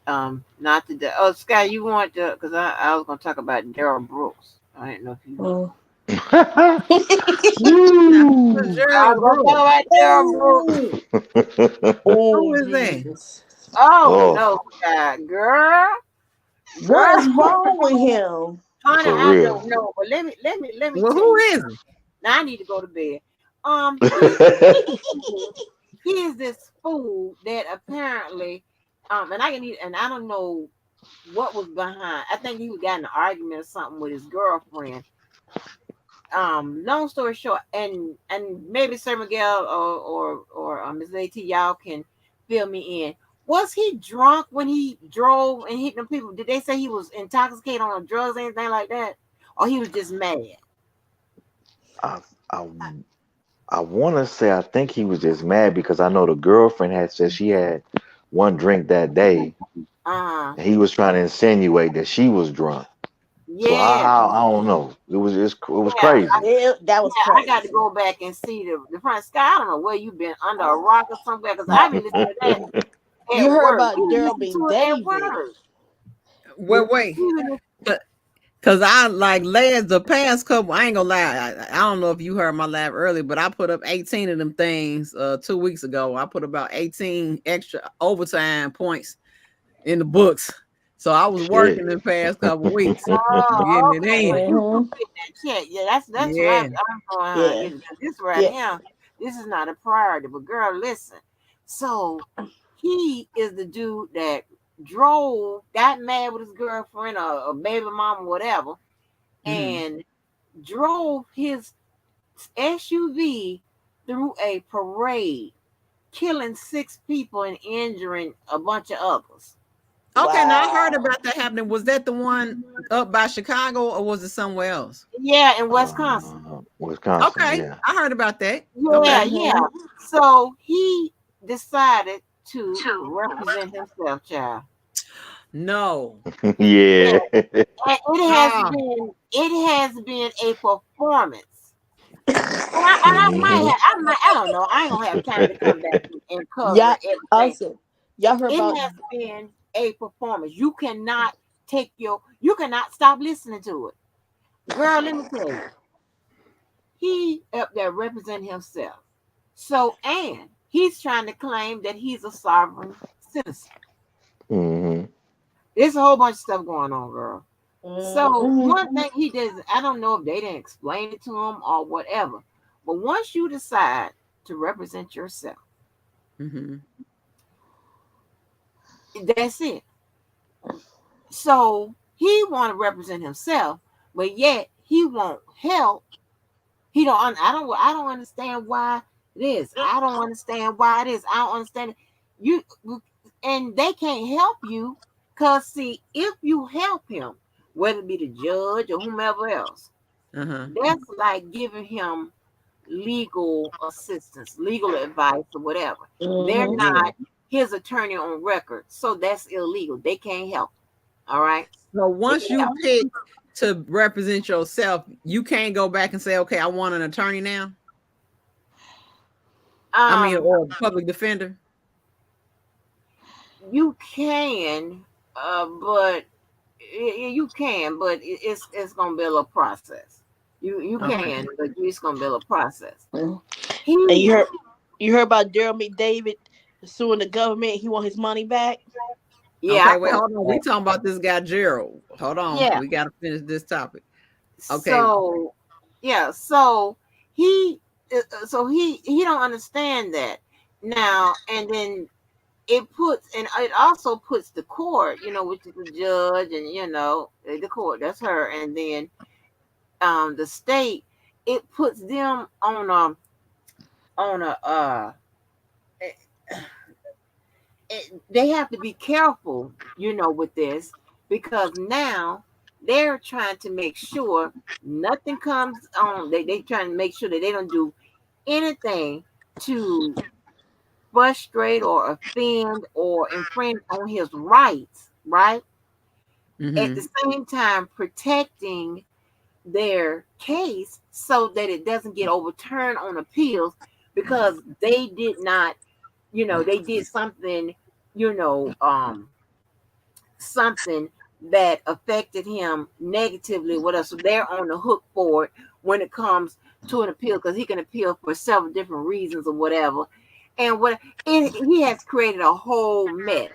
[SPEAKER 3] Not today. Oh, Sky, you want to? Because I was gonna talk about Daryl Brooks. I didn't know if you.
[SPEAKER 4] Mm.
[SPEAKER 1] Now, who is
[SPEAKER 2] Woo.
[SPEAKER 3] I
[SPEAKER 1] Gerald
[SPEAKER 3] was gonna
[SPEAKER 1] Brooks?
[SPEAKER 3] talk about Daryl Brooks.
[SPEAKER 4] Oh,
[SPEAKER 1] Who
[SPEAKER 4] oh,
[SPEAKER 1] is that?
[SPEAKER 4] Jesus.
[SPEAKER 3] Oh
[SPEAKER 2] Oh,
[SPEAKER 3] no, Sky, girl,
[SPEAKER 4] What is wrong with him?
[SPEAKER 3] honey,
[SPEAKER 2] for
[SPEAKER 3] I
[SPEAKER 2] real.
[SPEAKER 3] don't know, but let me
[SPEAKER 1] Well,
[SPEAKER 3] tell
[SPEAKER 1] who
[SPEAKER 3] you.
[SPEAKER 1] is it?
[SPEAKER 3] Now I need to go to bed. Fool- he is this fool that apparently, and I don't know what was behind. I think he got in an argument or something with his girlfriend. Long story short, and maybe Sir Miguel or Miss AT, y'all can fill me in. Was he drunk when he drove and hit them people? Did they say he was intoxicated on drugs or anything like that, or he was just mad?
[SPEAKER 2] I, I, I want to say I think he was just mad because I know the girlfriend had said she had one drink that day,
[SPEAKER 3] Uh,
[SPEAKER 2] and he was trying to insinuate that she was drunk. So
[SPEAKER 3] yeah,
[SPEAKER 2] I don't know. It was
[SPEAKER 3] yeah.
[SPEAKER 2] crazy.
[SPEAKER 4] That was
[SPEAKER 3] Yeah, I got to
[SPEAKER 4] crazy.
[SPEAKER 3] go back and see the front sky. I don't know where you been under a rock or somewhere because I've been listening to that
[SPEAKER 4] You
[SPEAKER 3] at
[SPEAKER 4] heard
[SPEAKER 3] work.
[SPEAKER 4] about
[SPEAKER 3] We
[SPEAKER 4] Daryl
[SPEAKER 3] listen
[SPEAKER 4] being
[SPEAKER 3] to it at
[SPEAKER 4] David.
[SPEAKER 3] work.
[SPEAKER 1] Well, wait.
[SPEAKER 3] We been
[SPEAKER 1] Uh, Cause I like last the past couple. I ain't gonna lie. I don't know if you heard my laugh earlier, but I put up 18 of them things 2 weeks ago. I put about 18 extra overtime points in the books. So I was
[SPEAKER 2] Shit.
[SPEAKER 1] working the past couple weeks getting
[SPEAKER 3] Oh,
[SPEAKER 1] it
[SPEAKER 3] okay. Well,
[SPEAKER 1] in.
[SPEAKER 3] you
[SPEAKER 4] Mm-hmm.
[SPEAKER 3] get that check. Yeah, that's what
[SPEAKER 1] Yeah.
[SPEAKER 3] I'm going on.
[SPEAKER 4] Yeah.
[SPEAKER 3] Yeah, because this right
[SPEAKER 4] Yeah.
[SPEAKER 3] here, this is not a priority. But girl, listen. So he is the dude that got mad with his girlfriend or baby mama, whatever,
[SPEAKER 1] Mm-hmm.
[SPEAKER 3] and drove his SUV through a parade, killing 6 people and injuring a bunch of others.
[SPEAKER 1] Okay, now I heard
[SPEAKER 4] Wow.
[SPEAKER 1] about that happening. Was that the one up by Chicago or was it somewhere else?
[SPEAKER 3] Yeah, in Wisconsin.
[SPEAKER 2] Wisconsin,
[SPEAKER 1] Okay,
[SPEAKER 2] yeah.
[SPEAKER 1] I heard about that.
[SPEAKER 3] Yeah,
[SPEAKER 1] Okay.
[SPEAKER 3] yeah.
[SPEAKER 4] Mm-hmm.
[SPEAKER 3] So he decided to represent himself, child.
[SPEAKER 1] No.
[SPEAKER 3] Yeah,
[SPEAKER 2] Yeah.
[SPEAKER 3] and
[SPEAKER 1] Ah.
[SPEAKER 3] it has been a performance. And I might
[SPEAKER 2] Hmm.
[SPEAKER 3] have, I don't know. I ain't gonna have time to come back and cover
[SPEAKER 4] Yeah.
[SPEAKER 3] everything.
[SPEAKER 4] Also, y'all heard
[SPEAKER 3] It
[SPEAKER 4] about?
[SPEAKER 3] has been a performance. You cannot stop listening to it. Girl, let me tell you, he up there representing himself. So, and he's trying to claim that he's a sovereign citizen.
[SPEAKER 2] Hmm.
[SPEAKER 3] There's a whole bunch of stuff going on, girl. So
[SPEAKER 4] Mm-hmm.
[SPEAKER 3] one thing he does, I don't know if they didn't explain it to him or whatever, but once you decide to represent yourself,
[SPEAKER 1] Mm-hmm.
[SPEAKER 3] that's it. So he want to represent himself, but yet he won't help. He don't. I don't understand why it is. I don't understand why it is. I don't understand it. You and they can't help you because see, if you help him, whether it be the judge or whomever else,
[SPEAKER 1] Uh-huh.
[SPEAKER 3] that's like giving him legal assistance, legal advice, or whatever. They're
[SPEAKER 4] Mm-hmm.
[SPEAKER 3] not his attorney on record, so that's illegal. They can't help. All right.
[SPEAKER 1] So
[SPEAKER 3] They
[SPEAKER 1] once
[SPEAKER 3] can't
[SPEAKER 1] you
[SPEAKER 3] help.
[SPEAKER 1] pick to represent yourself, you can't go back and say, okay, I want an attorney now. I mean,
[SPEAKER 3] Um,
[SPEAKER 1] or a public defender.
[SPEAKER 3] you can, but you can, but it's gonna be a little process. You
[SPEAKER 1] Okay.
[SPEAKER 3] can, but it's gonna be a little process.
[SPEAKER 4] And
[SPEAKER 3] He,
[SPEAKER 4] you heard about Daryl McDavid suing the government. He want his money back.
[SPEAKER 3] yeah,
[SPEAKER 1] Okay,
[SPEAKER 3] I
[SPEAKER 1] wait,
[SPEAKER 3] posted
[SPEAKER 1] hold on. We
[SPEAKER 3] that.
[SPEAKER 1] talking about this guy Gerald. Hold on.
[SPEAKER 3] Yeah.
[SPEAKER 1] We gotta finish this topic. Okay.
[SPEAKER 3] So, yeah. He, he don't understand that now, and then and it also puts the court, which is the judge, and the court. That's her, and then the state. It puts them on a they have to be careful, with this because now they're trying to make sure nothing comes on. They trying to make sure that they don't do anything to frustrate or offend or infringe on his rights, right? At
[SPEAKER 1] Mm-hmm.
[SPEAKER 3] the same time, protecting their case so that it doesn't get overturned on appeals because they did not, they did something, you know, um, something that affected him negatively with us. So they're on the hook for it when it comes to an appeal because he can appeal for several different reasons or whatever. And he has created a whole mess.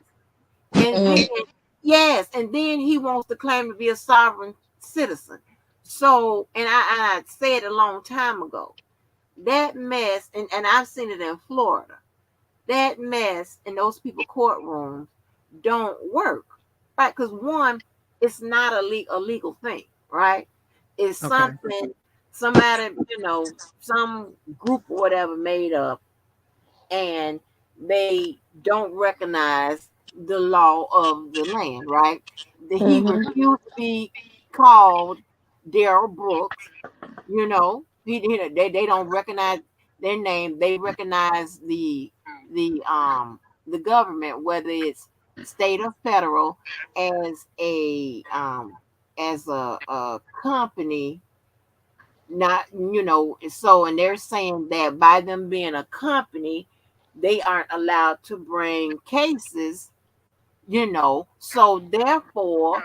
[SPEAKER 3] And then
[SPEAKER 4] Mm-hmm.
[SPEAKER 3] yes, and then he wants to claim to be a sovereign citizen. So, and I said a long time ago, that mess, and I've seen it in Florida, that mess in those people courtrooms don't work, right? Because one, it's not a legal thing, right? It's
[SPEAKER 1] Okay.
[SPEAKER 3] something somebody, some group or whatever made up, and they don't recognize the law of the land, right? He
[SPEAKER 4] Mm-hmm.
[SPEAKER 3] refused to be called Daryl Brooks. They don't recognize their name. They recognize the um the government, whether it's state or federal, as a company. Not so, and they're saying that by them being a company, they aren't allowed to bring cases. So therefore,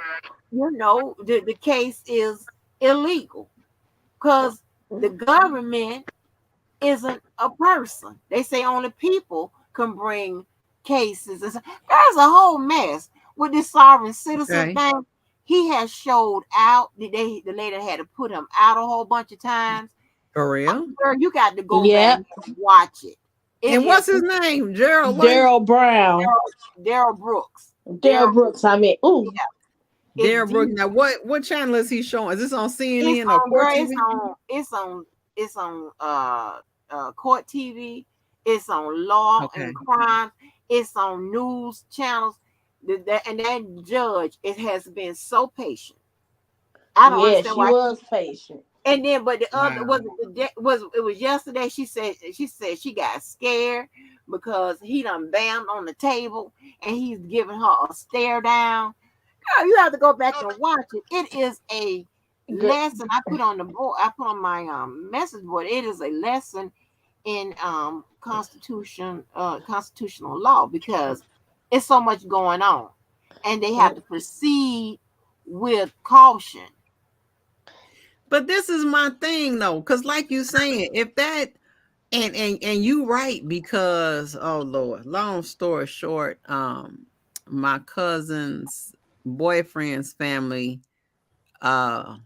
[SPEAKER 3] the case is illegal because the government isn't a person. They say only people can bring cases. There's a whole mess with this sovereign citizen
[SPEAKER 1] Okay.
[SPEAKER 3] thing. He has showed out. The lady had to put him out a whole bunch of times.
[SPEAKER 1] For real?
[SPEAKER 3] Girl, you got to go back
[SPEAKER 4] Yep.
[SPEAKER 3] and watch it. It
[SPEAKER 1] And
[SPEAKER 3] is
[SPEAKER 1] what's his name? Gerald what?
[SPEAKER 4] Daryl Brown.
[SPEAKER 3] Daryl Brooks.
[SPEAKER 4] Daryl Brooks. I mean, ooh.
[SPEAKER 3] Yeah, it's
[SPEAKER 1] Darren Brooks.
[SPEAKER 3] deep.
[SPEAKER 1] Now what channel is he showing? Is this on
[SPEAKER 3] It's
[SPEAKER 1] CNN or
[SPEAKER 3] on
[SPEAKER 1] Court
[SPEAKER 3] girl.
[SPEAKER 1] TV?
[SPEAKER 3] It's on court TV. It's on law and
[SPEAKER 1] Okay.
[SPEAKER 3] crime. It's on news channels. And that judge, it has been so patient. I don't
[SPEAKER 4] Yeah,
[SPEAKER 3] understand
[SPEAKER 4] she
[SPEAKER 3] why.
[SPEAKER 4] was patient.
[SPEAKER 3] And then, but the other
[SPEAKER 1] Wow.
[SPEAKER 3] was it was yesterday. She said she got scared because he done bammed on the table and he's giving her a stare down. Girl, you have to go back and watch it. It is a
[SPEAKER 4] Girl,
[SPEAKER 3] lesson. I put on the board. I put on my message board. It is a lesson in constitutional law because it's so much going on, and they have to proceed with caution.
[SPEAKER 1] But this is my thing though, because like you saying, if that and you right, because oh Lord, long story short, my cousin's boyfriend's family, uh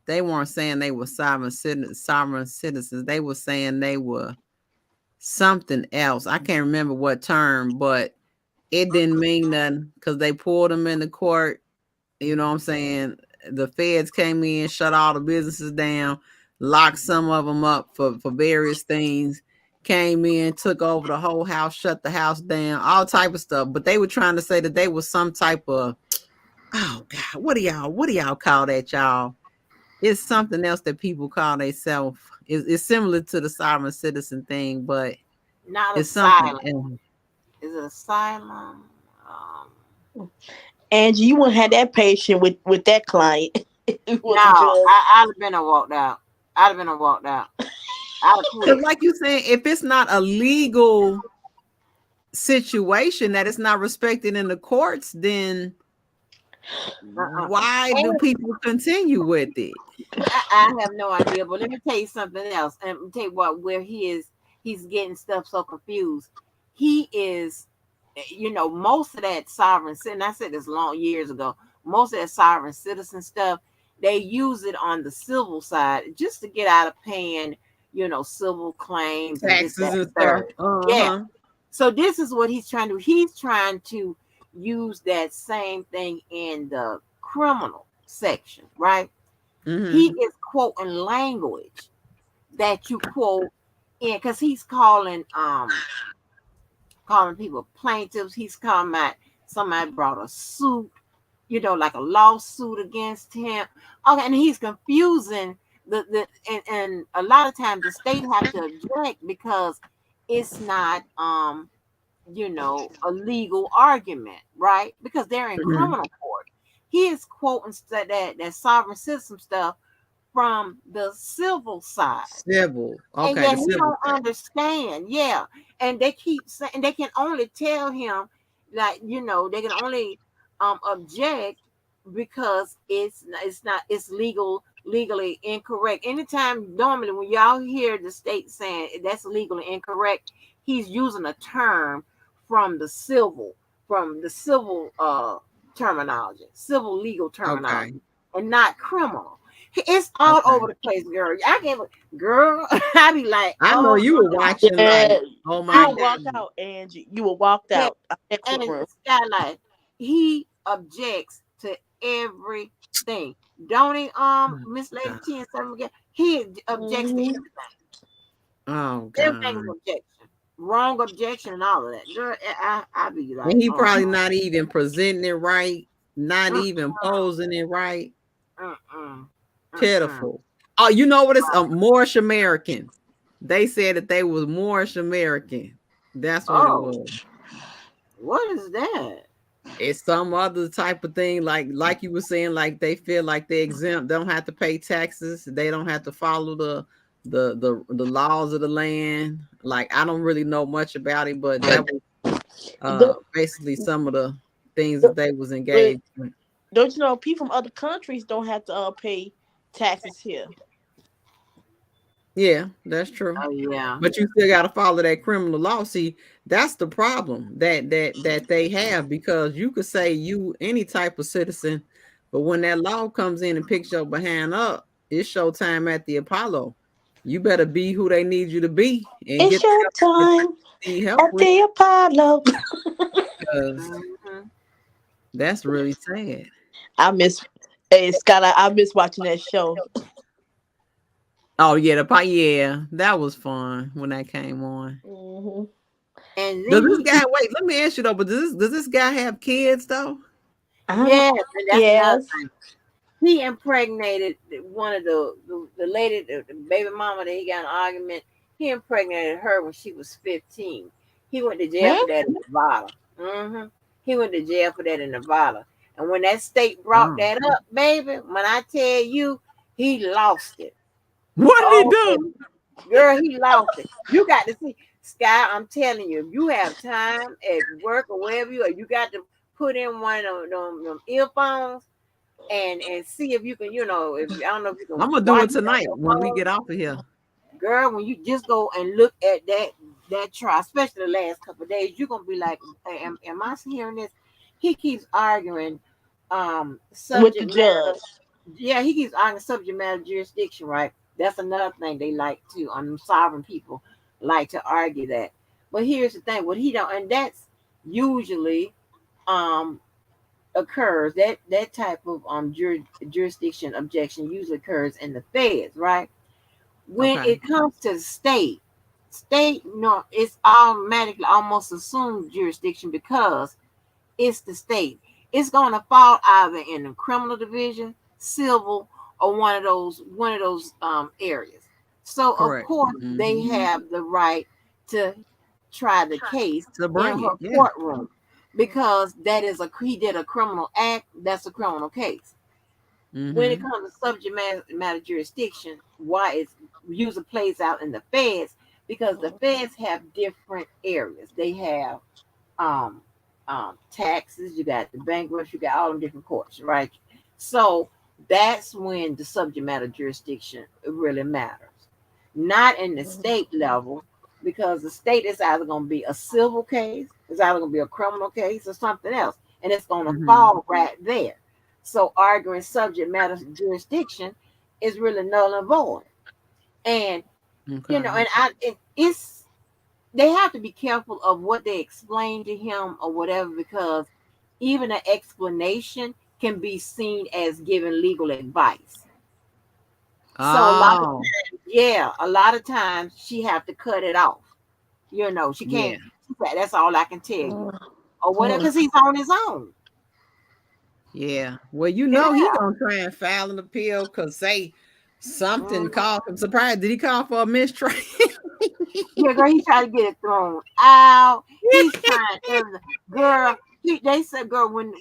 [SPEAKER 1] they weren't saying they were sovereign citizens. They were saying they were something else. I can't remember what term, but it didn't mean nothing because they pulled them into court. You know what I'm saying? The feds came in, shut all the businesses down, locked some of them up for various things. Came in, took over the whole house, shut the house down, all type of stuff. But they were trying to say that they was some type of, oh God, what do y'all call that, y'all? It's something else that people call themselves. It's similar to the sovereign citizen thing, but
[SPEAKER 3] Not
[SPEAKER 1] it's something
[SPEAKER 3] asylum.
[SPEAKER 1] else.
[SPEAKER 3] Is it asylum?
[SPEAKER 4] Angie, you wouldn't have that patient with that client. It
[SPEAKER 3] No,
[SPEAKER 4] was a judge.
[SPEAKER 3] I'd have been a walked out. I'd have been a walked out. I'd have
[SPEAKER 1] Because
[SPEAKER 3] quit.
[SPEAKER 1] like you saying, if it's not a legal situation that it's not respected in the courts, then
[SPEAKER 3] Uh-uh.
[SPEAKER 1] why do people continue with it?
[SPEAKER 3] I have no idea, but let me tell you something else. And tell you what, where he's getting stuff so confused. He is, most of that sovereign citizen. I said this long years ago. Most of that sovereign citizen stuff, they use it on the civil side just to get out of paying, civil claims and this,
[SPEAKER 1] Taxes
[SPEAKER 3] that,
[SPEAKER 1] and
[SPEAKER 3] and
[SPEAKER 1] stuff.
[SPEAKER 3] third. Yeah.
[SPEAKER 1] Uh-huh.
[SPEAKER 3] So this is what he's trying to do. He's trying to use that same thing in the criminal section, right? He
[SPEAKER 1] Mm-hmm.
[SPEAKER 3] is quoting language that you quote in because he's calling people plaintiffs. He's calling out somebody brought a suit, like a lawsuit against him. Okay, and he's confusing and a lot of times the state have to object because it's not a legal argument, right? Because they're in
[SPEAKER 1] Mm-hmm.
[SPEAKER 3] criminal court. He is quoting that sovereign citizen stuff from the civil side.
[SPEAKER 1] Civil.
[SPEAKER 3] And
[SPEAKER 1] Okay, the
[SPEAKER 3] yet he
[SPEAKER 1] civil
[SPEAKER 3] don't
[SPEAKER 1] side.
[SPEAKER 3] understand. Yeah. And they keep saying they can only tell him like, they can only object because it's legally incorrect. Anytime normally when y'all hear the state saying that's legally incorrect, he's using a term from the civil terminology, civil legal
[SPEAKER 1] Okay.
[SPEAKER 3] terminology, and not criminal. It's all
[SPEAKER 1] Okay.
[SPEAKER 3] over the place, girl. I can't, girl. I be like,
[SPEAKER 1] I know
[SPEAKER 3] oh
[SPEAKER 1] you were
[SPEAKER 3] my God.
[SPEAKER 1] watching like,
[SPEAKER 4] Yeah,
[SPEAKER 1] oh
[SPEAKER 4] you
[SPEAKER 1] my
[SPEAKER 3] I
[SPEAKER 4] were walked
[SPEAKER 1] God.
[SPEAKER 4] out, Angie. You were walked
[SPEAKER 3] yeah,
[SPEAKER 4] out of that
[SPEAKER 3] and
[SPEAKER 4] courtroom.
[SPEAKER 3] Skylight, he objects to everything. Don't he,
[SPEAKER 1] Oh,
[SPEAKER 3] Miss Lady
[SPEAKER 1] God.
[SPEAKER 3] T and stuff again? He objects to
[SPEAKER 4] Hmm.
[SPEAKER 1] Oh
[SPEAKER 3] everything is
[SPEAKER 1] God.
[SPEAKER 3] objection. Wrong objection and all of that. Girl, I be like,
[SPEAKER 1] And he
[SPEAKER 3] oh
[SPEAKER 1] probably
[SPEAKER 3] my,
[SPEAKER 1] not even presenting it right, not
[SPEAKER 3] mm,
[SPEAKER 1] even posing it right.
[SPEAKER 3] mm, mm, mm, mm.
[SPEAKER 1] Pitiful. Oh, you know what? It's Moorish American. They said that they was Moorish American. That's what it
[SPEAKER 3] Oh,
[SPEAKER 1] was.
[SPEAKER 3] what is that?
[SPEAKER 1] It's some other type of thing, like you were saying, like they feel like they exempt, don't have to pay taxes, they don't have to follow the laws of the land. Like I don't really know much about it, but that was
[SPEAKER 4] The,
[SPEAKER 1] basically some of the things that
[SPEAKER 4] the,
[SPEAKER 1] they was
[SPEAKER 4] the
[SPEAKER 1] engaged in.
[SPEAKER 4] Don't you know people from other countries don't have to pay taxes here?
[SPEAKER 1] Yeah, that's true.
[SPEAKER 3] Oh yeah.
[SPEAKER 1] But you still got to follow that criminal law. See, that's the problem that they have, because you could say you any type of citizen, but when that law comes in and picks your behind up, it's showtime at the Apollo. You better be who they need you to be and
[SPEAKER 4] It's
[SPEAKER 1] get the
[SPEAKER 4] your
[SPEAKER 1] help that
[SPEAKER 4] time
[SPEAKER 1] you need help
[SPEAKER 4] at
[SPEAKER 1] with,
[SPEAKER 4] the Apollo.
[SPEAKER 1] because
[SPEAKER 3] Mm-hmm.
[SPEAKER 1] that's really sad.
[SPEAKER 4] I miss. Hey Scott, I miss watching that show.
[SPEAKER 1] Oh yeah, yeah, that was fun when that came on.
[SPEAKER 4] Hmm.
[SPEAKER 3] And
[SPEAKER 1] Does
[SPEAKER 3] then
[SPEAKER 1] this guy wait? Let me ask you though. But does this guy have kids though?
[SPEAKER 4] I don't.
[SPEAKER 3] yes, and that's another
[SPEAKER 4] Yes.
[SPEAKER 3] thing. He impregnated one of the lady, the baby mama that he got in an argument. He impregnated her when she was 15. He went to jail
[SPEAKER 4] Hmm?
[SPEAKER 3] for that in Nevada. He went to jail for that in Nevada. And when that state brought
[SPEAKER 1] Oh,
[SPEAKER 3] that up, baby, when I tell you, he lost it.
[SPEAKER 1] what did he
[SPEAKER 3] Oh,
[SPEAKER 1] do?
[SPEAKER 3] baby. Girl, he lost it. You got to see, Sky, I'm telling you, if you have time at work or wherever you are, you got to put in one of them earphones and see if you can, if I don't know if you can
[SPEAKER 1] I'm gonna do
[SPEAKER 3] watch
[SPEAKER 1] it
[SPEAKER 3] it on
[SPEAKER 1] tonight
[SPEAKER 3] your
[SPEAKER 1] when we
[SPEAKER 3] phone.
[SPEAKER 1] get off of here.
[SPEAKER 3] Girl, when you just go and look at that trial, especially the last couple of days, you're gonna be like, am I hearing this? He keeps arguing
[SPEAKER 4] With the
[SPEAKER 3] subject matter.
[SPEAKER 4] judge.
[SPEAKER 3] Yeah, he keeps arguing subject matter jurisdiction, right? That's another thing they like to sovereign people like to argue that. But here's the thing, what he don't, and that's usually um occurs, that type of jurisdiction objection usually occurs in the feds, right? When
[SPEAKER 1] Okay,
[SPEAKER 3] it comes to state, no, it's automatically almost assumed jurisdiction because it's the state. It's going to fall either in the criminal division, civil, or one of those areas. So of
[SPEAKER 1] correct.
[SPEAKER 3] course they
[SPEAKER 1] Hmm.
[SPEAKER 3] have the right to try the case
[SPEAKER 1] To
[SPEAKER 3] in
[SPEAKER 1] bring it,
[SPEAKER 3] her
[SPEAKER 1] yeah.
[SPEAKER 3] courtroom because that is he did a criminal act. That's a criminal case. When it
[SPEAKER 1] Hmm.
[SPEAKER 3] comes to subject matter jurisdiction, why it's usually plays out in the feds because the feds have different areas. They have um, taxes, you got the bankruptcy, you got all them different courts, right? So that's when the subject matter jurisdiction really matters. Not in the state level, because the state is either going to be a civil case, it's either going to be a criminal case, or something else, and it's going to
[SPEAKER 1] Hmm.
[SPEAKER 3] fall right there. So arguing subject matter jurisdiction is really null and void. And
[SPEAKER 1] Okay.
[SPEAKER 3] it's they have to be careful of what they explain to him or whatever because even an explanation can be seen as giving legal advice. So a lot of
[SPEAKER 1] Oh,
[SPEAKER 3] times, yeah, a lot of times she have to cut it off. She
[SPEAKER 1] yeah,
[SPEAKER 3] can't. She said, that's all I can tell you, or whatever,
[SPEAKER 4] Mhm.
[SPEAKER 3] because he's on his own.
[SPEAKER 1] yeah. Well,
[SPEAKER 3] Yeah,
[SPEAKER 1] he gonna try and file an appeal because say something
[SPEAKER 3] mhm.
[SPEAKER 1] called. I'm surprised. Did he call for a mistrial?
[SPEAKER 3] Yeah, girl, he tried to get it thrown out. He's trying everything. Girl, they said, girl, when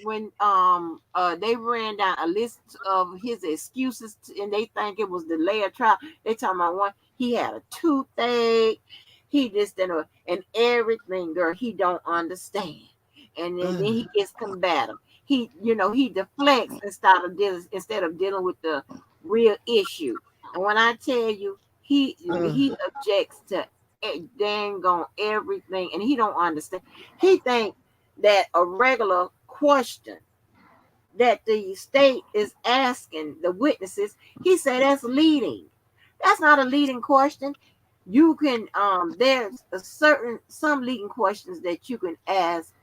[SPEAKER 3] they ran down a list of his excuses and they think it was delay of trial. They talking about one, he had a toothache, he just and everything, girl, he don't understand. And then
[SPEAKER 1] Ugh,
[SPEAKER 3] he gets combative. He deflects instead of dealing with the real issue. And when I tell you,
[SPEAKER 1] ugh.
[SPEAKER 3] he objects to dang on everything, and he don't understand. He think that a regular question that the state is asking the witnesses, he said that's leading. That's not a leading question. You can there's some leading questions that you can ask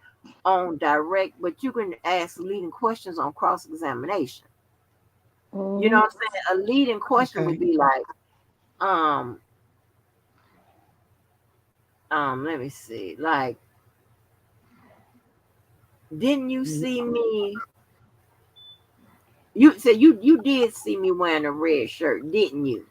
[SPEAKER 3] on direct, but you can ask leading questions on cross examination. You know
[SPEAKER 4] Mhm.
[SPEAKER 3] what I'm saying? A leading question would
[SPEAKER 1] Okay.
[SPEAKER 3] be like, um, let me see, like, didn't you
[SPEAKER 1] Mhm.
[SPEAKER 3] see me? You said you did see me wearing a red shirt, didn't you?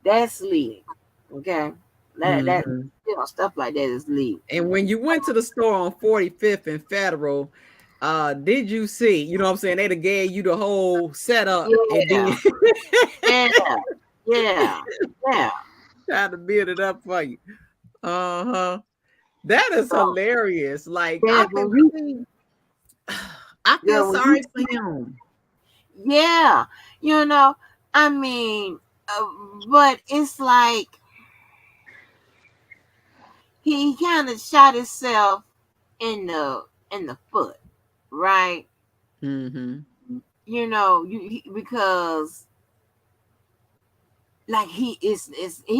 [SPEAKER 3] That's leading. Okay. That
[SPEAKER 1] Mhm.
[SPEAKER 3] stuff like that is leading.
[SPEAKER 1] And when you went to the store on 45th and Federal, did you see? You know what I'm saying? They done gave you the whole setup and then
[SPEAKER 3] Yeah, yeah, yeah, yeah.
[SPEAKER 1] tried to build it up for you. Uh-huh. That is
[SPEAKER 3] So
[SPEAKER 1] hilarious. Like I
[SPEAKER 3] yes,
[SPEAKER 1] can
[SPEAKER 3] when you
[SPEAKER 1] see I feel
[SPEAKER 3] Girl, when you,
[SPEAKER 1] sorry for him.
[SPEAKER 3] yeah, you know, I mean, uh, but it's like he kind of shot himself in the foot, right?
[SPEAKER 1] Mm-hmm.
[SPEAKER 3] Because like he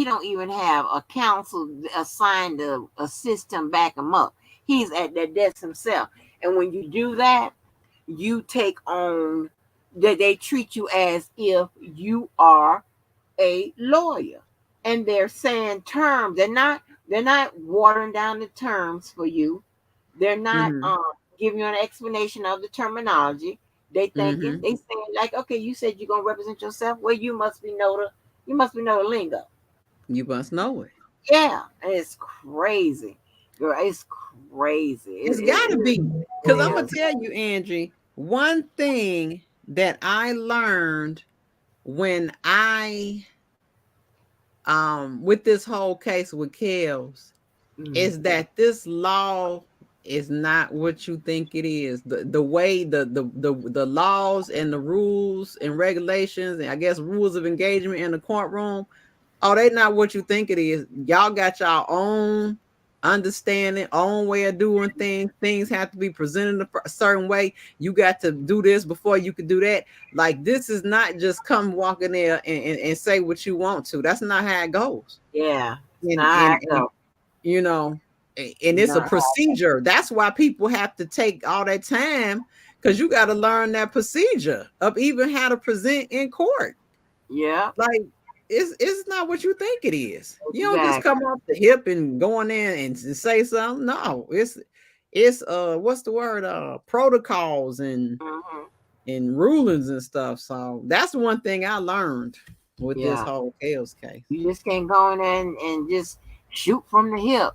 [SPEAKER 3] don't even have a counsel assigned to assist him, back him up. He's at that desk himself, and when you do that, you take on that they treat you as if you are a lawyer, and they're saying terms. They're not watering down the terms for you. They're not
[SPEAKER 1] Mm-hmm.
[SPEAKER 3] giving you an explanation of the terminology.
[SPEAKER 1] Mm-hmm.
[SPEAKER 3] They saying like, okay, you said you're gonna represent yourself. Well, you must be know the lingo.
[SPEAKER 1] You must know it.
[SPEAKER 3] Yeah, it's crazy, girl. It's crazy.
[SPEAKER 1] It's got to be. Because I'm
[SPEAKER 3] It
[SPEAKER 1] going
[SPEAKER 3] is.
[SPEAKER 1] to tell you, Angie, one thing that I learned when with this whole case with Kels,
[SPEAKER 3] Mm,
[SPEAKER 1] is that this law is not what you think it is. The way the laws and the rules and regulations and I guess rules of engagement in the courtroom, oh, they not what you think it is. Y'all got y'all own understanding, own way of doing things. Things have to be presented a certain way. You got to do this before you could do that. Like this is not just come walk in there and say what you want to. That's not how it goes.
[SPEAKER 3] yeah, it's
[SPEAKER 1] And
[SPEAKER 3] not how
[SPEAKER 1] and
[SPEAKER 3] it
[SPEAKER 1] and
[SPEAKER 3] go.
[SPEAKER 1] you know, and it's a
[SPEAKER 3] Not how.
[SPEAKER 1] procedure. That's why people have to take all that time because you got to learn that procedure of even how to present in court.
[SPEAKER 3] Yeah,
[SPEAKER 1] Like it's not what you think it is. You don't just
[SPEAKER 3] exactly.
[SPEAKER 1] come off the hip and go in there and say something. No, it's what's the word? Protocols
[SPEAKER 3] Hmm.
[SPEAKER 1] and rulings and stuff. So that's one thing I learned with this
[SPEAKER 3] Yeah,
[SPEAKER 1] whole chaos case.
[SPEAKER 3] you just can't go in there and just shoot from the hip.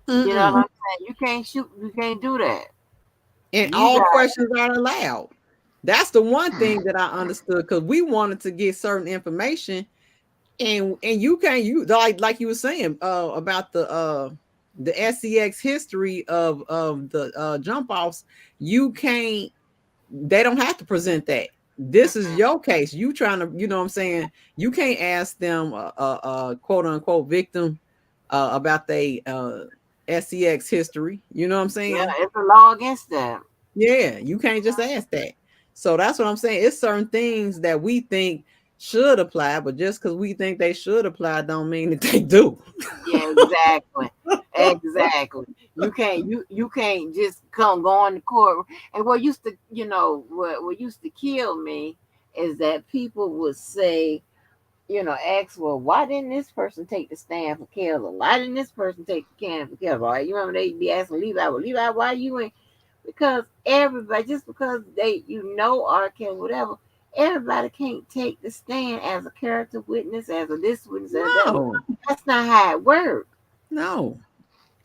[SPEAKER 3] You know what
[SPEAKER 1] Mm-mm.
[SPEAKER 3] I'm saying? You can't shoot. You can't do that.
[SPEAKER 1] And
[SPEAKER 3] You
[SPEAKER 1] all
[SPEAKER 3] got.
[SPEAKER 1] questions are allowed. That's the one thing that I understood because we wanted to get certain information, and you can't you like you were saying about the SCX history of the jump offs. You can't. They don't have to present that. This is your case. You trying to, you know what I'm saying? You can't ask them quote unquote victim about they SCX history. You know what I'm
[SPEAKER 3] Yeah,
[SPEAKER 1] saying?
[SPEAKER 3] it's a law against that.
[SPEAKER 1] Yeah, you can't just ask that. So that's what I'm saying. It's certain things that we think should apply, but just because we think they should apply, don't mean that they do.
[SPEAKER 3] Yeah, exactly. Exactly. You can't just come go on the court. And what used to what used to kill me is that people would say, ask, well, why didn't this person take the stand for Kelly? Why didn't this person take the stand for Kelly? Right? You remember they be asking Levi, well, Levi, why you ain't? Because everybody, just because they, R.Kelly, whatever, everybody can't take the stand as a character witness, as a this witness, as that witness.
[SPEAKER 1] No,
[SPEAKER 3] That's not how it works.
[SPEAKER 1] no.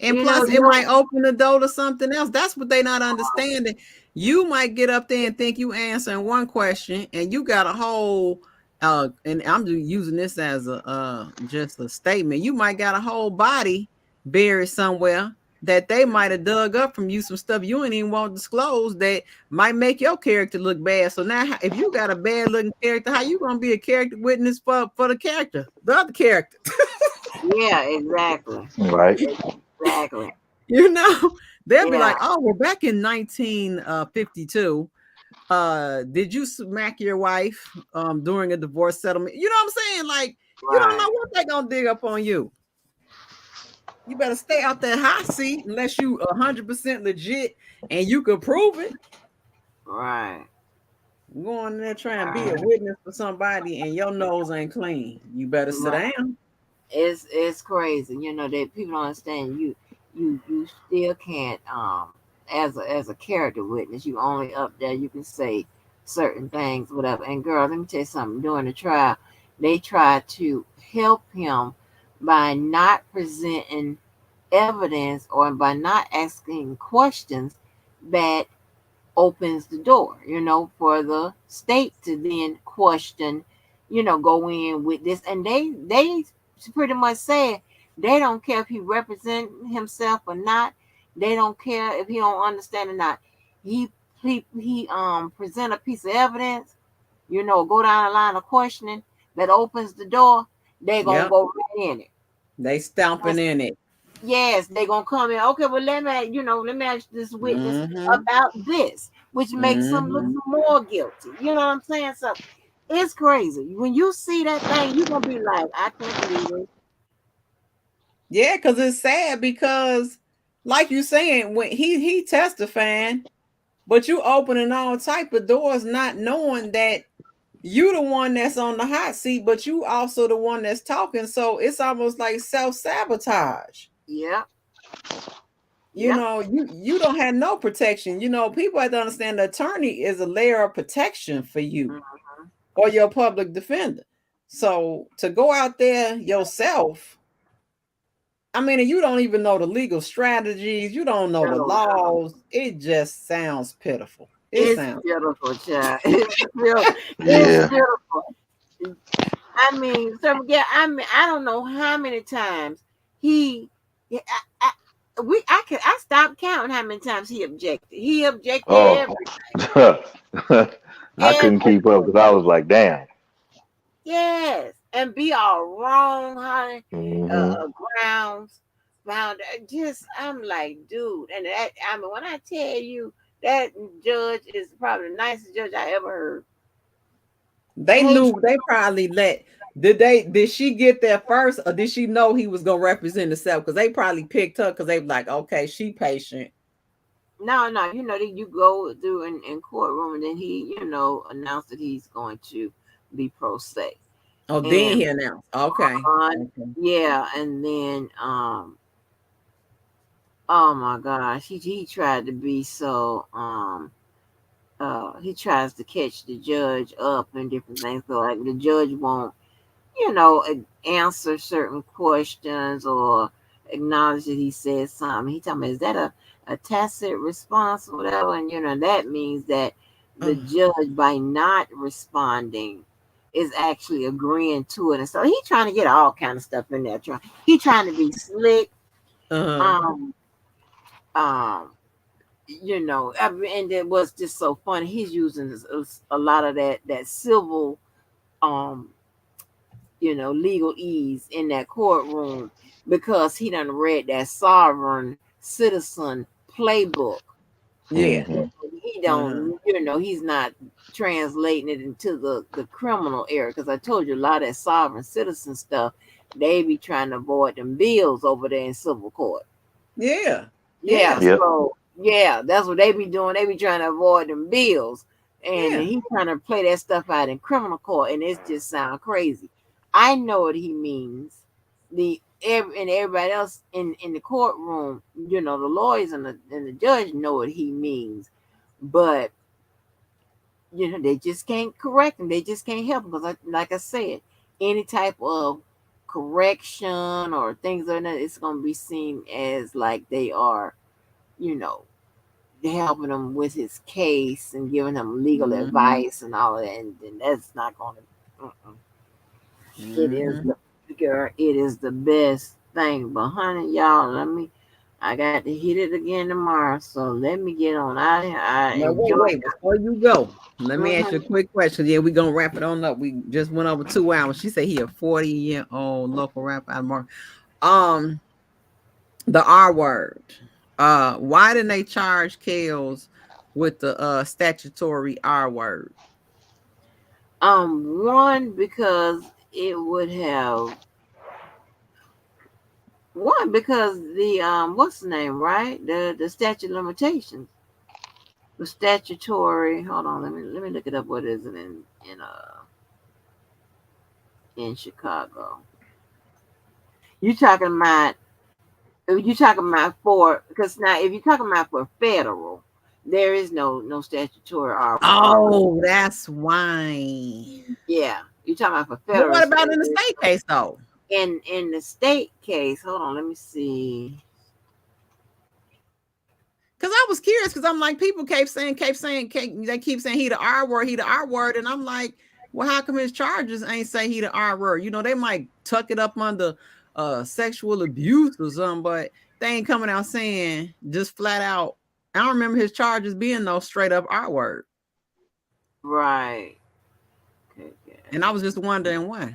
[SPEAKER 1] And
[SPEAKER 3] You know,
[SPEAKER 1] plus,
[SPEAKER 3] you
[SPEAKER 1] it
[SPEAKER 3] don't.
[SPEAKER 1] might open the door to something else. That's what they not understanding. You might get up there and think you answering one question, and you got a whole. And I'm just using this as a just a statement. You might got a whole body buried somewhere that they might have dug up from you some stuff you ain't even want to disclose that might make your character look bad. So now, if you got a bad looking character, how you gonna be a character witness for the character, the other character?
[SPEAKER 3] Yeah, exactly.
[SPEAKER 2] Right.
[SPEAKER 3] Exactly.
[SPEAKER 1] You know, they'll be
[SPEAKER 3] Yeah,
[SPEAKER 1] like, "Oh, well, back in 1952, did you smack your wife during a divorce settlement?" You know what I'm saying? Like, you don't
[SPEAKER 3] right,
[SPEAKER 1] know what they're gonna dig up on you. You better stay out that hot seat unless you 100% legit and you could prove it.
[SPEAKER 3] right,
[SPEAKER 1] Go on there trying to be a
[SPEAKER 3] right.
[SPEAKER 1] witness for somebody and your nose ain't clean. You better sit
[SPEAKER 3] Right.
[SPEAKER 1] down.
[SPEAKER 3] It's crazy. That people don't understand. You still can't as a character witness. You only up there. You can say certain things, whatever. And girl, let me tell you something. During the trial, they tried to help him by not presenting evidence or by not asking questions that opens the door, for the state to then question, go in with this. And they pretty much said they don't care if he represent himself or not. They don't care if he don't understand or not. He he present a piece of evidence, go down the line of questioning that opens the door, they gonna
[SPEAKER 1] Yep.
[SPEAKER 3] go right in it.
[SPEAKER 1] They stomping
[SPEAKER 3] That's,
[SPEAKER 1] in it.
[SPEAKER 3] yes, they gonna come in. Okay, well let me ask this witness
[SPEAKER 1] Mm-hmm.
[SPEAKER 3] about this, which makes them look
[SPEAKER 1] Mm-hmm.
[SPEAKER 3] more guilty. You know what I'm saying? So it's crazy. When you see that thing, you're gonna be like, I can't believe it.
[SPEAKER 1] Yeah, because it's sad because, like you saying, when he testifying, but you opening all type of doors, not knowing that you the one that's on the hot seat, but you also the one that's talking. So it's almost like self-sabotage.
[SPEAKER 3] Yeah,
[SPEAKER 1] You
[SPEAKER 3] yeah.
[SPEAKER 1] know, you don't have no protection. You know, people have to understand the attorney is a layer of protection for you
[SPEAKER 3] Mhm.
[SPEAKER 1] or your public defender. So to go out there yourself, I mean, you don't even know the legal strategies, you don't know the
[SPEAKER 3] No, no.
[SPEAKER 1] laws. It just sounds pitiful. It
[SPEAKER 3] It's
[SPEAKER 1] sounds
[SPEAKER 3] beautiful, child. It's
[SPEAKER 2] Yeah.
[SPEAKER 3] beautiful. I mean, so yeah, I don't know how many times he, yeah, I stopped counting how many times he objected. He objected
[SPEAKER 2] Oh, I couldn't keep up
[SPEAKER 3] everything.
[SPEAKER 2] because I was like, damn.
[SPEAKER 3] Yes, and be all wrong, honey.
[SPEAKER 2] Hmm.
[SPEAKER 3] Grounds found. Just I'm like, dude, and that I mean, when I tell you that judge is probably the nicest judge I ever heard.
[SPEAKER 1] they
[SPEAKER 3] Patient.
[SPEAKER 1] knew they probably let did she get there first or did she know he was gonna represent herself? Because they probably picked her because they were like, okay, she patient.
[SPEAKER 3] No, no, that you go through in courtroom, and then he, announced that he's going to be pro se.
[SPEAKER 1] Oh, then
[SPEAKER 3] And
[SPEAKER 1] he announced. Okay. Okay.
[SPEAKER 3] yeah, and then oh my gosh, he tried to be so he tries to catch the judge up and different things. So like the judge won't, answer certain questions or acknowledge that he said something. He told me, is that a tacit response or whatever? And that means that the
[SPEAKER 1] Oh,
[SPEAKER 3] judge by not responding is actually agreeing to it. And so he's trying to get all kind of stuff in there. Trying to be slick.
[SPEAKER 1] uh-huh.
[SPEAKER 3] Um um and it was just so funny. He's using a lot of that civil um legal ease in that courtroom because he done read that sovereign citizen playbook.
[SPEAKER 1] Yeah.
[SPEAKER 2] Hmm.
[SPEAKER 3] He
[SPEAKER 1] Uh-huh.
[SPEAKER 3] don't, he's not translating it into the criminal area because I told you a lot of that sovereign citizen stuff, they be trying to avoid them bills over there in civil court.
[SPEAKER 1] Yeah.
[SPEAKER 3] Yeah,
[SPEAKER 1] Yeah.
[SPEAKER 2] Yep.
[SPEAKER 3] so yeah, that's what they be doing. They be trying to avoid them bills, and
[SPEAKER 1] Yeah.
[SPEAKER 3] he trying to play that stuff out in criminal court, and it just sound crazy. I know what he means. And everybody else in the courtroom, the lawyers and the judge know what he means, but they just can't correct him. They just can't help him because, like I said, any type of correction or things like that, it's gonna be seen as like they are, you know helping him with his case and giving him legal
[SPEAKER 1] Mm-hmm.
[SPEAKER 3] advice and all of that, and that's not going to. It is
[SPEAKER 1] Mm-hmm.
[SPEAKER 3] the girl. It is the best thing. But honey, y'all, I got to hit it again tomorrow, so let me get on out here. I
[SPEAKER 1] Now wait,
[SPEAKER 3] enjoy.
[SPEAKER 1] wait, before you go, let me ask you a
[SPEAKER 3] Mm-hmm.
[SPEAKER 1] quick question. Yeah, we gonna wrap it on up. We just went over 2 hours. She said he a 40-year-old local rapper out of Mark. Um, the R word. Why didn't they charge Kales with the statutory R word?
[SPEAKER 3] One because it would have one because the what's the name, right? The statute of limitations, the statutory. Hold on, let me look it up. What is it in Chicago? You talking about you talking about for because now if you're talking about for federal, there is no statutory R word.
[SPEAKER 1] Oh, that's why.
[SPEAKER 3] Yeah, you're talking about for
[SPEAKER 1] But
[SPEAKER 3] federal.
[SPEAKER 1] what about in the state case though?
[SPEAKER 3] In the state case, hold on, let me see.
[SPEAKER 1] Because I was curious because I'm like, people they keep saying he the R word. And I'm like, well, how come his charges ain't say he the R word? You know, they might tuck it up under sexual abuse or something, but they ain't coming out saying just flat out, I don't remember his charges being no straight up R word.
[SPEAKER 3] Right. Okay,
[SPEAKER 1] And I was just wondering why.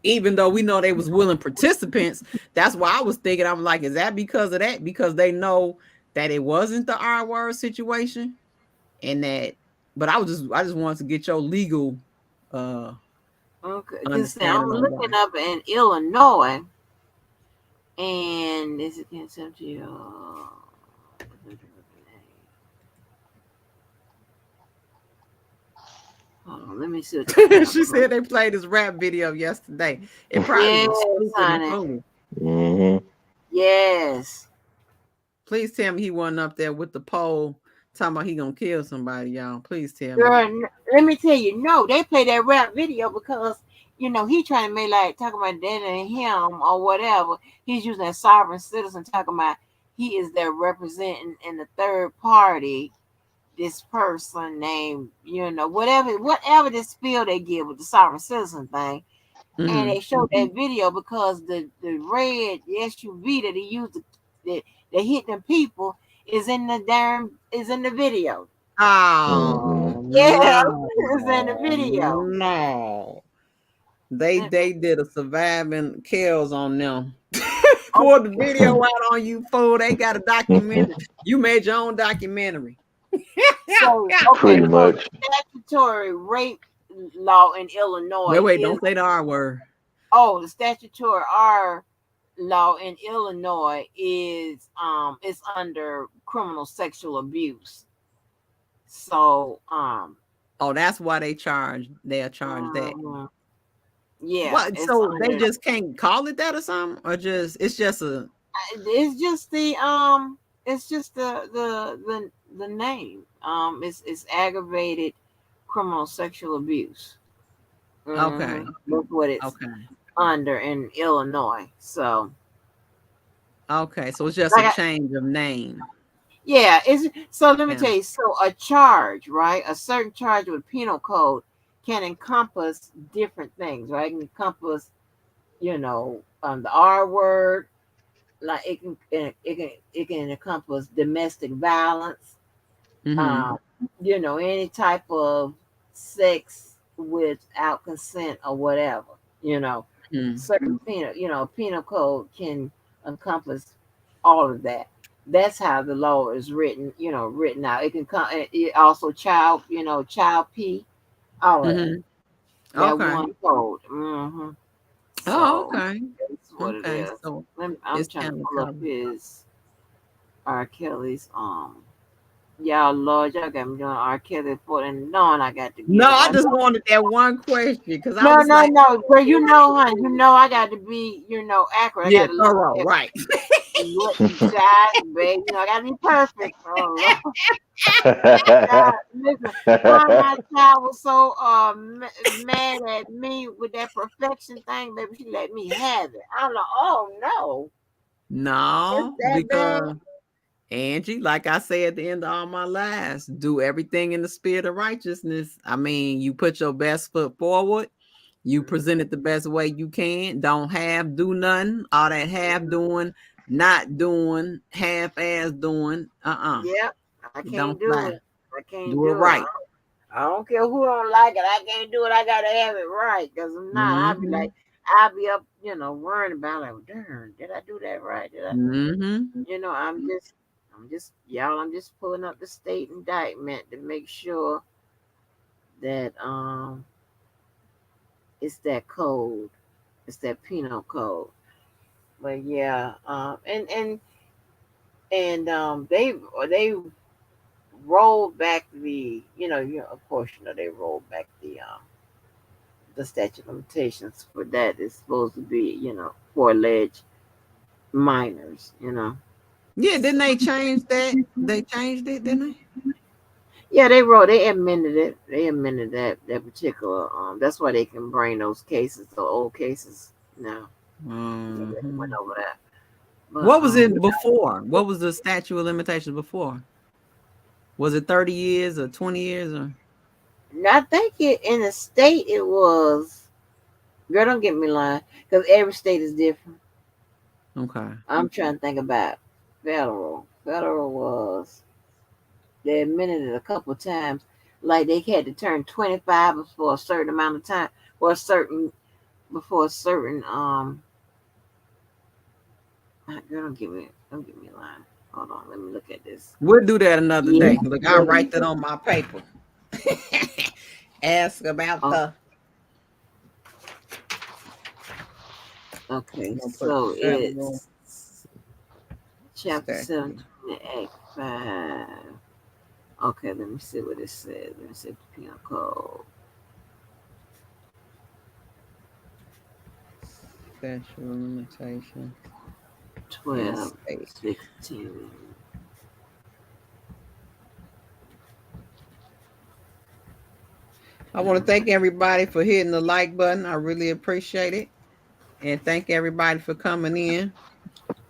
[SPEAKER 1] Even though we know they was willing participants, that's why I was thinking, I'm like, is that because of that? Because they know that it wasn't the R word situation, and that. But I just wanted to get your legal
[SPEAKER 3] okay. Because I'm
[SPEAKER 1] understanding on why.
[SPEAKER 3] looking up in Illinois, and this is against MTO. Hold on, let me see what they got.
[SPEAKER 1] She said they played his rap video yesterday. It probably
[SPEAKER 3] Yes,
[SPEAKER 1] was stupid and
[SPEAKER 3] honey.
[SPEAKER 1] foolish.
[SPEAKER 2] Mm-hmm.
[SPEAKER 3] Yes.
[SPEAKER 1] Please tell me he wasn't up there with the pole talking about he gonna kill somebody, y'all. Please tell me.
[SPEAKER 3] Girl, let me tell you, no, they play that rap video because he trying to make like talking about that and him or whatever. He's using a sovereign citizen talking about he is there representing in the third party this person named whatever this spiel they give with the sovereign citizen thing, and they showed that video because the red SUV that he used that hit them people is in the video.
[SPEAKER 1] Oh
[SPEAKER 2] Mm-hmm.
[SPEAKER 3] Yeah,
[SPEAKER 1] no,
[SPEAKER 3] it's in the video.
[SPEAKER 1] no. They
[SPEAKER 3] Let me-
[SPEAKER 1] did a surviving kills on them.
[SPEAKER 3] oh,
[SPEAKER 1] Pulled the video out on you, fool. They got a documentary. You made your own documentary.
[SPEAKER 3] So
[SPEAKER 2] Pretty
[SPEAKER 3] so
[SPEAKER 2] much.
[SPEAKER 3] the statutory rape law in Illinois
[SPEAKER 1] Wait,
[SPEAKER 3] is
[SPEAKER 1] don't say the R word.
[SPEAKER 3] the statutory R law in Illinois is under criminal sexual abuse. So
[SPEAKER 1] Oh, that's why they'll charge that.
[SPEAKER 3] yeah,
[SPEAKER 1] What?
[SPEAKER 3] it's
[SPEAKER 1] So they
[SPEAKER 3] under
[SPEAKER 1] just can't call it that or something? Or it's just a
[SPEAKER 3] it's just the name. It's aggravated criminal sexual abuse.
[SPEAKER 1] okay.
[SPEAKER 3] That's what it's
[SPEAKER 1] Okay.
[SPEAKER 3] under in Illinois. So
[SPEAKER 1] Okay. So it's just a
[SPEAKER 3] like
[SPEAKER 1] change of name.
[SPEAKER 3] yeah, it's so let me
[SPEAKER 1] Yeah.
[SPEAKER 3] tell you, so a charge, right? A certain charge with penal code can encompass different things, right? It can encompass, the R word, like it can encompass domestic violence,
[SPEAKER 1] Mm-hmm.
[SPEAKER 3] um, any type of sex without consent or whatever,
[SPEAKER 1] Mm-hmm.
[SPEAKER 3] certain penal code can encompass all of that. That's how the law is written out. It can come. It also child P, all of that.
[SPEAKER 1] Mm-hmm.
[SPEAKER 3] That
[SPEAKER 1] Okay.
[SPEAKER 3] one code.
[SPEAKER 1] Oh,
[SPEAKER 3] So
[SPEAKER 1] okay.
[SPEAKER 3] that's what it
[SPEAKER 1] Okay.
[SPEAKER 3] is.
[SPEAKER 1] So
[SPEAKER 3] I'm
[SPEAKER 1] it's
[SPEAKER 3] trying to
[SPEAKER 1] kind of
[SPEAKER 3] pull up
[SPEAKER 1] covered.
[SPEAKER 3] his R. Kelly's. Y'all, Lord, y'all got me doing R. Kelly for and knowing I got to
[SPEAKER 1] No,
[SPEAKER 3] get up.
[SPEAKER 1] I just wanted that one question because I
[SPEAKER 3] No,
[SPEAKER 1] was
[SPEAKER 3] no,
[SPEAKER 1] like,
[SPEAKER 3] no. But honey, I got to be, accurate. I
[SPEAKER 1] yeah,
[SPEAKER 3] got to look
[SPEAKER 1] thorough,
[SPEAKER 3] at
[SPEAKER 1] right.
[SPEAKER 3] what child, baby. I got to be perfect. Oh, Lord. God, listen, my child was so mad at me with that perfection thing, baby. She let me have it. I'm like, oh no, it's
[SPEAKER 1] No,
[SPEAKER 3] that bad.
[SPEAKER 1] because Angie, like I say at the end of all my lives, do everything in the spirit of righteousness. I mean, you put your best foot forward. You present it the best way you can. Don't do nothing. All that half doing, not doing, half ass doing.
[SPEAKER 3] Yep, I
[SPEAKER 1] It
[SPEAKER 3] can't
[SPEAKER 1] don't
[SPEAKER 3] do
[SPEAKER 1] fly.
[SPEAKER 3] it. I can't
[SPEAKER 1] Do it
[SPEAKER 3] do it.
[SPEAKER 1] right.
[SPEAKER 3] I don't care who don't like it. I can't do it. I gotta have it right. Cause if not,
[SPEAKER 1] Mm-hmm.
[SPEAKER 3] I'll be up, worrying about like, darn, did I do that right? Did I?
[SPEAKER 1] Mm-hmm.
[SPEAKER 3] I'm just pulling up the state indictment to make sure that it's that code, it's that penal code. But yeah, they rolled back of course they rolled back the statute of limitations for that is supposed to be for alleged minors.
[SPEAKER 1] Yeah, didn't they change that? They changed it, didn't
[SPEAKER 3] Yeah, they amended it. They amended that particular. That's why they can bring those cases, the old cases. Now
[SPEAKER 1] they?
[SPEAKER 3] they went
[SPEAKER 1] Mm-hmm.
[SPEAKER 3] over that. But
[SPEAKER 1] What was it before? What was the statute of limitations before? Was it 30 years or 20 years or?
[SPEAKER 3] I think in the state it was. Girl, don't get me lying, because every state is different.
[SPEAKER 1] Okay.
[SPEAKER 3] I'm trying to think about. federal. Federal was they admitted it a couple of times. Like they had to turn 25 for a certain amount of time, or a certain before a certain girl, don't give me a line. Hold on, let me look at this.
[SPEAKER 1] We'll do that another
[SPEAKER 3] Yeah.
[SPEAKER 1] day. Look, I'll write that on my paper. Ask about
[SPEAKER 3] Oh,
[SPEAKER 1] the.
[SPEAKER 3] okay,
[SPEAKER 1] I'm gonna put
[SPEAKER 3] so
[SPEAKER 1] federal
[SPEAKER 3] it's chapter
[SPEAKER 1] statute.
[SPEAKER 3] 17, Act 5. Okay, let me see what it says. Let me see the penal code.
[SPEAKER 1] Statute of limitation in
[SPEAKER 3] 12,
[SPEAKER 1] state.
[SPEAKER 3] 16.
[SPEAKER 1] I want to thank everybody for hitting the like button. I really appreciate it. And thank everybody for coming in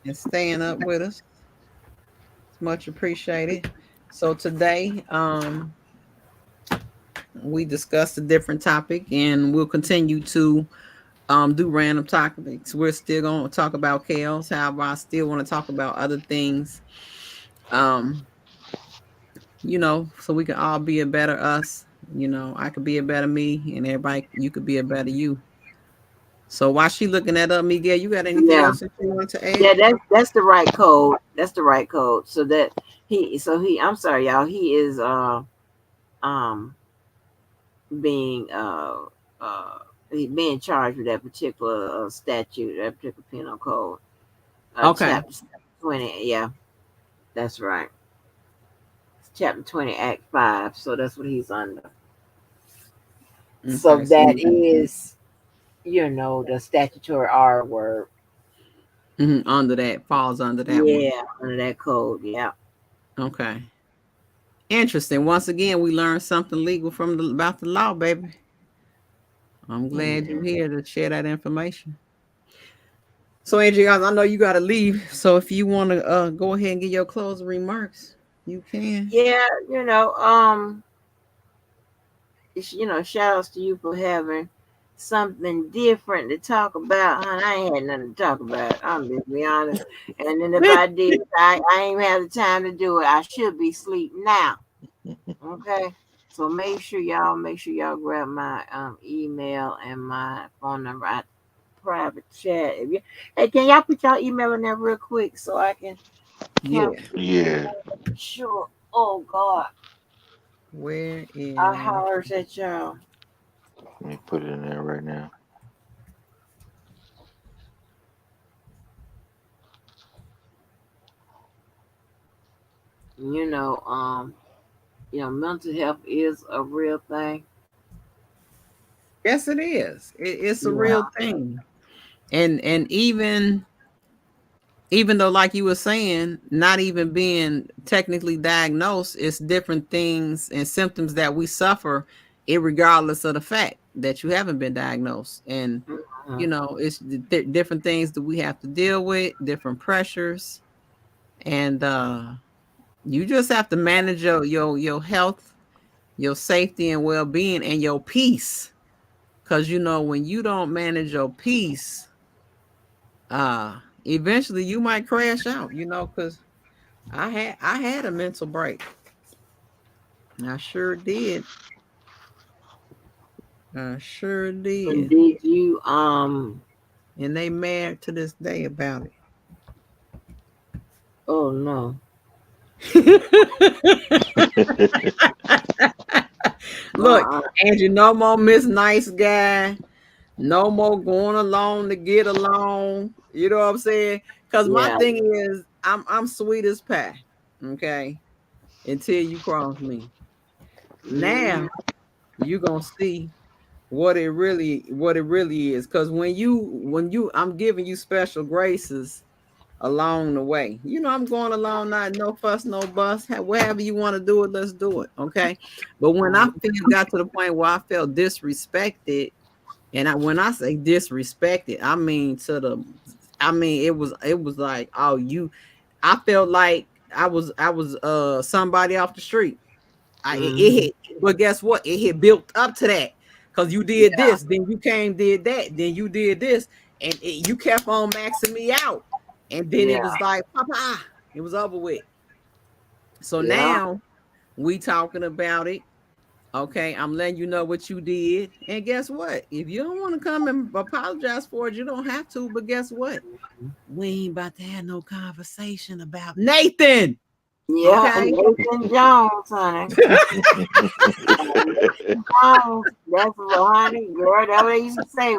[SPEAKER 1] and staying up with us. It's much appreciated. So today, we discussed a different topic and we'll continue to do random topics. We're still going to talk about chaos. However, I still want to talk about other things. Um, so we can all be a better us. I could be a better me, and everybody, you could be a better you. So while she looking that up, Miguel, you got anything
[SPEAKER 3] Yeah,
[SPEAKER 1] else that you want to add?
[SPEAKER 3] yeah, that's the right code. That's the right code. I'm sorry, y'all. He is um being uh being charged with that particular statute, that particular penal code.
[SPEAKER 1] Okay.
[SPEAKER 3] Chapter 20. Yeah, that's right. It's chapter 20, Act 5. So that's what he's under. So
[SPEAKER 1] Okay. So
[SPEAKER 3] that is, the statutory R word.
[SPEAKER 1] under that falls under that one.
[SPEAKER 3] Yeah, under that code. Yeah.
[SPEAKER 1] Okay. Interesting. Once again, we learned something legal about the law, baby. I'm glad
[SPEAKER 3] Yeah.
[SPEAKER 1] you're here to share that information. So, Angie, guys, I know you got to leave. So, if you want to go ahead and get your closing remarks, you can.
[SPEAKER 3] Yeah, shout outs to you for having something different to talk about, honey. I ain't had nothing to talk about. I'm just be honest. And then if I did, I ain't have the time to do it. I should be asleep now. Okay. So make sure y'all grab my email and my phone number. Private chat. Hey, can y'all put y'all email in there real quick so I can
[SPEAKER 1] Yeah.
[SPEAKER 3] count?
[SPEAKER 2] Yeah.
[SPEAKER 3] Sure. Oh God,
[SPEAKER 1] Where
[SPEAKER 3] I
[SPEAKER 1] is.
[SPEAKER 3] hollers at y'all.
[SPEAKER 2] Let me put it in there right now.
[SPEAKER 3] You know, mental health is a real thing.
[SPEAKER 1] Yes, it is. It's a
[SPEAKER 3] Yeah.
[SPEAKER 1] real thing. And even though, like you were saying, not even being technically diagnosed, it's different things and symptoms that we suffer, regardless of the fact that you haven't been diagnosed. And
[SPEAKER 3] Mhm.
[SPEAKER 1] it's different things that we have to deal with, different pressures, and you just have to manage your health, your safety and well-being, and your peace. Because when you don't manage your peace, eventually you might crash out. Because I had a mental break. I sure did. I sure
[SPEAKER 3] And
[SPEAKER 1] did.
[SPEAKER 3] did you
[SPEAKER 1] And they mad to this day about
[SPEAKER 3] oh no.
[SPEAKER 1] it. Look,
[SPEAKER 3] Uh-uh.
[SPEAKER 1] Angie, no more Miss Nice Guy. No more going along to get along. You know what I'm saying? Because my
[SPEAKER 3] Yeah.
[SPEAKER 1] thing is, I'm sweet as pie. Okay. Until you cross me.
[SPEAKER 3] Mm-hmm.
[SPEAKER 1] Now you gonna see what it really is. Because when you I'm giving you special graces along the way. I'm going along, not no fuss, no bus. Whatever you want to do it, let's do it. Okay. But when I got to the point where I felt disrespected, and when I say disrespected, I mean it was like, oh, I felt like I was somebody off the street. It
[SPEAKER 3] Mm-hmm.
[SPEAKER 1] hit, but guess what? It had built up to that because you did
[SPEAKER 3] Yeah.
[SPEAKER 1] this, then you came, did that, then you did this, and you kept on maxing me out, and then it
[SPEAKER 3] Yeah.
[SPEAKER 1] was like, Papa. It was over with. So
[SPEAKER 3] Yeah.
[SPEAKER 1] now we talking about it. Okay, I'm letting you know what you did. And guess what? If you don't want to come and apologize for it, you don't have to. But guess what? We ain't about to have no conversation about Nathan.
[SPEAKER 3] Yeah,
[SPEAKER 1] Okay.
[SPEAKER 3] Nathan Jones, honey. Nathan Jones. That's what, honey, girl. That's what they used to say.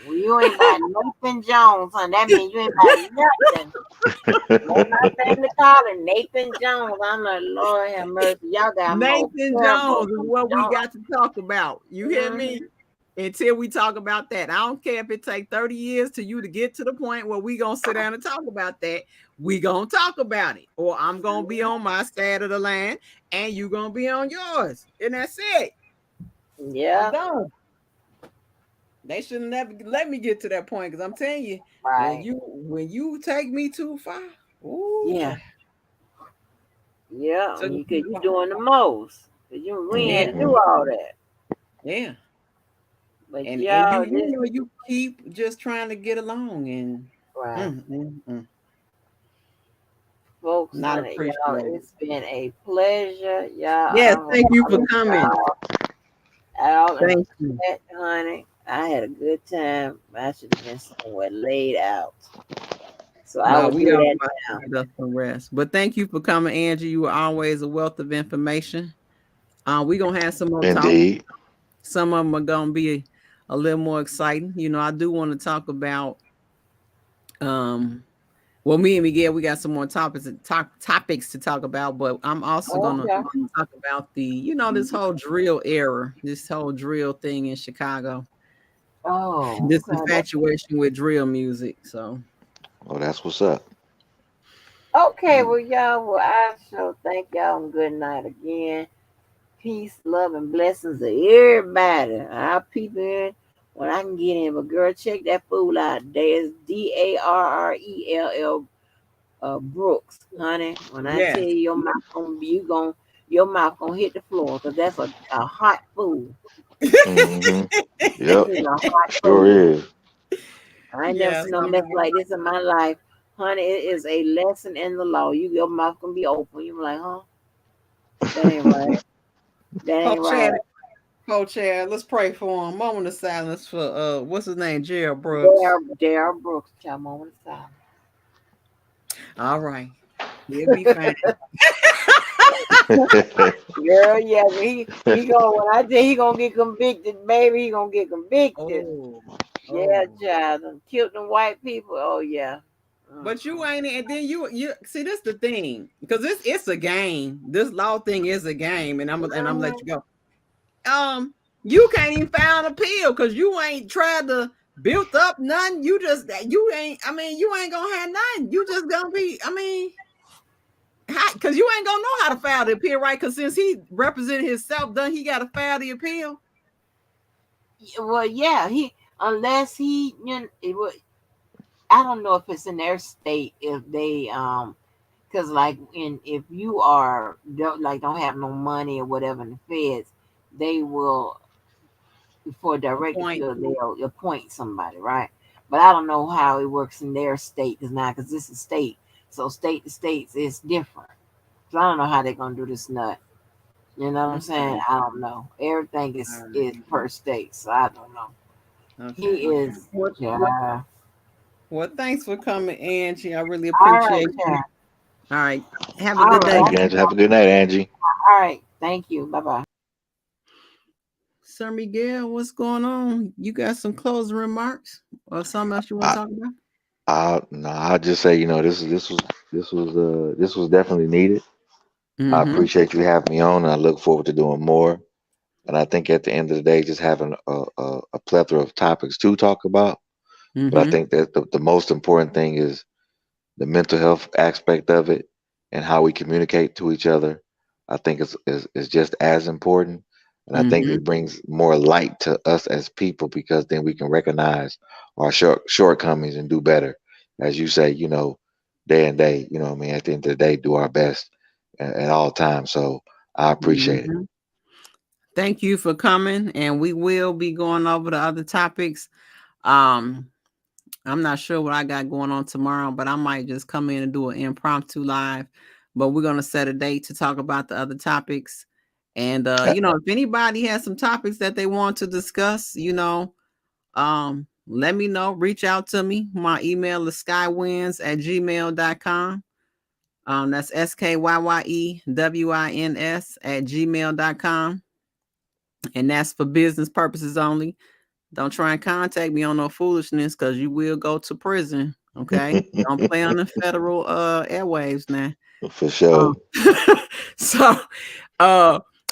[SPEAKER 3] Well, you ain't about Nathan Jones, honey. That means you ain't about nothing. That's my family calling Nathan Jones. I'm like, Lord have mercy. Y'all got more
[SPEAKER 1] Nathan
[SPEAKER 3] terrible.
[SPEAKER 1] Jones is what we got to talk about. You hear me? Until we talk about that. I don't care if it take 30 years to you to get to the point where we going to sit down and talk about that. We going to talk about it. Or I'm going to be on my side of the line and you going to be on yours. And that's it. I'm
[SPEAKER 3] Yeah,
[SPEAKER 1] done. They should never let me get to that point because I'm telling you,
[SPEAKER 3] right.
[SPEAKER 1] when you take me too far, ooh,
[SPEAKER 3] Yeah,
[SPEAKER 1] child.
[SPEAKER 3] yeah.
[SPEAKER 1] So
[SPEAKER 3] Because you doing the most. 'Cause we ain't
[SPEAKER 1] yeah,
[SPEAKER 3] do all that.
[SPEAKER 1] yeah.
[SPEAKER 3] But
[SPEAKER 1] And
[SPEAKER 3] y'all,
[SPEAKER 1] you
[SPEAKER 3] this
[SPEAKER 1] know you keep just trying to get along and
[SPEAKER 3] right.
[SPEAKER 1] mm.
[SPEAKER 3] Folks,
[SPEAKER 1] Not
[SPEAKER 3] honey, y'all,
[SPEAKER 1] appreciated.
[SPEAKER 3] it's been a pleasure.
[SPEAKER 1] Yes,
[SPEAKER 3] Y'all,
[SPEAKER 1] thank you
[SPEAKER 3] I
[SPEAKER 1] for
[SPEAKER 3] love
[SPEAKER 1] coming.
[SPEAKER 3] y'all out and
[SPEAKER 1] Thank you.
[SPEAKER 3] chat, honey. I had a good time. I should have been somewhere laid out. So I
[SPEAKER 1] No,
[SPEAKER 3] would
[SPEAKER 1] we
[SPEAKER 3] do
[SPEAKER 1] all
[SPEAKER 3] that
[SPEAKER 1] about
[SPEAKER 3] now.
[SPEAKER 1] to get us some rest. But thank you for coming, Angie. You are always a wealth of information. We're gonna have some more talk.
[SPEAKER 2] Indeed.
[SPEAKER 1] Some of them are gonna be a little more exciting. You know, I do want to talk about um well, me and Miguel, we got some more topics to talk about, but I'm also gonna
[SPEAKER 3] Okay.
[SPEAKER 1] talk about the, this whole drill era, this whole drill thing in Chicago,
[SPEAKER 3] Oh,
[SPEAKER 1] this
[SPEAKER 3] okay.
[SPEAKER 1] infatuation with drill music. So
[SPEAKER 2] Oh, that's what's up.
[SPEAKER 3] Okay,
[SPEAKER 1] mm,
[SPEAKER 3] well, y'all, well, I sure thank y'all and good night again. Peace, love, and blessings to everybody. I'll peep in when I can get in. But girl, check that fool out. There's Darrell Brooks, honey. When I tell
[SPEAKER 1] yes,
[SPEAKER 3] you your mouth gonna hit the floor because that's a hot fool.
[SPEAKER 2] Hmm.
[SPEAKER 3] This
[SPEAKER 2] Yep.
[SPEAKER 3] is a hot
[SPEAKER 2] Sure
[SPEAKER 3] fool.
[SPEAKER 2] is.
[SPEAKER 3] I ain't never
[SPEAKER 1] yes,
[SPEAKER 3] seen no mess like this in my life. Honey, it is a lesson in the law. Your mouth gonna be open. You be like, huh? That ain't right. That ain't
[SPEAKER 1] co-chair,
[SPEAKER 3] right.
[SPEAKER 1] co-chair. Let's pray for him. Moment of silence for what's his name, Gerald Brooks.
[SPEAKER 3] Darrell Brooks, child, moment of silence.
[SPEAKER 1] All right, he'll be fine.
[SPEAKER 3] Girl, yeah, he gonna when I tell he gonna get convicted, baby, he gonna get convicted.
[SPEAKER 1] Oh,
[SPEAKER 3] Yeah,
[SPEAKER 1] oh.
[SPEAKER 3] child, done killed them white people. Oh yeah.
[SPEAKER 1] But you
[SPEAKER 3] Mm-mm.
[SPEAKER 1] ain't, and then you see this the thing because it's a game. This law thing is a game, and I'm let you
[SPEAKER 3] Mhm.
[SPEAKER 1] go. You can't even file an appeal because you ain't tried to build up nothing. You ain't. I mean, you ain't gonna have nothing. You just gonna be. I mean, because you ain't gonna know how to file the appeal, right? Because since he represented himself, done he got to file the appeal?
[SPEAKER 3] Well, yeah, he unless he I don't know if it's in their state if they because like in if you don't have no money or whatever in the feds, they will for a direct
[SPEAKER 1] Appoint.
[SPEAKER 3] appeal they'll appoint somebody, right? But I don't know how it works in their state because this is state, so state to states is different. So I don't know how they're gonna do this nut. You know what I'm saying?
[SPEAKER 1] Okay.
[SPEAKER 3] I don't know. Everything
[SPEAKER 1] All
[SPEAKER 3] is
[SPEAKER 1] right.
[SPEAKER 3] per state, so I don't know.
[SPEAKER 1] Okay.
[SPEAKER 3] He is, yeah.
[SPEAKER 1] Well, thanks for coming, Angie. I really
[SPEAKER 3] All right,
[SPEAKER 1] appreciate you.
[SPEAKER 3] yeah.
[SPEAKER 1] All right. Have a
[SPEAKER 3] All
[SPEAKER 1] good day.
[SPEAKER 2] Thank you,
[SPEAKER 3] right.
[SPEAKER 2] Angela. Have a good night, Angie.
[SPEAKER 3] All right. Thank you. Bye bye.
[SPEAKER 1] Sir Miguel, what's going on? You got some closing remarks or something else you want
[SPEAKER 2] I
[SPEAKER 1] to talk about?
[SPEAKER 2] no, I'll just say, this was definitely needed. I
[SPEAKER 1] Mm-hmm.
[SPEAKER 2] appreciate you having me on, and I look forward to doing more. And I think at the end of the day, just having a plethora of topics to talk about. But I
[SPEAKER 1] Mm-hmm.
[SPEAKER 2] think that the most important thing is the mental health aspect of it and how we communicate to each other. I think is just as important. And I think
[SPEAKER 1] Mm-hmm.
[SPEAKER 2] it brings more light to us as people because then we can recognize our shortcomings and do better. As you say, day and day, what I mean, at the end of the day, do our best at all times. So I appreciate it.
[SPEAKER 1] Mm-hmm. Thank you for coming, and we will be going over the other topics. Um, I'm not sure what I got going on tomorrow, but I might just come in and do an impromptu live. But we're gonna set a date to talk about the other topics. And if anybody has some topics that they want to discuss, let me know. Reach out to me. My email is skywins@gmail.com. That's SKYYEWINS@gmail.com. And that's for business purposes only. Don't try and contact me on no foolishness, because you will go to prison. Okay. Don't play on the federal airwaves now.
[SPEAKER 2] For sure.
[SPEAKER 1] So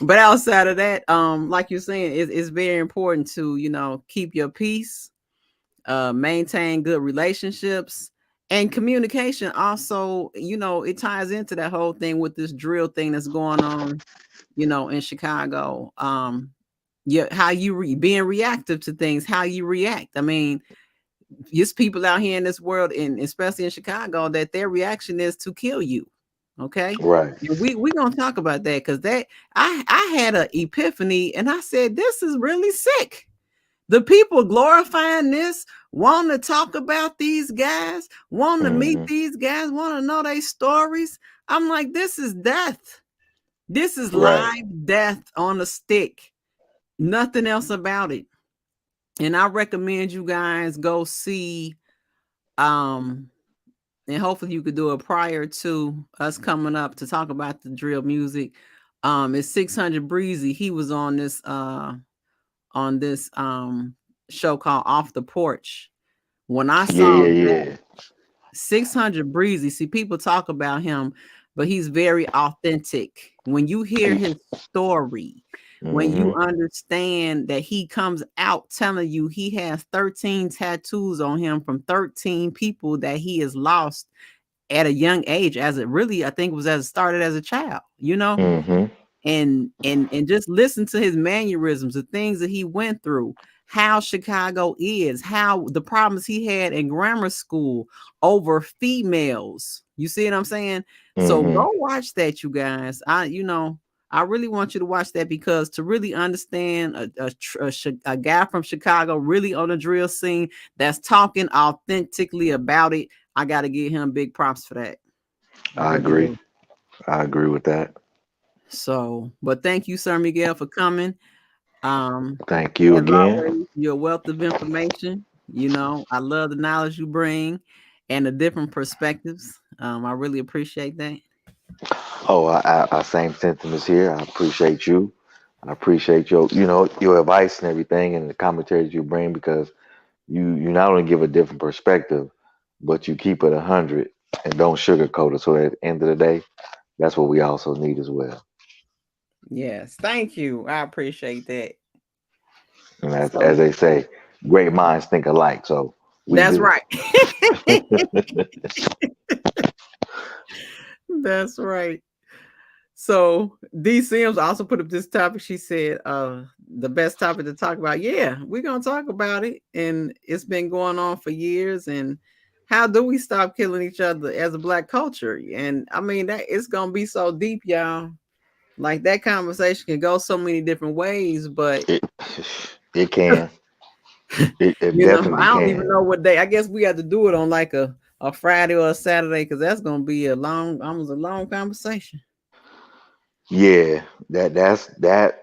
[SPEAKER 1] but outside of that, like you're saying, it's very important to, keep your peace, maintain good relationships, and communication. Also, it ties into that whole thing with this drill thing that's going on, in Chicago. How you being reactive to things, how you react. I mean, there's people out here in this world, and especially in Chicago, that their reaction is to kill you. Okay.
[SPEAKER 2] Right.
[SPEAKER 1] And we gonna talk about that, because that I had an epiphany, and I said, this is really sick. The people glorifying this, wanting to talk about these guys, wanting to meet these guys, want to know their stories. I'm like, this is death. This is live death on a stick. Nothing else about it. And I recommend you guys go see, and hopefully you could do it prior to us coming up to talk about the drill music. It's 600 Breezy. He was on this show called Off the Porch. When I saw that, 600 Breezy, see, people talk about him, but he's very authentic. When you hear his story, when you understand that he comes out telling you he has 13 tattoos on him from 13 people that he has lost at a young age, I think it was as it started as a child, and just listen to his mannerisms, the things that he went through, how Chicago is, how the problems he had in grammar school over females. You see what I'm saying? So go watch that, you guys. I really want you to watch that, because to really understand a guy from Chicago really on the drill scene that's talking authentically about it, I got to give him big props for that.
[SPEAKER 2] I agree. Do. I agree with that.
[SPEAKER 1] So, but thank you, Sir Miguel, for coming.
[SPEAKER 2] Thank you again.
[SPEAKER 1] Always, you're a wealth of information. I love the knowledge you bring and the different perspectives. I really appreciate that.
[SPEAKER 2] Oh, I same sentiments here. I appreciate you. I appreciate your advice and everything, and the commentaries you bring, because you not only give a different perspective, but you keep it 100 and don't sugarcoat it. So at the end of the day, that's what we also need as well.
[SPEAKER 1] Yes, thank you. I appreciate that.
[SPEAKER 2] And as they say, great minds think alike. So
[SPEAKER 1] that's right. That's right. So D Sims also put up this topic. She said, the best topic to talk about. Yeah, we're gonna talk about it. And it's been going on for years. And how do we stop killing each other as a Black culture? And I mean, that it's gonna be so deep, y'all. Like, that conversation can go so many different ways, but
[SPEAKER 2] it can. It definitely
[SPEAKER 1] I don't
[SPEAKER 2] can.
[SPEAKER 1] even know what day. I guess we have to do it on like a Friday or a Saturday, because that's gonna be almost a long conversation.
[SPEAKER 2] Yeah, that's right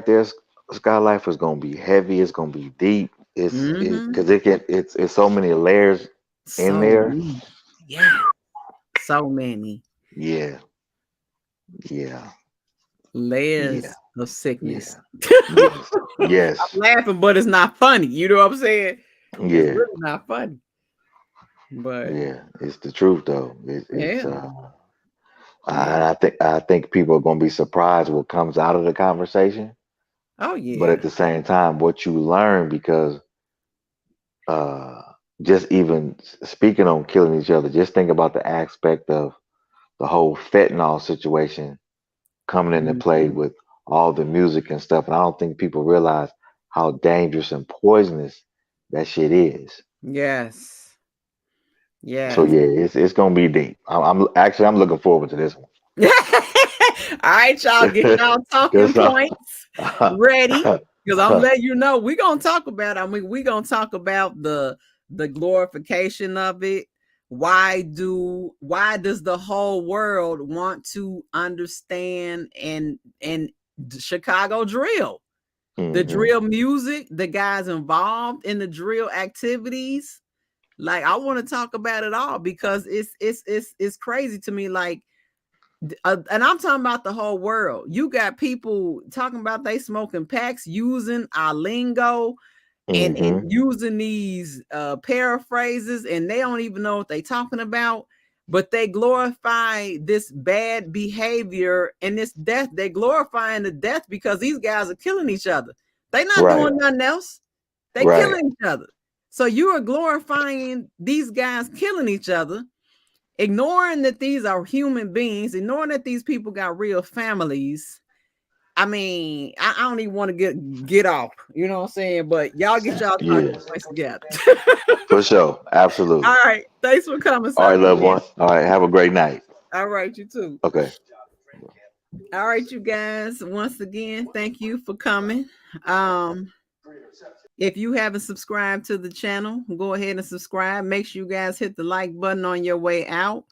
[SPEAKER 2] there. Skyye Lyfe is gonna be heavy. It's gonna be deep. It's because it's so many layers in there.
[SPEAKER 1] Many. Yeah, so many.
[SPEAKER 2] Yeah.
[SPEAKER 1] Layers of sickness.
[SPEAKER 2] Yes.
[SPEAKER 1] I'm laughing, but it's not funny. You know what I'm saying?
[SPEAKER 2] Yeah.
[SPEAKER 1] It's really not funny. But
[SPEAKER 2] yeah, it's the truth though. I think people are gonna be surprised what comes out of the conversation.
[SPEAKER 1] Oh yeah.
[SPEAKER 2] But at the same time, what you learn, because just even speaking on killing each other, just think about the aspect of the whole fentanyl situation coming into play with all the music and stuff. And I don't think people realize how dangerous and poisonous that shit is.
[SPEAKER 1] Yes. Yeah.
[SPEAKER 2] So yeah, it's gonna be deep. I'm looking forward to this one.
[SPEAKER 1] All right, y'all, get y'all talking points ready, because I'm letting you know we're gonna talk about. I mean, we're gonna talk about the the glorification of it. Why does the whole world want to understand and Chicago drill? The drill music, the guys involved in the drill activities. Like, I want to talk about it all because it's crazy to me. Like, and I'm talking about the whole world. You got people talking about they smoking packs, using our lingo and using these paraphrases, and they don't even know what they talking about. But they glorify this bad behavior and this death. They're glorifying the death because these guys are killing each other. They're not doing nothing else. They killing each other. So you are glorifying these guys killing each other, ignoring that these are human beings, ignoring that these people got real families. I mean, I don't even want to get off, you know what I'm saying? But y'all get y'all talking points together.
[SPEAKER 2] For sure. Absolutely.
[SPEAKER 1] All right. Thanks for coming.
[SPEAKER 2] All right, loved one. All right. Have a great night.
[SPEAKER 1] All right, you too.
[SPEAKER 2] Okay.
[SPEAKER 1] All right, you guys. Once again, thank you for coming. If you haven't subscribed to the channel, go ahead and subscribe. Make sure you guys hit the like button on your way out.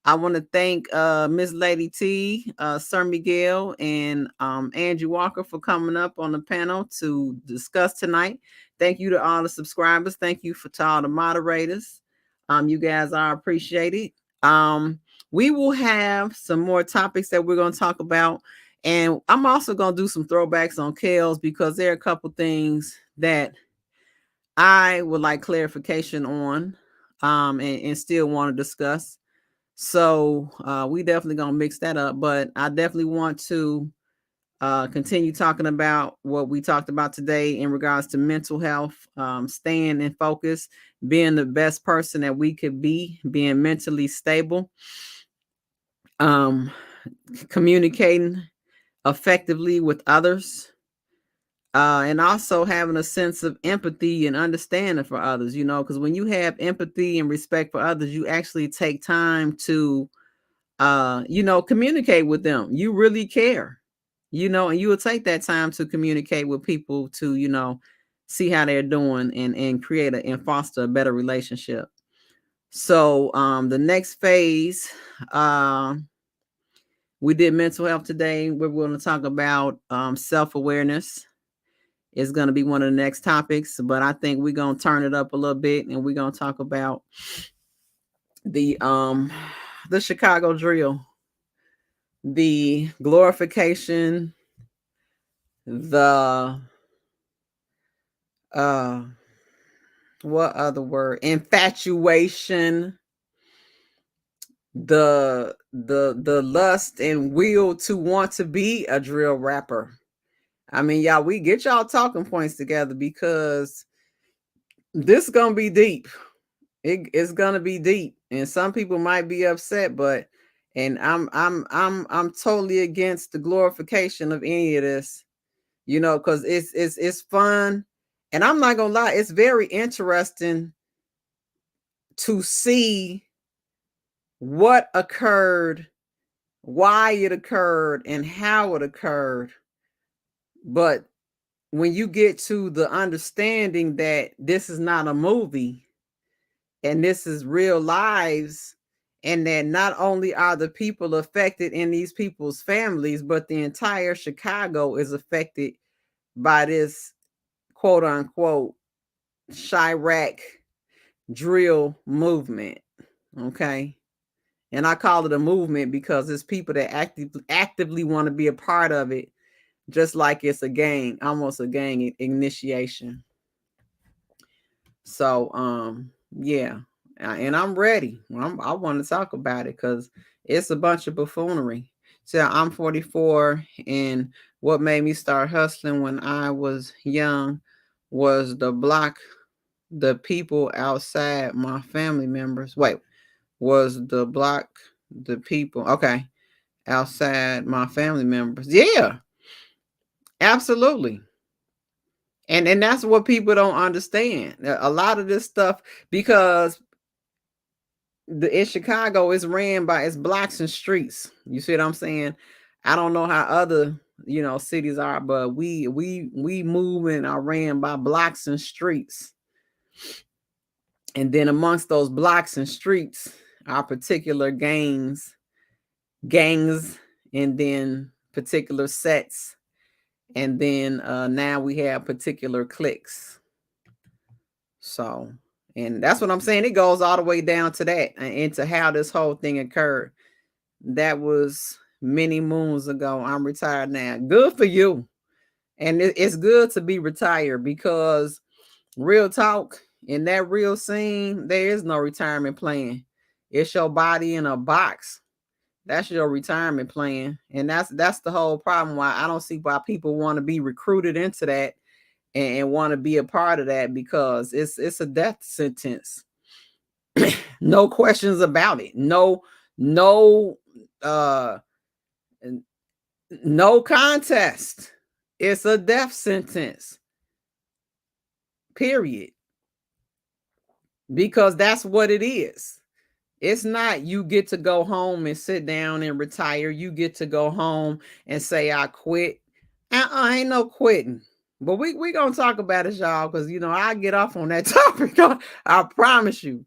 [SPEAKER 1] I want to thank Miss Lady T, Sir Miguel, and Andrew Walker for coming up on the panel to discuss tonight. Thank you to all the subscribers. Thank you to all the moderators. You guys are appreciated. We will have some more topics that we're going to talk about. And I'm also going to do some throwbacks on Kels because there are a couple things that I would like clarification on and still want to discuss. So we definitely going to mix that up. But I definitely want to continue talking about what we talked about today in regards to mental health, staying in focus, being the best person that we could be, being mentally stable, communicating effectively with others, and also having a sense of empathy and understanding for others, you know, because when you have empathy and respect for others, you actually take time to, communicate with them. You really care, and you will take that time to communicate with people to, see how they're doing and create and foster a better relationship. So the next phase, we did mental health today. We're going to talk about self-awareness. Is going to be one of the next topics, but I think we're going to turn it up a little bit and we're going to talk about the Chicago drill, the glorification, the what other word? Infatuation, the lust and will to want to be a drill rapper. I mean, y'all, we get y'all talking points together because this is gonna be deep. It's gonna be deep, and some people might be upset, but I'm totally against the glorification of any of this, because it's fun, and I'm not gonna lie, it's very interesting to see what occurred, why it occurred, and how it occurred, but when you get to the understanding that this is not a movie and this is real lives, and that not only are the people affected in these people's families, but the entire Chicago is affected by this quote unquote Chirac drill movement. Okay. And I call it a movement because it's people that actively want to be a part of it, just like it's a gang, almost a gang initiation. So, yeah, and I'm ready. I want to talk about it because it's a bunch of buffoonery. So I'm 44, and what made me start hustling when I was young was the people outside my family members. Wait, was the people, okay, outside my family members. Yeah, absolutely. And that's what people don't understand. A lot of this stuff, because in Chicago is ran by its blocks and streets. You see what I'm saying? I don't know how other cities are, but we move and are ran by blocks and streets. And then amongst those blocks and streets are particular gangs, and then particular sets. And then now we have particular cliques. So, and that's what I'm saying. It goes all the way down to that and into how this whole thing occurred. That was many moons ago. I'm retired now. Good for you. And it's good to be retired because real talk, in that real scene, there is no retirement plan. It's your body in a box. That's your retirement plan. And that's the whole problem why I don't see why people want to be recruited into that and want to be a part of that, because it's a death sentence. No questions about it. No uh no contest. It's a death sentence. Period. Because that's what it is. It's not you get to go home and sit down and retire. You get to go home and say, I quit. Ain't no quitting. But we going to talk about it, y'all, because, I get off on that topic. I promise you.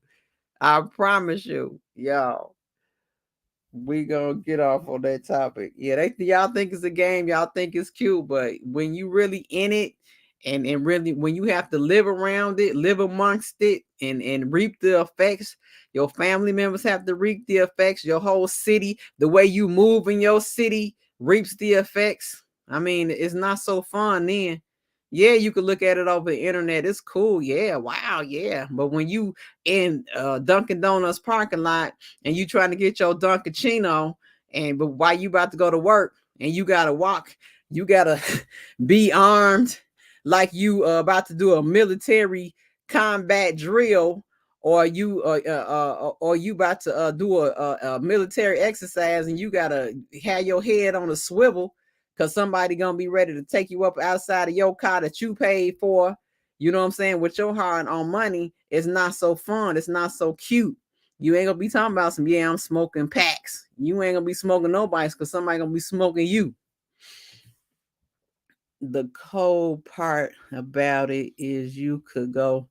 [SPEAKER 1] I promise you, y'all. We gonna get off on that topic. Yeah, y'all think it's a game, y'all think it's cute, but when you really in it and really when you have to live around it, live amongst it, and reap the effects, your family members have to reap the effects, your whole city, the way you move in your city reaps the effects. I mean, it's not so fun then. Yeah, you could look at it over the internet. It's cool. Yeah, wow, yeah. But when you in Dunkin' Donuts parking lot and you trying to get your Dunkaccino, but while you about to go to work and you gotta walk, you gotta be armed like you about to do a military combat drill, or you about to do a military exercise, and you gotta have your head on a swivel because somebody gonna be ready to take you up outside of your car that you paid for. You know what I'm saying? With your hard-earned money, it's not so fun. It's not so cute. You ain't gonna be talking about some, I'm smoking packs. You ain't gonna be smoking nobody's because somebody gonna be smoking you. The cold part about it is you could go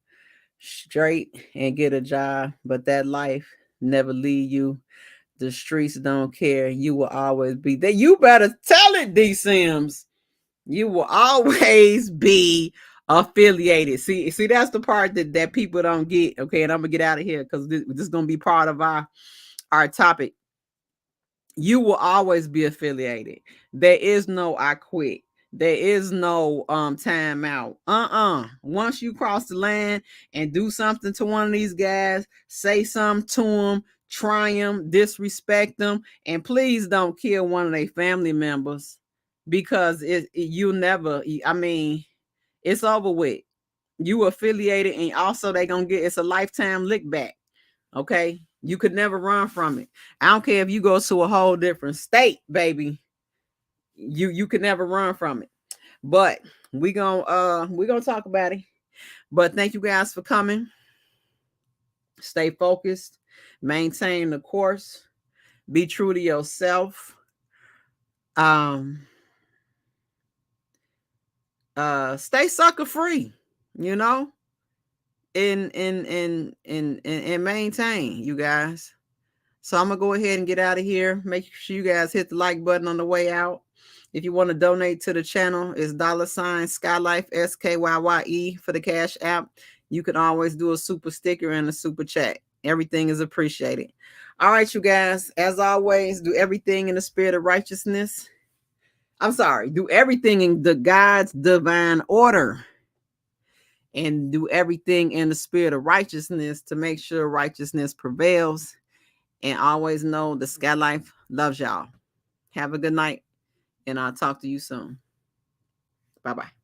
[SPEAKER 1] straight and get a job, but that life never leave you. The streets don't care. You will always be there. You better tell it, D Sims. You will always be affiliated. See, that's the part that people don't get. Okay, and I'm gonna get out of here because this is gonna be part of our topic. You will always be affiliated. There is no I quit. There is no time out. Once you cross the line and do something to one of these guys, say something to them, try them, disrespect them, and please don't kill one of their family members, because you never, I mean, it's over with. You affiliated, and also they gonna get, it's a lifetime lick back. Okay, you could never run from it. I don't care if you go to a whole different state, baby. You could never run from it. But we gonna talk about it. But thank you guys for coming. Stay focused, maintain the course, be true to yourself. Stay sucker free, and maintain, you guys. So I'm gonna go ahead and get out of here. Make sure you guys hit the like button on the way out. If you want to donate to the channel, it's $Skyye Lyfe SKYYE for the Cash App. You can always do a super sticker and a super chat. Everything is appreciated. All right, you guys. As always, do everything in the spirit of righteousness. I'm sorry. Do everything in the God's divine order. And do everything in the spirit of righteousness to make sure righteousness prevails. And always know the Skyye Lyfe loves y'all. Have a good night, and I'll talk to you soon. Bye-bye.